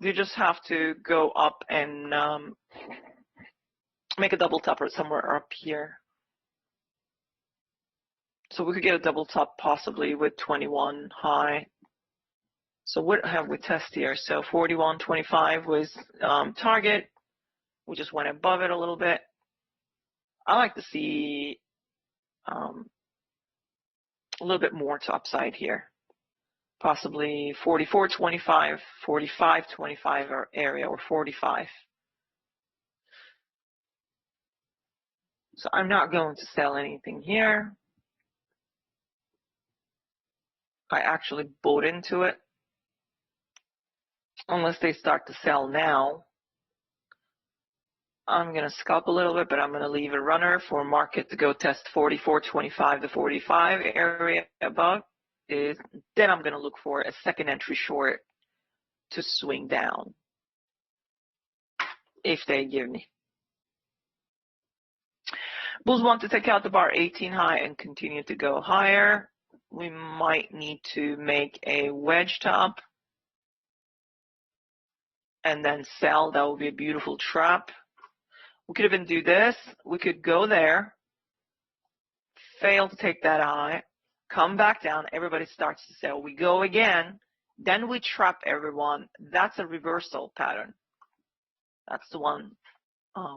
You just have to go up and make a double top or somewhere up here. So we could get a double top possibly with 21 high. So what have we tested here? So 41.25 was target. We just went above it a little bit. I like to see a little bit more to upside here. Possibly 44.25, 45.25 area, or 45. So I'm not going to sell anything here. I actually bought into it. Unless they start to sell now. I'm going to scalp a little bit, but I'm going to leave a runner for market to go test 44.25 to 45 area above. Then I'm going to look for a second entry short to swing down if they give me. Bulls want to take out the bar 18 high and continue to go higher. We might need to make a wedge top and then sell. That would be a beautiful trap. We could even do this. We could go there, fail to take that high, come back down, everybody starts to sell. We go again, then we trap everyone. That's a reversal pattern. That's the one.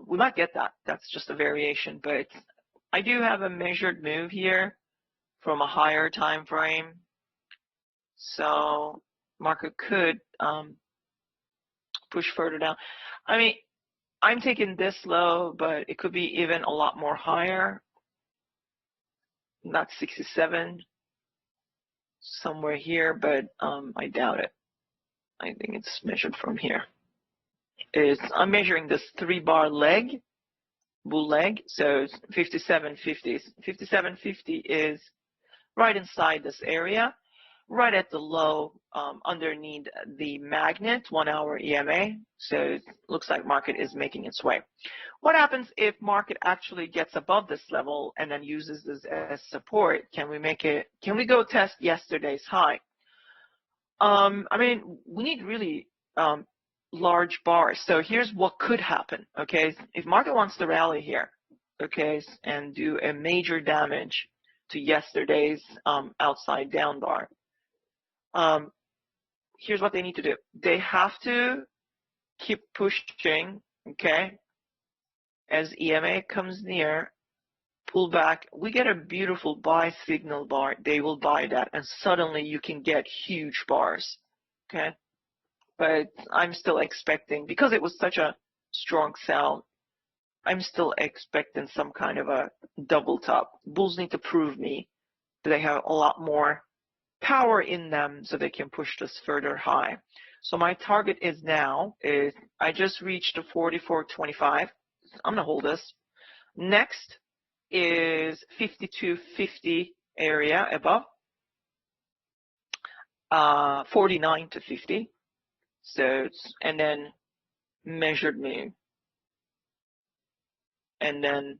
We might get that. That's just a variation, but I do have a measured move here from a higher time frame. So market could push further down. I mean, I'm taking this low, but it could be even a lot more higher. Not 67, somewhere here, but I doubt it. I think it's measured from here. I'm measuring this 3-bar leg, bull leg, so 57.50. 57.50 is right inside this area, right at the low, underneath the magnet, 1-hour EMA. So it looks like market is making its way. What happens if market actually gets above this level and then uses this as support? Can we make it? Can we go test yesterday's high? I mean, we need really large bars. So here's what could happen. Okay, if market wants to rally here, okay, and do a major damage to yesterday's outside down bar. Here's what they need to do. They have to keep pushing, okay? As EMA comes near, pull back. We get a beautiful buy signal bar. They will buy that, and suddenly you can get huge bars, okay? But I'm still expecting, because it was such a strong sell, I'm still expecting some kind of a double top. Bulls need to prove me that they have a lot more power in them so they can push this further high. So my target is I just reached the 44.25. I'm gonna hold this. Next is 52.50 area above, 49 to 50. So and then measured move, and then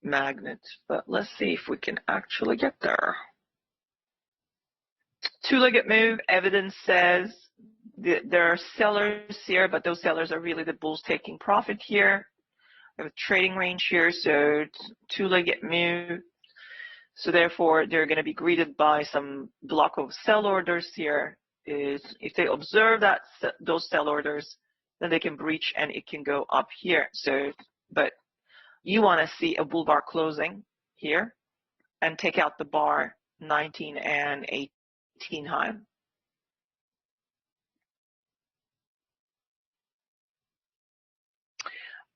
magnet. But let's see if we can actually get there. Two-legged move. Evidence says there are sellers here, but those sellers are really the bulls taking profit here. We have a trading range here, so two-legged move. So therefore, they're going to be greeted by some block of sell orders here. If they observe that those sell orders, then they can breach and it can go up here. So, but you want to see a bull bar closing here and take out the bar 19 and 18 high.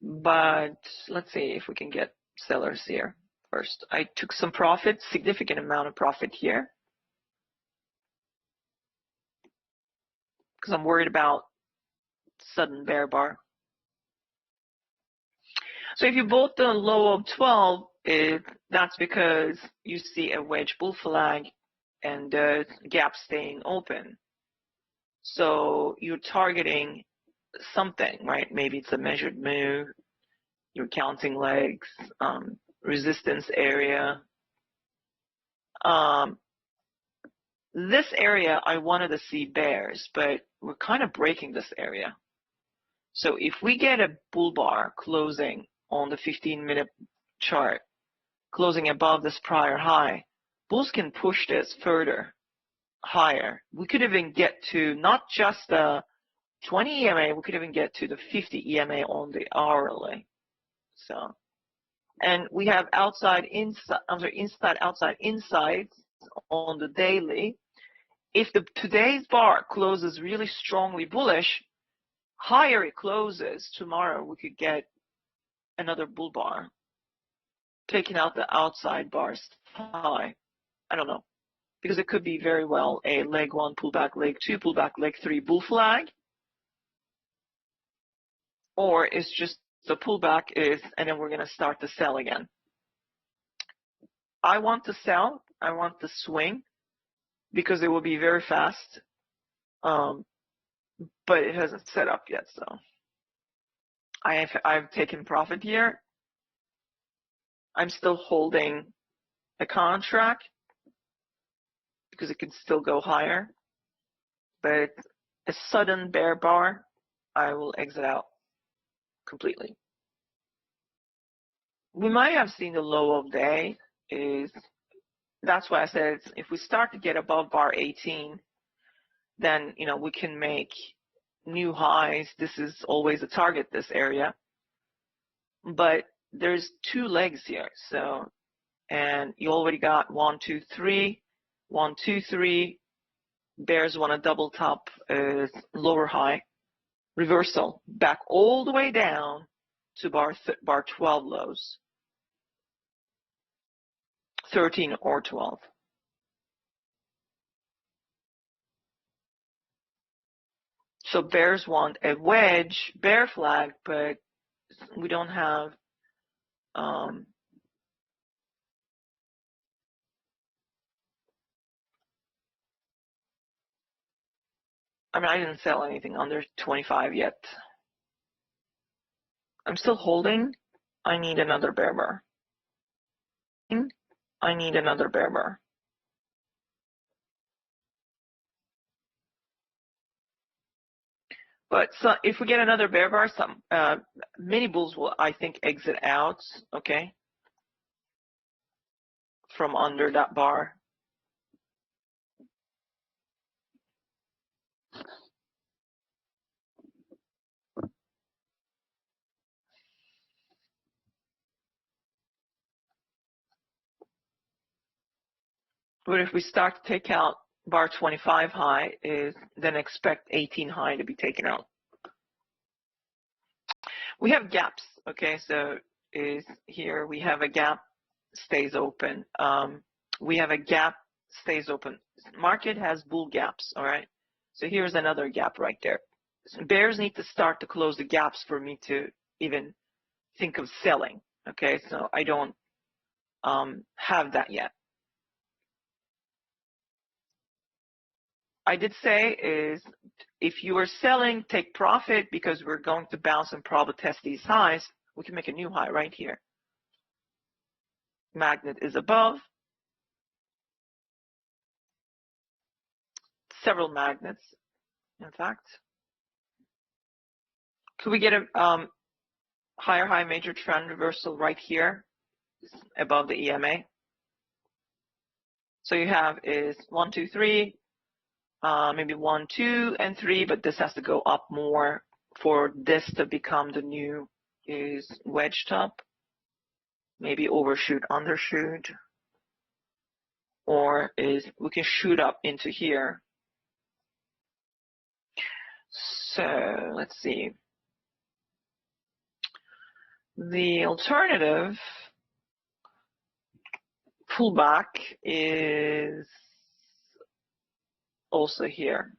But let's see if we can get sellers here first. I took some profit, significant amount of profit here, because I'm worried about sudden bear bar. So if you bought the low of 12, that's because you see a wedge bull flag and the gap staying open. So you're targeting something, right? Maybe it's a measured move, you're counting legs, resistance area. This area, I wanted to see bears, but we're kind of breaking this area. So if we get a bull bar closing on the 15-minute chart, closing above this prior high, bulls can push this further higher. We could even get to not just the 20 EMA, we could even get to the 50 EMA on the hourly. So, and we have inside, outside, insides on the daily. If today's bar closes really strongly bullish, higher it closes tomorrow, we could get another bull bar, taking out the outside bars high. I don't know, because it could be very well a leg 1 pullback, leg 2 pullback, leg 3 bull flag, or it's just the pullback and then we're going to start to sell again. I want to sell. I want to swing because it will be very fast, but it hasn't set up yet. So I've taken profit here. I'm still holding the contract because it can still go higher, but a sudden bear bar, I will exit out completely. We might have seen the low of day. That's why I said if we start to get above bar 18, then we can make new highs. This is always a target, this area, but there's two legs here. So, and you already got 1, 2, 3, 1, 2, 3. Bears want a double top lower high, reversal back all the way down to bar 12 lows, 13 or 12. So bears want a wedge bear flag, but we don't have I didn't sell anything under 25 yet. I'm still holding. I need another bear bar. I need another bear bar. But so if we get another bear bar, some mini bulls will, I think, exit out. Okay. from under that bar. But if we start to take out bar 25 high, then expect 18 high to be taken out. We have gaps, okay? So here we have a gap, stays open. We have a gap, stays open. Market has bull gaps, all right? So here's another gap right there. So bears need to start to close the gaps for me to even think of selling, okay? So I don't have that yet. I did say if you are selling, take profit because we're going to bounce and probably test these highs. We can make a new high right here. Magnet is above. Several magnets, in fact. Could we get a higher high major trend reversal right here above the EMA? So you have 1, 2, 3, maybe 1, 2, and 3, but this has to go up more for this to become the new wedge top. Maybe overshoot, undershoot, or we can shoot up into here. So let's see. The alternative pullback is also here.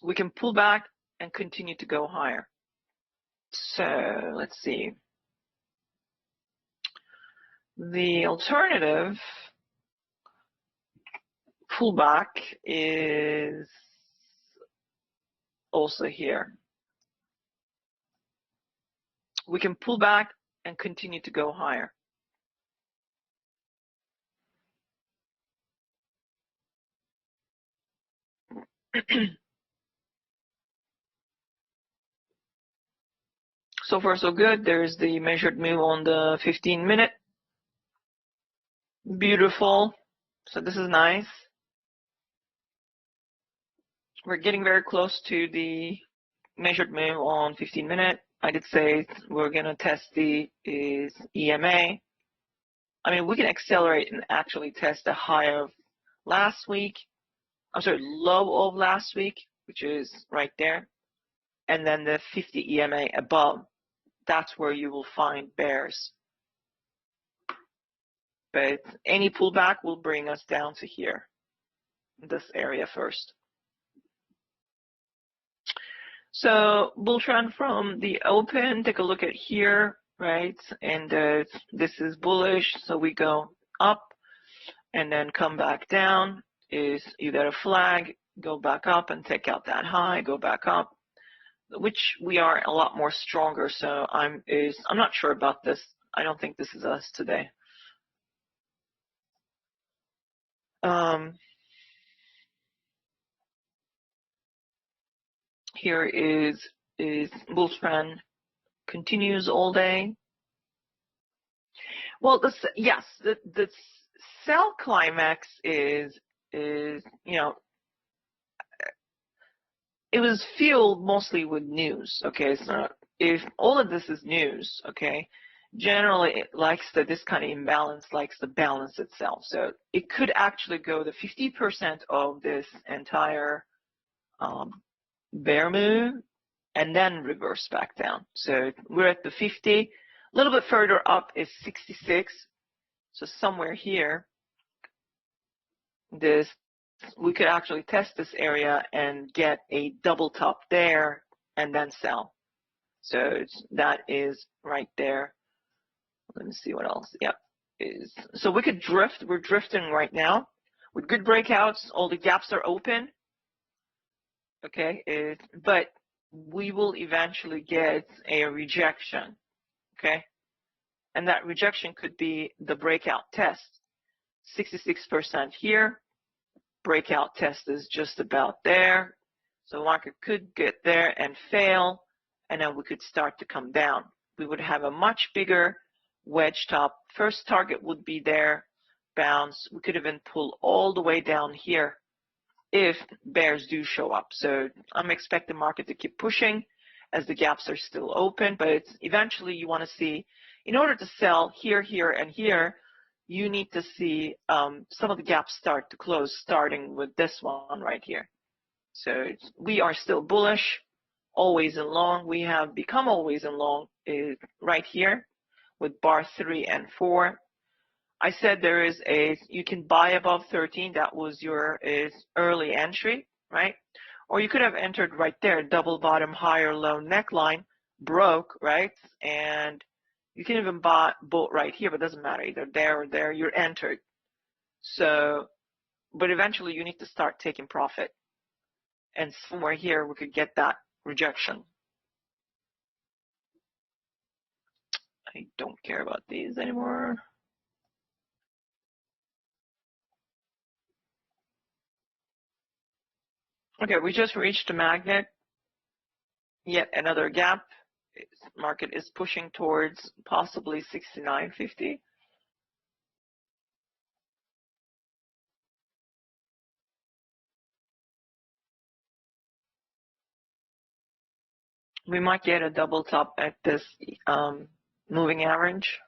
We can pull back and continue to go higher. So let's see. The alternative pullback is also here. We can pull back and continue to go higher. So far so good. There's the measured move on the 15-minute. Beautiful. So this is nice. We're getting very close to the measured move on 15-minute. I did say we're going to test the EMA. I mean, we can accelerate and actually test the high of last week. I'm sorry, low of last week, which is right there. And then the 50 EMA above. That's where you will find bears. But any pullback will bring us down to here, this area first. So bull trend from the open, take a look at here, right? And this is bullish, so we go up and then come back down. You get a flag, go back up and take out that high, go back up, which we are a lot more stronger. So I'm not sure about this. I don't think this is us today. Here is bull trend continues all day. Well, yes, the sell climax is it was fueled mostly with news. Okay, so if all of this is news, okay, generally it likes this kind of imbalance likes to balance itself. So it could actually go to 50% of this entire bear move and then reverse back down. So we're at the 50. A little bit further up is 66. So somewhere here, we could actually test this area and get a double top there and then sell. So that is right there. Let me see what else. Yep. So we could drift. We're drifting right now with good breakouts. All the gaps are open. Okay. But we will eventually get a rejection. Okay. And that rejection could be the breakout test. 66% here. Breakout test is just about there. So market could get there and fail, and then we could start to come down. We would have a much bigger wedge top. First target would be there, bounce. We could even pull all the way down here if bears do show up. So I'm expecting the market to keep pushing as the gaps are still open, but it's eventually you want to see, in order to sell here, here, and here, you need to see some of the gaps start to close, starting with this one right here. So we are still bullish, always in long. We have become always in long right here with bar 3 and 4. I said there is you can buy above 13. That was your early entry, right? Or you could have entered right there, double bottom, higher low neckline, broke, right? And you can even buy both right here, but it doesn't matter, either there or there, you're entered. So, but eventually you need to start taking profit. And somewhere here we could get that rejection. I don't care about these anymore. Okay, we just reached a magnet. Yet another gap. Market is pushing towards possibly 69.50. We might get a double top at this moving average.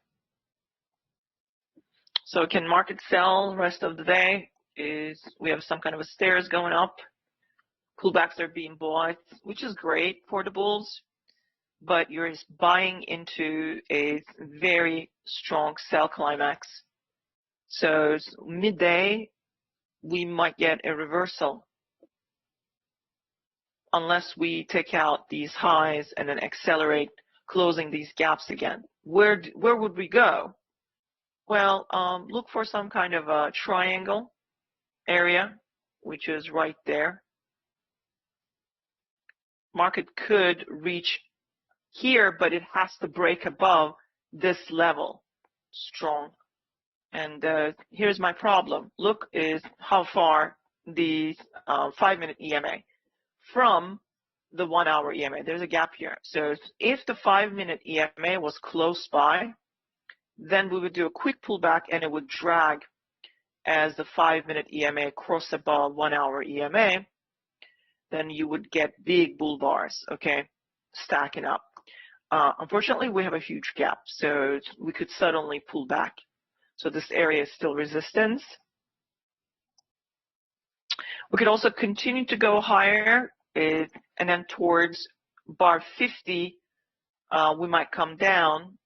So can market sell rest of the day? We have some kind of a stairs going up. Pullbacks are being bought, which is great for the bulls, but you're buying into a very strong sell climax. So midday, we might get a reversal unless we take out these highs and then accelerate closing these gaps again. Where would we go? Well, look for some kind of a triangle area, which is right there. Market could reach here, but it has to break above this level, strong. And here's my problem. Look is how far the 5-minute EMA from the 1-hour EMA. There's a gap here. So if the 5-minute EMA was close by, then we would do a quick pullback and it would drag as the 5-minute EMA cross above 1-hour EMA. Then you would get big bull bars, okay, stacking up. Unfortunately, we have a huge gap, so we could suddenly pull back. So this area is still resistance. We could also continue to go higher, and then towards bar 50, we might come down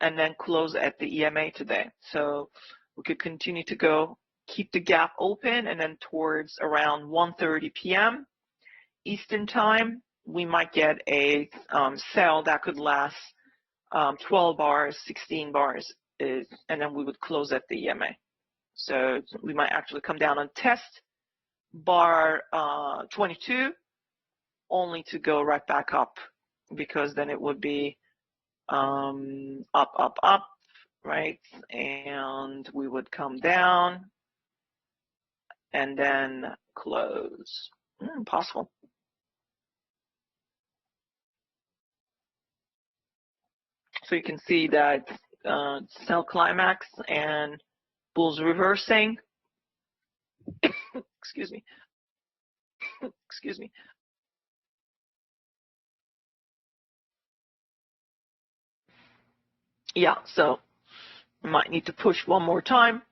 and then close at the EMA today. So we could continue to go, keep the gap open, and then towards around 1:30 p.m. Eastern time, we might get a sell that could last 12 bars, 16 bars, and then we would close at the EMA. So we might actually come down and test bar 22, only to go right back up, because then it would be up, up, up, right? And we would come down and then close. Possible. So you can see that sell climax and bulls reversing. Excuse me. Excuse me. Yeah, so I might need to push one more time,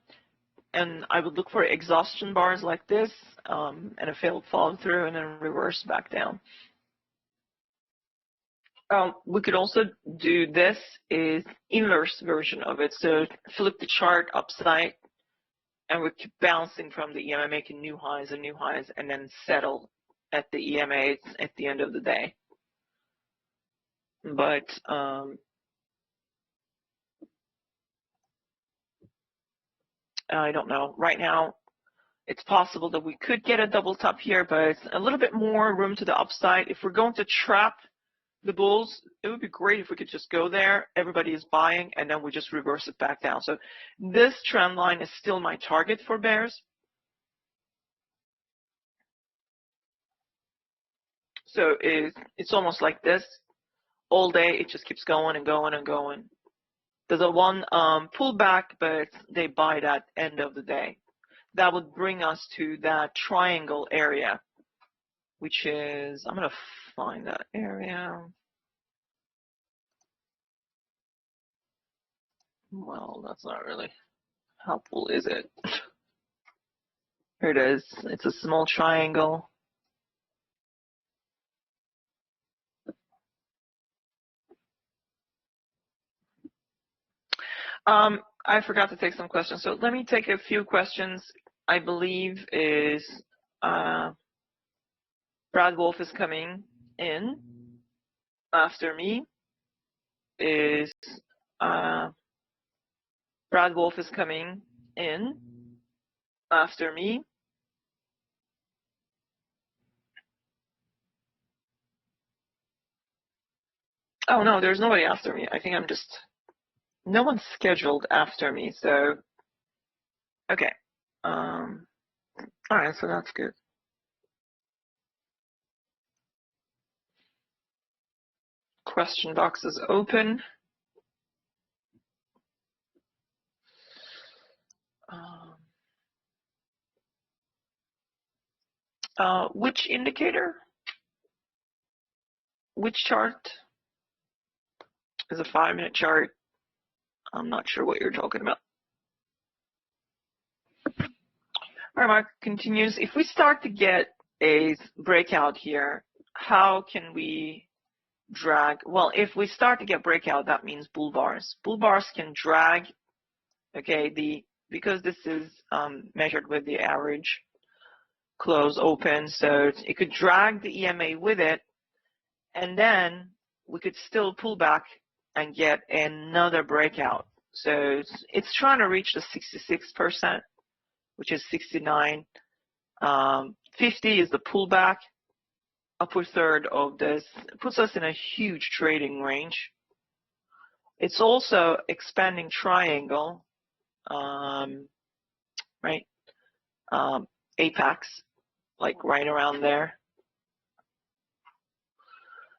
and I would look for exhaustion bars like this, and a failed follow through, and then reverse back down. We could also do this is inverse version of it. So flip the chart upside, and we keep bouncing from the EMA, making new highs, and then settle at the EMA at the end of the day. But I don't know. Right now, it's possible that we could get a double top here, but it's a little bit more room to the upside. If we're going to trap the bulls, it would be great if we could just go there, everybody is buying, and then we just reverse it back down. So this trend line is still my target for bears. So it's almost like this. All day, it just keeps going and going and going. There's a one pullback, but they buy it at end of the day. That would bring us to that triangle area, which is, I'm going to find that area. Well, that's not really helpful, is it? Here it is. It's a small triangle. I forgot to take some questions, so let me take a few questions. I believe is Brad Wolf is coming in after me. Is Brad Wolf is coming in after me. Oh no, there's nobody after me. I think I'm just, no one's scheduled after me, so okay. All right, so that's good. Question box is open. Which indicator? Which chart? Is a 5-minute chart. I'm not sure what you're talking about. All right, Mark continues. If we start to get a breakout here, how can we drag? Well, if we start to get breakout, that means bull bars. Bull bars can drag, okay, because this is measured with the average close open, so it could drag the EMA with it, and then we could still pull back and get another breakout. So it's trying to reach the 66%, which is 69. 50 is the pullback. Upper third of this puts us in a huge trading range. It's also expanding triangle, right? Apex, like right around there.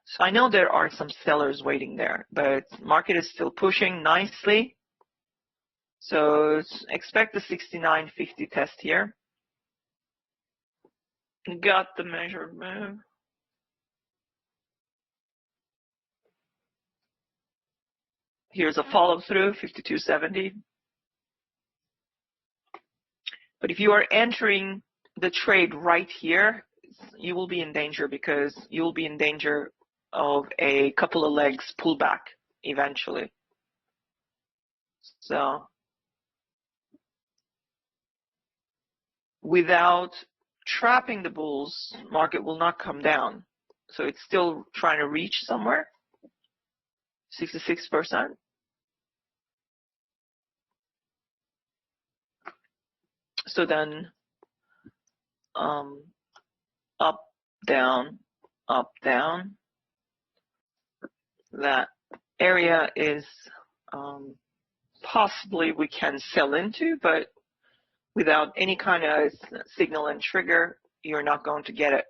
So I know there are some sellers waiting there, but market is still pushing nicely. So expect the 69.50 test here. Got the measured move. Here's a follow through, 52.70. But if you are entering the trade right here, you will be in danger, because you will be in danger of a couple of legs pullback eventually. So without trapping the bulls, market will not come down. So it's still trying to reach somewhere, 66%. So then up, down, up, down. That area is possibly we can sell into, but without any kind of signal and trigger, you're not going to get it.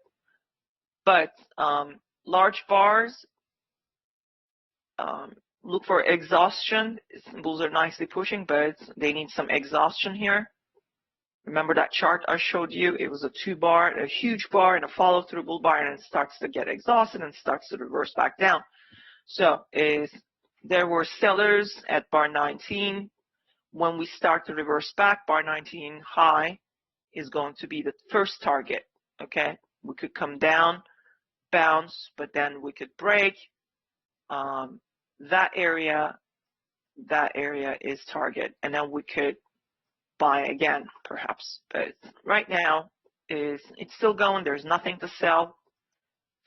But large bars, look for exhaustion. Bulls are nicely pushing, but they need some exhaustion here. Remember that chart I showed you? It was a 2-bar, a huge bar, and a follow-through bull bar, and it starts to get exhausted and starts to reverse back down. So there were sellers at bar 19. When we start to reverse back, bar 19 high is going to be the first target, okay? We could come down, bounce, but then we could break. That area is target, and then we could buy again, perhaps. But right now, it's still going. There's nothing to sell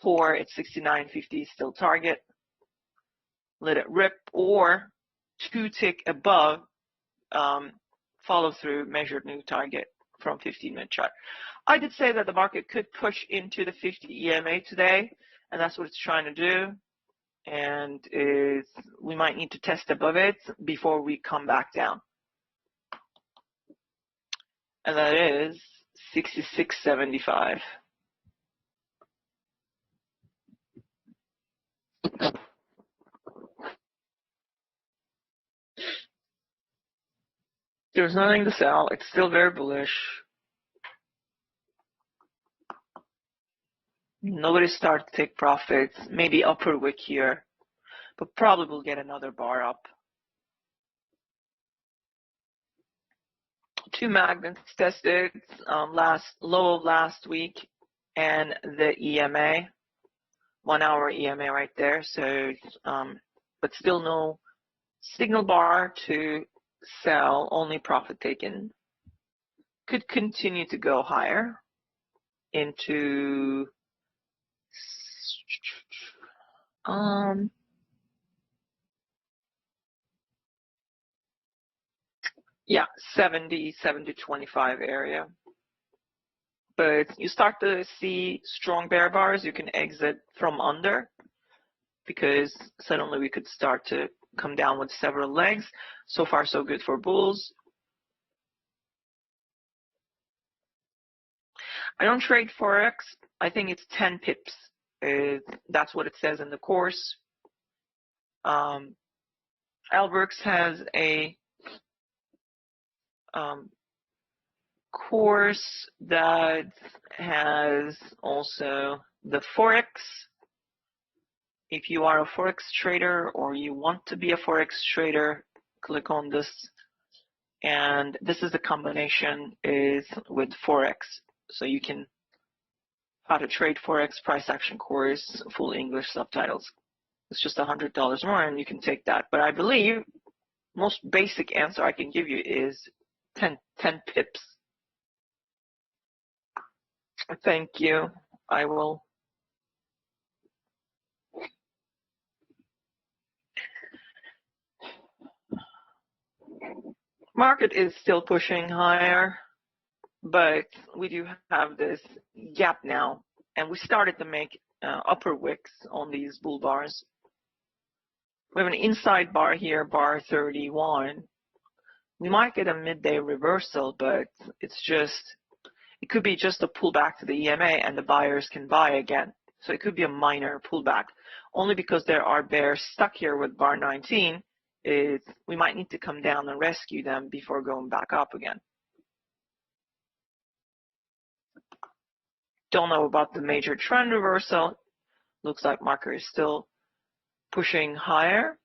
for. It's 69.50 still target. Let it rip, or 2 tick above, follow through, measured new target from 15-minute chart. I did say that the market could push into the 50 EMA today, and that's what it's trying to do. And we might need to test above it before we come back down. And that is 66.75. There's nothing to sell. It's still very bullish. Nobody started to take profits. Maybe upper wick here, but probably will get another bar up. Two magnets tested, low of last week, and the EMA, 1 hour EMA right there. So, but still no signal bar to sell, only profit taken. Could continue to go higher into yeah, 77 to 25 area. But you start to see strong bear bars, you can exit from under, because suddenly we could start to come down with several legs. So far, so good for bulls. I don't trade Forex. I think it's 10 pips. That's what it says in the course. Alberts has a course that has also the Forex. If you are a Forex trader or you want to be a Forex trader, click on this. And this is the combination is with Forex. So you can, how to trade Forex price action course, full English subtitles. It's just $100 more and you can take that. But I believe most basic answer I can give you is 10 pips. Thank you. I will. Market is still pushing higher, but we do have this gap now, and we started to make upper wicks on these bull bars. We have an inside bar here, bar 31. We might get a midday reversal, but it's just, it could be just a pullback to the EMA and the buyers can buy again. So it could be a minor pullback. Only because there are bears stuck here with bar 19, we might need to come down and rescue them before going back up again. Don't know about the major trend reversal. Looks like market is still pushing higher.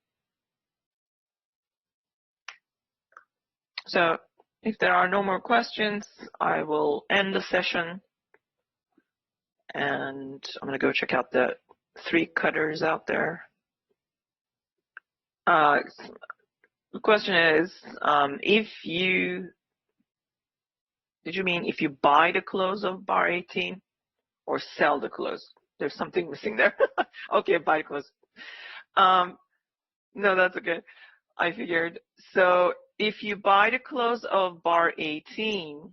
So if there are no more questions, I will end the session. And I'm going to go check out the 3 cutters out there. The question is, did you mean if you buy the close of bar 18 or sell the close? There's something missing there. Okay, buy the close. No, that's okay. I figured. So if you buy the close of bar 18,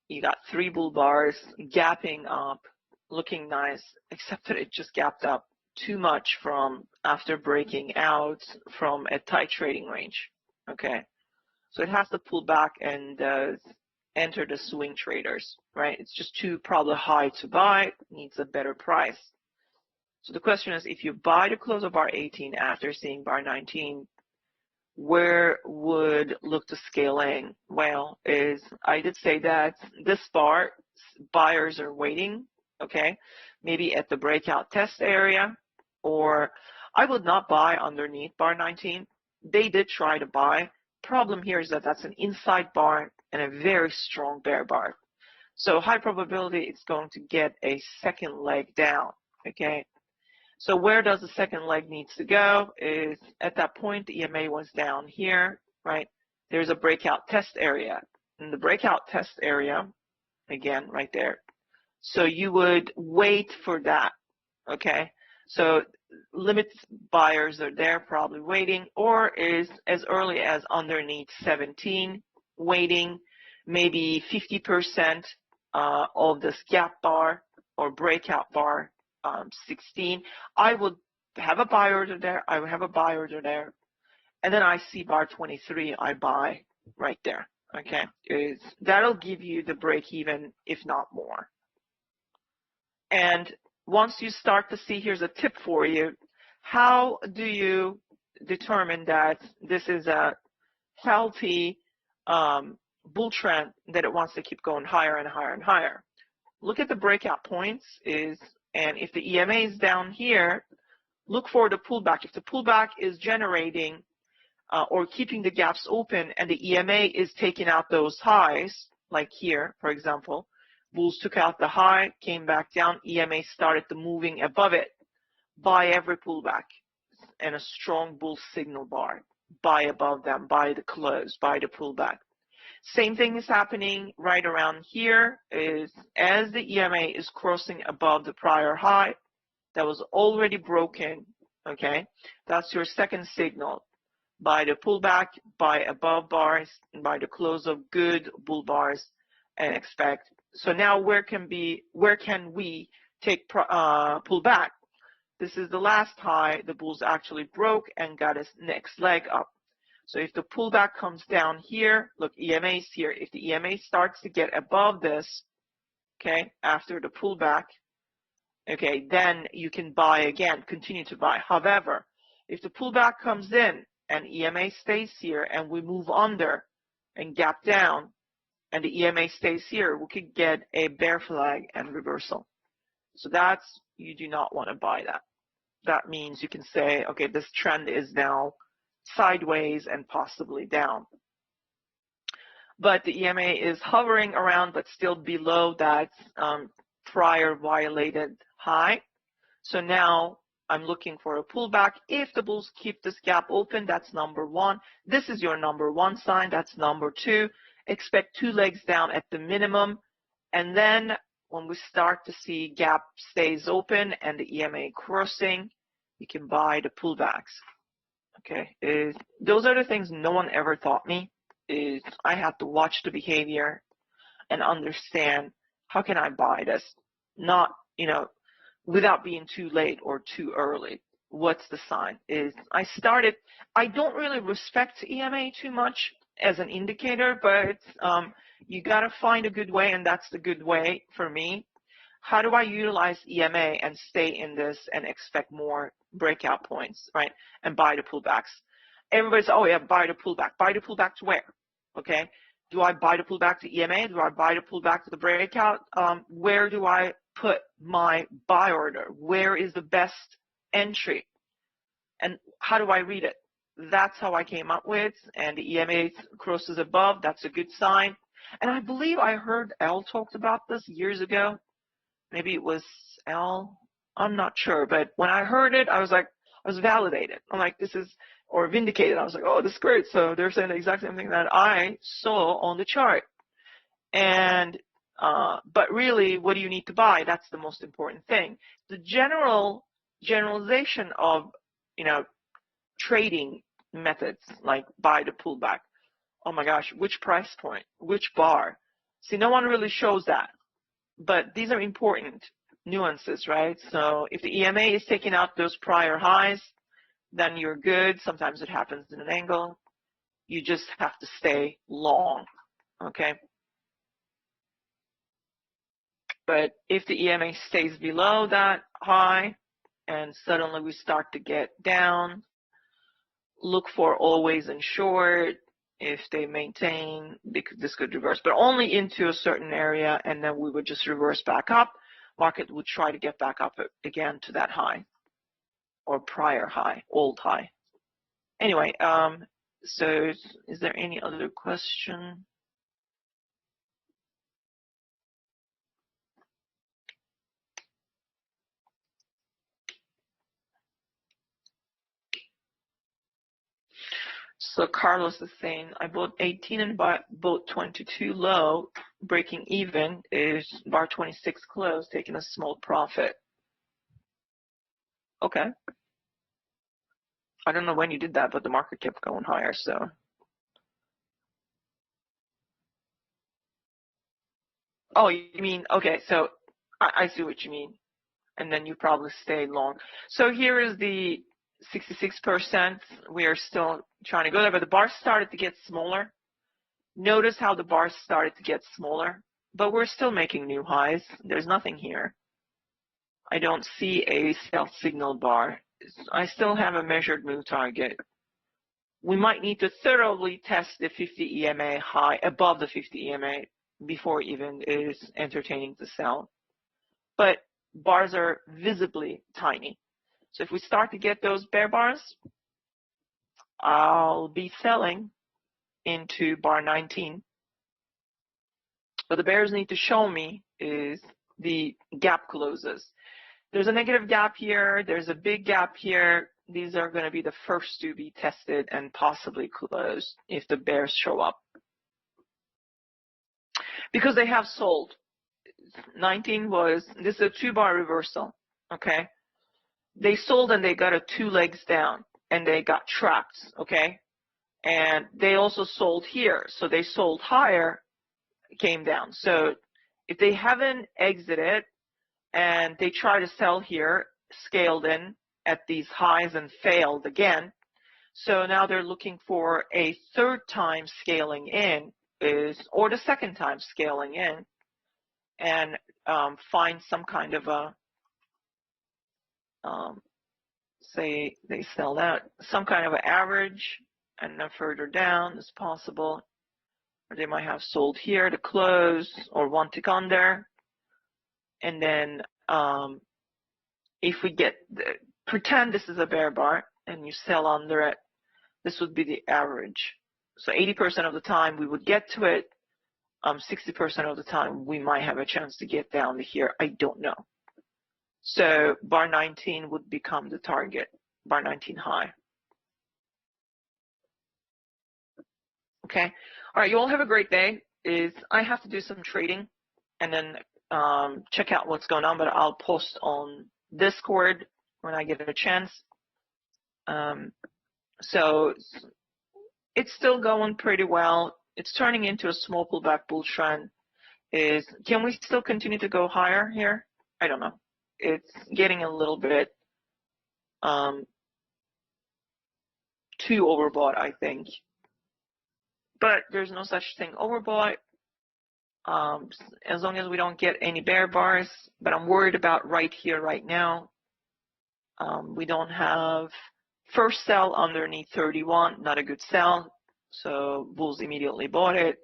you got 3 bull bars gapping up, looking nice, except that it just gapped up too much from after breaking out from a tight trading range. Okay, so it has to pull back and enter the swing traders, right? It's just too probably high to buy, needs a better price. So the question is, if you buy the close of bar 18 after seeing bar 19, where would look to scale in? Well, I did say that this bar, buyers are waiting, okay? Maybe at the breakout test area, or I would not buy underneath bar 19. They did try to buy. Problem here is that that's an inside bar and a very strong bear bar. So high probability it's going to get a second leg down, okay? So where does the second leg needs to go is at that point, the EMA was down here, right? There's a breakout test area. In the breakout test area, again, right there. So you would wait for that, okay? So limit buyers are there probably waiting, or is as early as underneath 17 waiting, maybe 50% of this gap bar or breakout bar 16. I would have a buy order there. I would have a buy order there. And then I see bar 23, I buy right there, okay? That'll give you the break even, if not more. And once you start to see, here's a tip for you. How do you determine that this is a healthy bull trend that it wants to keep going higher and higher and higher. Look at the breakout points and if the EMA is down here, look for the pullback. If the pullback is generating or keeping the gaps open and the EMA is taking out those highs, like here, for example, bulls took out the high, came back down, EMA started to moving above it, buy every pullback and a strong bull signal bar. Buy above them, buy the close, buy the pullback. Same thing is happening right around here is as the EMA is crossing above the prior high that was already broken, okay, that's your second signal. Buy the pullback, buy above bars, and buy the close of good bull bars and expect. So now where can we take pullback? This is the last high the bulls actually broke and got its next leg up. So if the pullback comes down here, look, EMA is here. If the EMA starts to get above this, okay, after the pullback, okay, then you can buy again, continue to buy. However, if the pullback comes in and EMA stays here and we move under and gap down and the EMA stays here, we could get a bear flag and reversal. So you do not want to buy that. That means you can say, okay, this trend is now sideways and possibly down. But the EMA is hovering around but still below that prior violated high. So now I'm looking for a pullback. If the bulls keep this gap open, that's number one. This is your number one sign. That's number two. Expect 2 legs down at the minimum. And then when we start to see gap stays open and the EMA crossing, you can buy the pullbacks. Okay, those are the things no one ever taught me. I have to watch the behavior and understand how can I buy this, not without being too late or too early. What's the sign? I don't really respect EMA too much as an indicator, but you got to find a good way, and that's the good way for me. How do I utilize EMA and stay in this and expect more breakout points, right? And buy the pullbacks. Everybody says, oh yeah, buy the pullback. Buy the pullback to where? Okay. Do I buy the pullback to EMA? Do I buy the pullback to the breakout? Where do I put my buy order? Where is the best entry? And how do I read it? That's how I came up with, and the EMA crosses above. That's a good sign. And I believe I heard L talked about this years ago. Maybe it was L. I'm not sure. But when I heard it, I was validated. I'm like, or vindicated. I was like, oh, this is great. So they're saying the exact same thing that I saw on the chart. And, but really, what do you need to buy? That's the most important thing. The generalization of, trading methods, like buy the pullback. Oh my gosh, which price point? Which bar? See, no one really shows that. But these are important nuances, right? So if the EMA is taking out those prior highs, then you're good. Sometimes it happens in an angle. You just have to stay long, okay? But if the EMA stays below that high and suddenly we start to get down, look for always in short. If they maintain, this could reverse, but only into a certain area, and then we would just reverse back up. Market would try to get back up again to that high or prior high, old high. Anyway, so is there any other question? So Carlos is saying, I bought 18 and bought 22 low, breaking even is bar 26 close, taking a small profit. Okay. I don't know when you did that, but the market kept going higher, so. Oh, you mean, okay, so I see what you mean. And then you probably stayed long. So here is the 66%. We are still trying to go there, but the bar started to get smaller. Notice how the bar started to get smaller, but we're still making new highs. There's nothing here. I don't see a sell signal bar. I still have a measured move target. we might need to thoroughly test the 50 EMA high above the 50 EMA before even is entertaining to sell. But bars are visibly tiny. So if we start to get those bear bars, I'll be selling into bar 19. What the bears need to show me is the gap closes. There's a negative gap here. There's a big gap here. These are going to be the first to be tested and possibly closed if the bears show up. Because they have sold. 19 was, this is a 2-bar reversal, okay? They sold and they got a 2 legs down and they got trapped, okay? And they also sold here. So they sold higher, came down. So if they haven't exited and they try to sell here, scaled in at these highs and failed again. So now they're looking for a third time scaling in or the second time scaling in and find some kind of a, say they sell that, some kind of an average and then further down is possible. Or they might have sold here to close or one tick under. And then if we get, pretend this is a bear bar and you sell under it, this would be the average. So 80% of the time we would get to it. 60% of the time we might have a chance to get down to here. I don't know. So bar 19 would become the target, bar 19 high. Okay. All right. You all have a great day. I have to do some trading and then check out what's going on, but I'll post on Discord when I get a chance. So it's still going pretty well. It's turning into a small pullback bull trend. Can we still continue to go higher here? I don't know. It's getting a little bit too overbought, I think. But there's no such thing overbought. As long as we don't get any bear bars, but I'm worried about right here, right now. We don't have first sell underneath 31, not a good sell. So bulls immediately bought it.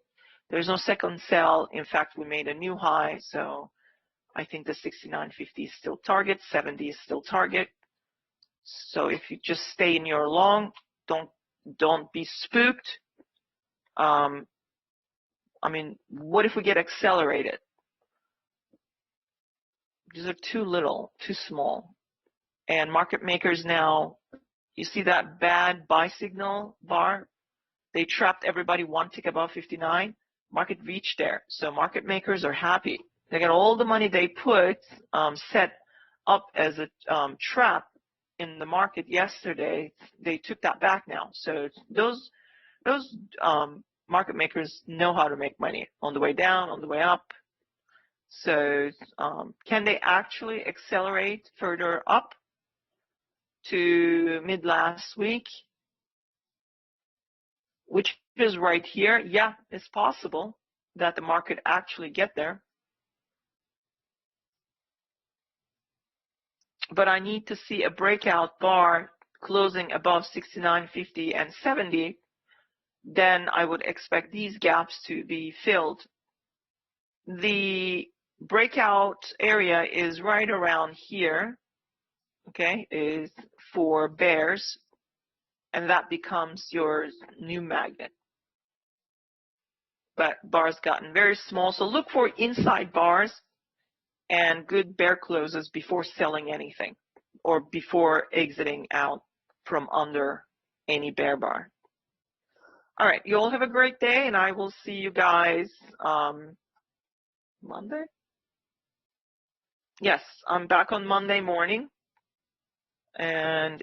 There's no second sell. In fact, we made a new high. So I think the 69.50 is still target. 70 is still target. So if you just stay in your long, don't be spooked. I mean, what if we get accelerated? These are too little, too small. And market makers now, you see that bad buy signal bar? They trapped everybody one tick above 59. Market reached there. So market makers are happy. They got all the money they put set up as a trap in the market yesterday. They took that back now. So those market makers know how to make money on the way down, on the way up. So can they actually accelerate further up to mid last week, which is right here? Yeah, it's possible that the market actually get there. But I need to see a breakout bar closing above 69.50 and 70. Then I would expect these gaps to be filled. The breakout area is right around here, okay, is for bears, and that becomes your new magnet. But bars gotten very small, so look for inside bars and good bear closes before selling anything or before exiting out from under any bear bar. All right, you all have a great day, and I will see you guys Monday? Yes, I'm back on Monday morning. And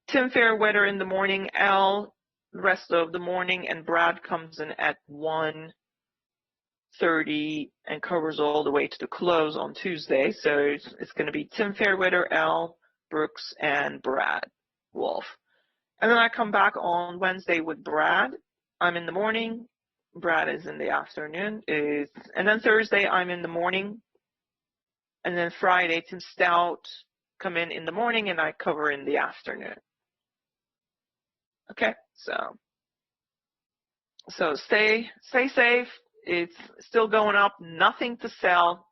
Tim Fairweather in the morning, Al the rest of the morning, and Brad comes in at 1:30 and covers all the way to the close on Tuesday. So it's going to be Tim Fairweather, Al Brooks, and Brad Wolf. And then I come back on Wednesday with Brad. I'm in the morning. Brad is in the afternoon. And then Thursday I'm in the morning. And then Friday Tim Stout come in the morning and I cover in the afternoon. Okay, so stay safe. It's still going up, nothing to sell.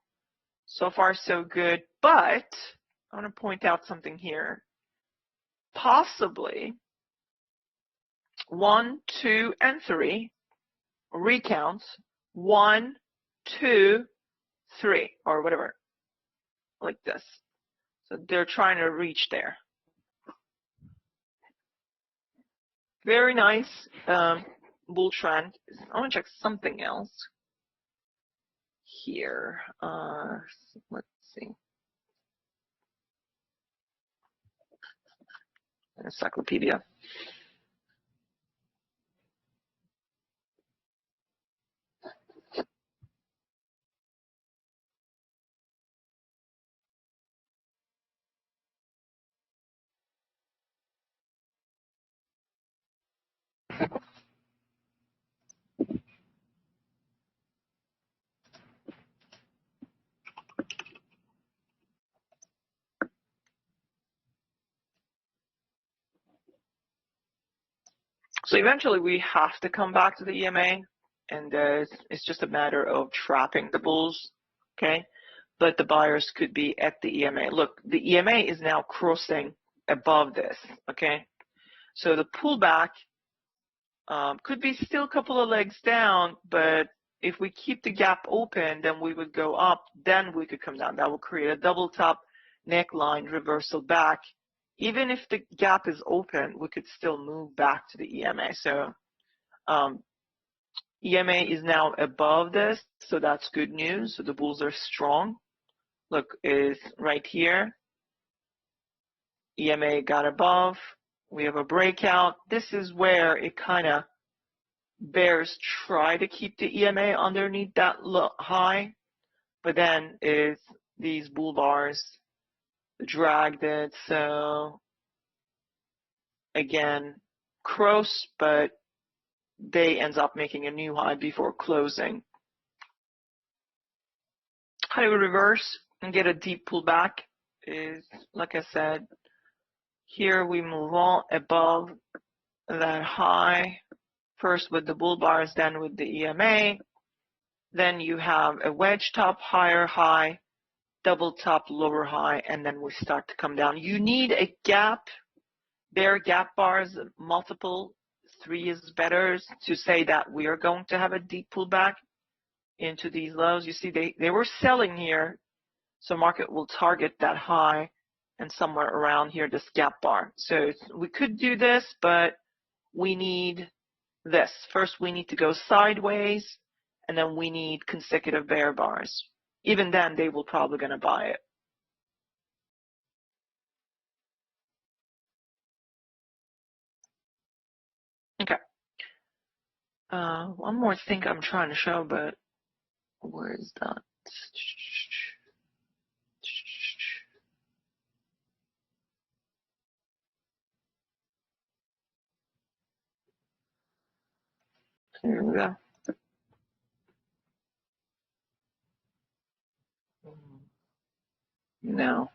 So far so good, but I want to point out something here. Possibly 1, 2, and 3 recounts 1, 2, 3 or whatever, like this. So they're trying to reach there. Very nice bull trend. I want to check something else here. Let's see. Encyclopedia. So eventually we have to come back to the EMA, and it's just a matter of trapping the bulls, okay? But the buyers could be at the EMA. Look, the EMA is now crossing above this, okay? So the pullback could be still a couple of legs down, but if we keep the gap open, then we would go up, then we could come down. That will create a double top neckline reversal back. Even if the gap is open, we could still move back to the EMA. So EMA is now above this, so that's good news. So the bulls are strong. Look, is right here. EMA got above. We have a breakout. This is where it kind of bears try to keep the EMA underneath that high, but then is these bull bars dragged it. So again, cross, but they ends up making a new high before closing. How do we reverse and get a deep pullback is, like I said, here we move on above that high, first with the bull bars, then with the EMA. Then you have a wedge top, higher high, double top, lower high, and then we start to come down. You need a gap, bare gap bars, multiple, 3 is better to say that we are going to have a deep pullback into these lows. You see, they were selling here, so market will target that high and somewhere around here, this gap bar. So we could do this, but we need this. First, we need to go sideways, and then we need consecutive bear bars. Even then, they will probably going to buy it. Okay. One more thing I'm trying to show, but where is that? Here we go. No.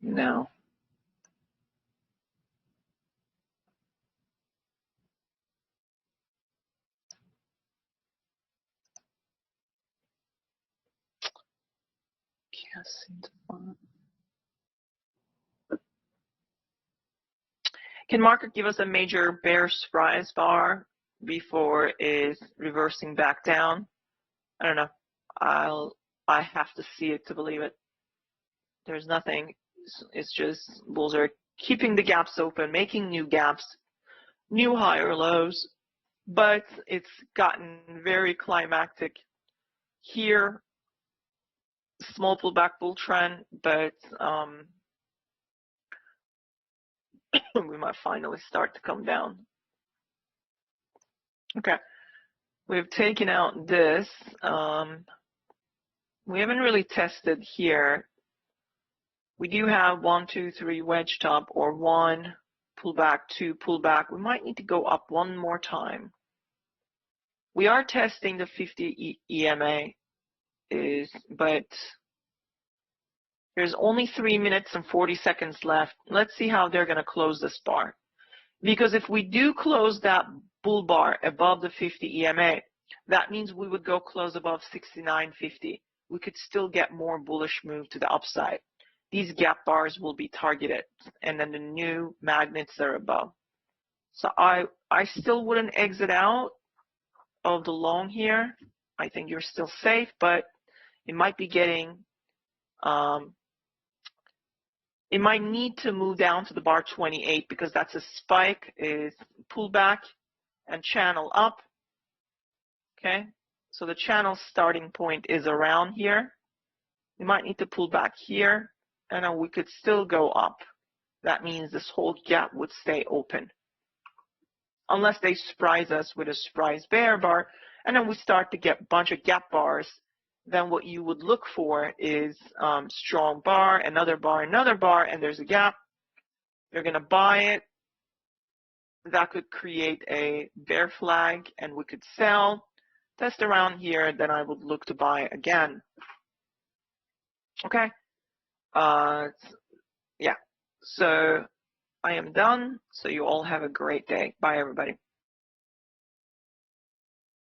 No. Can't seem to find. Can market give us a major bear surprise bar before is reversing back down? I don't know. I have to see it to believe it. There's nothing. It's just bulls are keeping the gaps open, making new gaps, new higher lows, but it's gotten very climactic here. Small pullback bull trend, but we might finally start to come down. Okay, we've taken out this. We haven't really tested here. We do have 1, 2, 3 wedge top, or 1 pullback, 2 pullback. We might need to go up one more time. We are testing the 50 EMA, but There's only 3 minutes and 40 seconds left. Let's see how they're going to close this bar. Because if we do close that bull bar above the 50 EMA, that means we would go close above 69.50. We could still get more bullish move to the upside. These gap bars will be targeted, and then the new magnets are above. So I still wouldn't exit out of the long here. I think you're still safe, but it might be getting, it might need to move down to the bar 28 because that's a spike, is pullback and channel up. Okay, so the channel starting point is around here. We might need to pull back here, and then we could still go up. That means this whole gap would stay open. Unless they surprise us with a surprise bear bar, and then we start to get a bunch of gap bars, then what you would look for is strong bar, another bar, and there's a gap. You're going to buy it. That could create a bear flag, and we could sell. Test around here, then I would look to buy again. Okay. Yeah. So I am done. So you all have a great day. Bye, everybody.